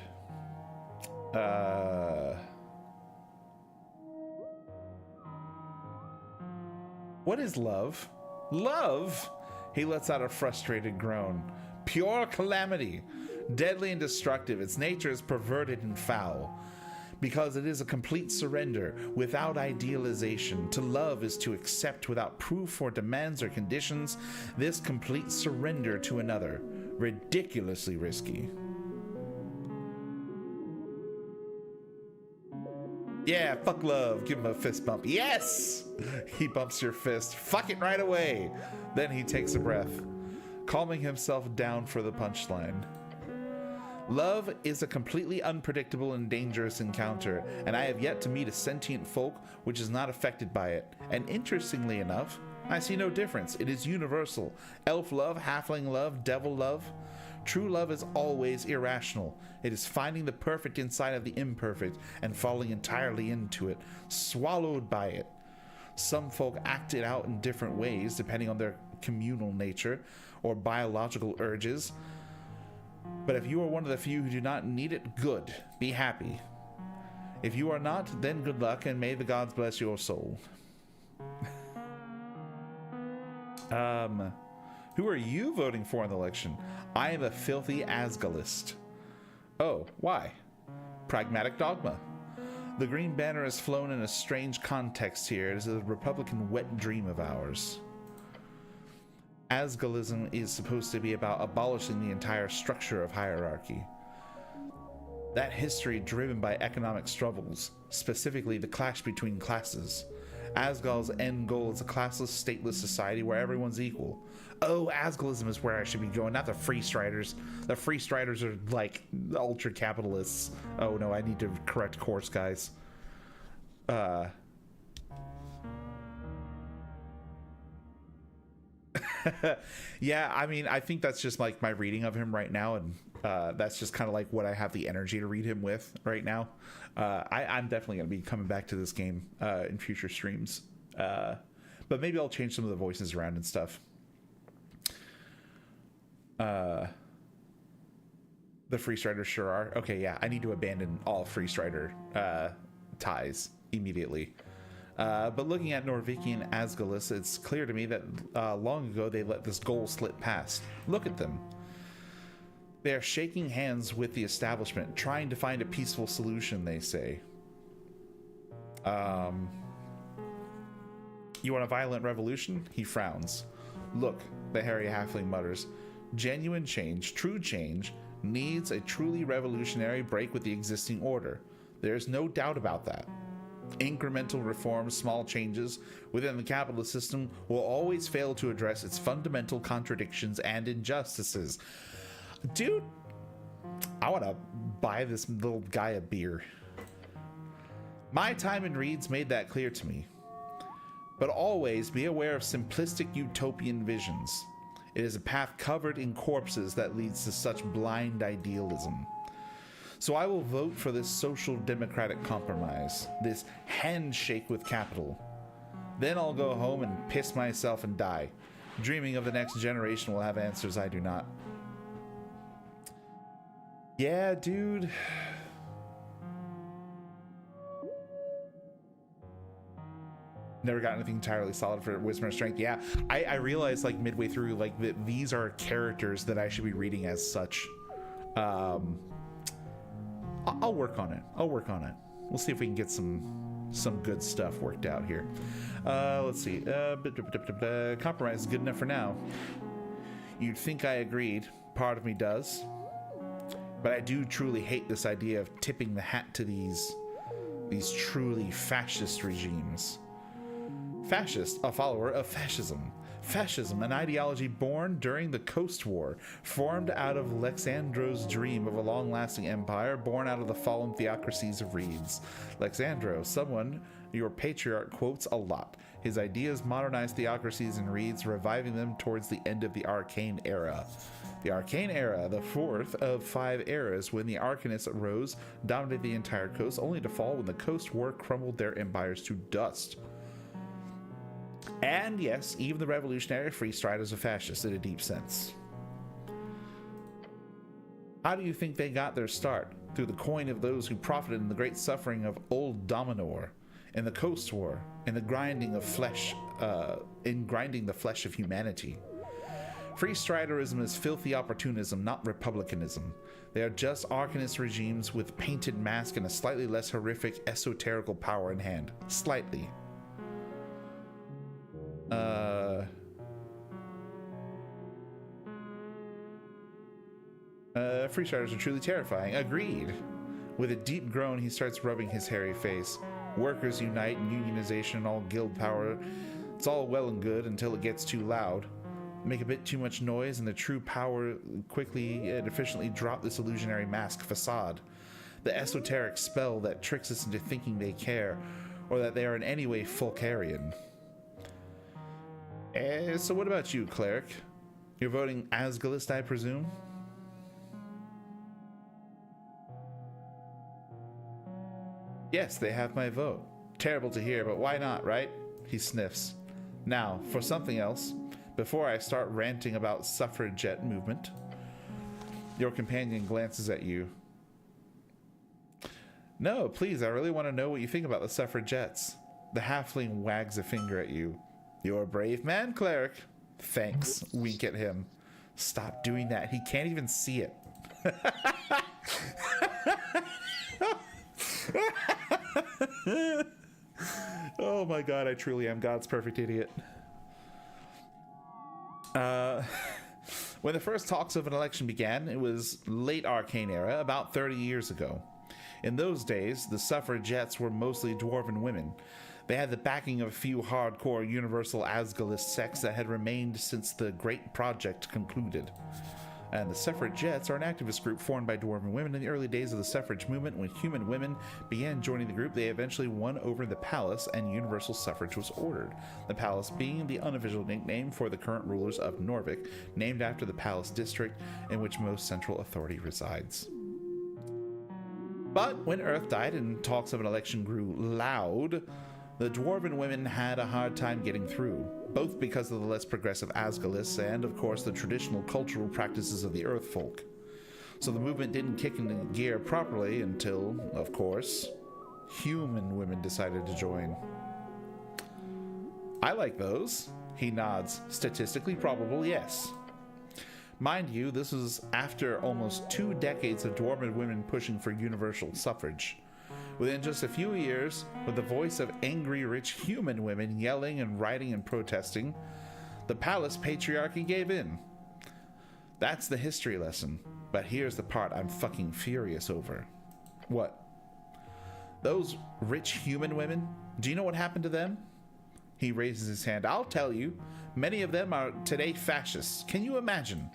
[SPEAKER 1] What is love? Love? He lets out a frustrated groan. Pure calamity. Deadly and destructive. Its nature is perverted and foul. because it is a complete surrender without idealization. To love is to accept without proof or demands or conditions this complete surrender to another. Ridiculously risky. Yeah, fuck love. Give him a fist bump. Yes! He bumps your fist. Fuck it right away. Then he takes a breath, calming himself down for the punchline. Love is a completely unpredictable and dangerous encounter, and I have yet to meet a sentient folk which is not affected by it. And interestingly enough, I see no difference. It is universal. Elf love, halfling love, devil love. True love is always irrational. It is finding the perfect inside of the imperfect and falling entirely into it, swallowed by it. Some folk act it out in different ways, depending on their communal nature or biological urges. But if you are one of the few who do not need it, good. Be happy. If you are not, then good luck, and may the gods bless your soul. Who are you voting for in the election? I am a filthy Asgalist. Oh, why? Pragmatic dogma. The green banner has flown in a strange context here. It is a Republican wet dream of ours. Asgalism is supposed to be about abolishing the entire structure of hierarchy. That history driven by economic struggles, specifically the clash between classes. Asgal's end goal is a classless, stateless society where everyone's equal. Oh, Asgalism is where I should be going, not the Free Striders. The Free Striders are like ultra capitalists. Oh no, I need to correct course, guys. Yeah, I mean, I think that's just like my reading of him right now, and that's just kind of like what I have the energy to read him with right now. I'm definitely going to be coming back to this game in future streams, but maybe I'll change some of the voices around and stuff. The Free Striders sure are. Okay, yeah, I need to abandon all Free Strider ties immediately. But looking at Norvikian Asgalis, it's clear to me that long ago they let this goal slip past. Look at them. They are shaking hands with the establishment, trying to find a peaceful solution, they say. You want a violent revolution? He frowns. Look, the hairy halfling mutters. Genuine change, true change, needs a truly revolutionary break with the existing order. There's no doubt about that. Incremental reforms, small changes within the capitalist system will always fail to address its fundamental contradictions and injustices. Dude, I want to buy this little guy a beer. My time in Reeds made that clear to me. But always be aware of simplistic utopian visions. It is a path covered in corpses that leads to such blind idealism. So I will vote for this social democratic compromise, this handshake with capital. Then I'll go home and piss myself and die, dreaming of the next generation will have answers I do not. Yeah, dude. Never got anything entirely solid for Wisdom or Strength. Yeah, I realized like midway through like that these are characters that I should be reading as such. I'll work on it. We'll see if we can get some good stuff worked out here. Let's see. Compromise is good enough for now. You'd think I agreed. Part of me does. But I do truly hate this idea of tipping the hat to these truly fascist regimes. Fascist, a follower of fascism. Fascism, an ideology born during the Coast War, formed out of Lexandro's dream of a long-lasting empire, born out of the fallen theocracies of Reeds. Lexandro, someone your patriarch quotes a lot. His ideas modernized theocracies in Reeds, reviving them towards the end of the Arcane Era. The Arcane Era, the fourth of 5 eras, when the Arcanists arose, dominated the entire coast, only to fall when the Coast War crumbled their empires to dust. And yes, even the revolutionary Free Striders are fascists in a deep sense. How do you think they got their start? Through the coin of those who profited in the great suffering of Old Dominor, in the Coast War, in the grinding of flesh, in grinding the flesh of humanity. Free striderism is filthy opportunism, not republicanism. They are just arcanist regimes with painted mask and a slightly less horrific esoterical power in hand. Slightly. Free striders are truly terrifying. Agreed. With a deep groan, he starts rubbing his hairy face. Workers unite and unionization and all guild power. It's all well and good until it gets too loud. Make a bit too much noise and the true power quickly and efficiently drop this illusionary mask facade. The esoteric spell that tricks us into thinking they care, or that they are in any way Fulcarian. So what about you, cleric? You're voting Asgalist, I presume? Yes, they have my vote. Terrible to hear, but why not, right? He sniffs. Now, for something else, before I start ranting about suffragette movement. Your companion glances at you. No, please, I really want to know what you think about the suffragettes. The halfling wags a finger at you. You're a brave man, cleric. Thanks. Wink at him. Stop doing that. He can't even see it. Oh my god, I truly am God's perfect idiot. When the first talks of an election began, it was late Arcane era, about 30 years ago. In those days, the suffragettes were mostly dwarven women. They had the backing of a few hardcore universal Asgalist sects that had remained since the Great Project concluded. And the suffragettes are an activist group formed by dwarven women in the early days of the suffrage movement. When human women began joining the group, they eventually won over the palace and universal suffrage was ordered. The palace being the unofficial nickname for the current rulers of Norvik, named after the palace district in which most central authority resides. But when Earth died and talks of an election grew loud, the dwarven women had a hard time getting through, both because of the less progressive Asgalists and, of course, the traditional cultural practices of the Earth folk. So the movement didn't kick into gear properly until, of course, human women decided to join. I like those. He nods. Statistically probable, yes. Mind you, this was after almost 2 decades of dwarven women pushing for universal suffrage. Within just a few years, with the voice of angry rich human women yelling and writing and protesting, the palace patriarchy gave in. That's the history lesson, but here's the part I'm fucking furious over. What? Those rich human women? Do you know what happened to them? He raises his hand. I'll tell you. Many of them are today fascists. Can you imagine?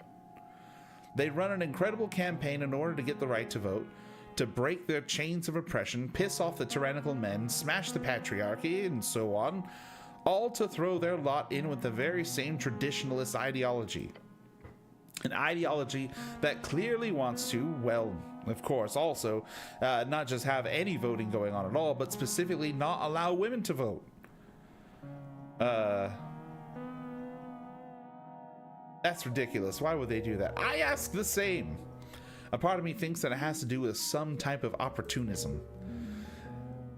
[SPEAKER 1] They run an incredible campaign in order to get the right to vote, to break their chains of oppression, piss off the tyrannical men, smash the patriarchy, and so on, all to throw their lot in with the very same traditionalist ideology. An ideology that clearly wants to, well, of course, also, not just have any voting going on at all, but specifically not allow women to vote. That's ridiculous. Why would they do that? I ask the same. A part of me thinks that it has to do with some type of opportunism.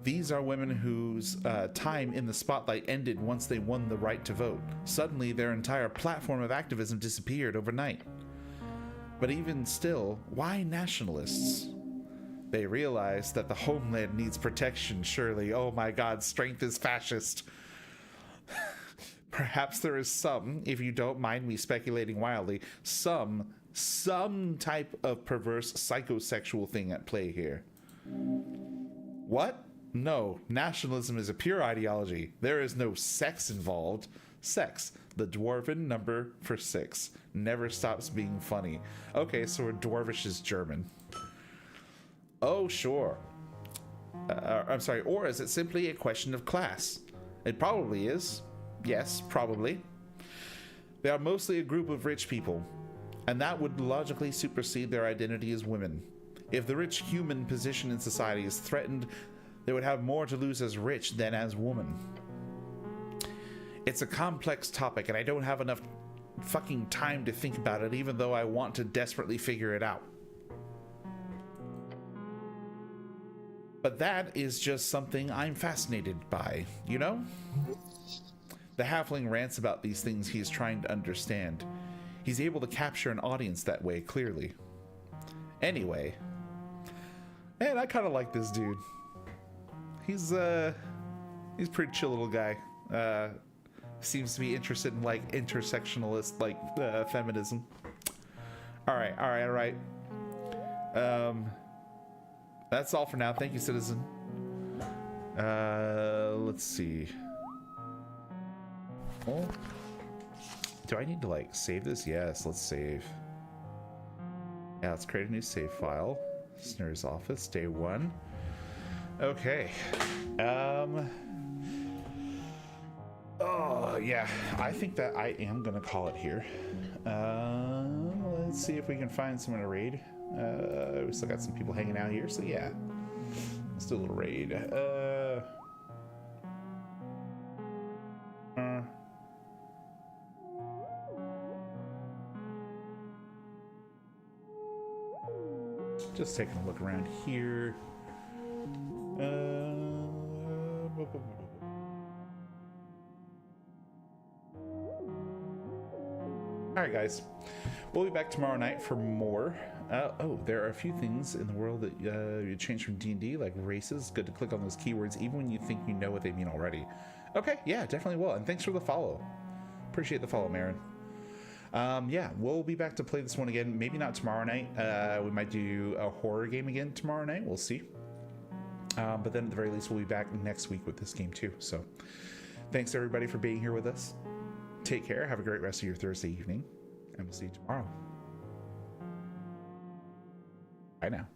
[SPEAKER 1] These are women whose time in the spotlight ended once they won the right to vote. Suddenly, their entire platform of activism disappeared overnight. But even still, why nationalists? They realize that the homeland needs protection, surely. Oh my god, strength is fascist. Perhaps there is some, if you don't mind me speculating wildly, some type of perverse psychosexual thing at play here. What? No, nationalism is a pure ideology. There is no sex involved. Sex, the dwarven number for 6, never stops being funny. Okay, so a dwarvish is German. Oh, sure. I'm sorry, or is it simply a question of class? It probably is. Yes, probably. They are mostly a group of rich people, and that would logically supersede their identity as women. If the rich human position in society is threatened, they would have more to lose as rich than as woman. It's a complex topic, and I don't have enough fucking time to think about it, even though I want to desperately figure it out. But that is just something I'm fascinated by, you know? The halfling rants about these things he is trying to understand. He's able to capture an audience that way, clearly. Anyway, man, I kind of like this dude. He's a pretty chill little guy. Seems to be interested in like intersectionalist like feminism. All right. That's all for now. Thank you, citizen. Let's see. Oh, do I need to like save this? Yes, let's save. Yeah, let's create a new save file. Snare's office, day 1. Okay. Oh yeah, I think that I am gonna call it here. Let's see if we can find someone to raid. We still got some people hanging out here, so yeah, let's do a little raid. Just taking a look around here. Alright guys, we'll be back tomorrow night for more. Oh, there are a few things in the world that you change from D&D, like races. Good to click on those keywords even when you think you know what they mean already. Okay, yeah, definitely will. And thanks for the follow. Appreciate the follow, Marin. Yeah, we'll be back to play this one again. Maybe not tomorrow night. We might do a horror game again tomorrow night. We'll see. But then at the very least, we'll be back next week with this game too. So thanks everybody for being here with us. Take care. Have a great rest of your Thursday evening, and we'll see you tomorrow. Bye now.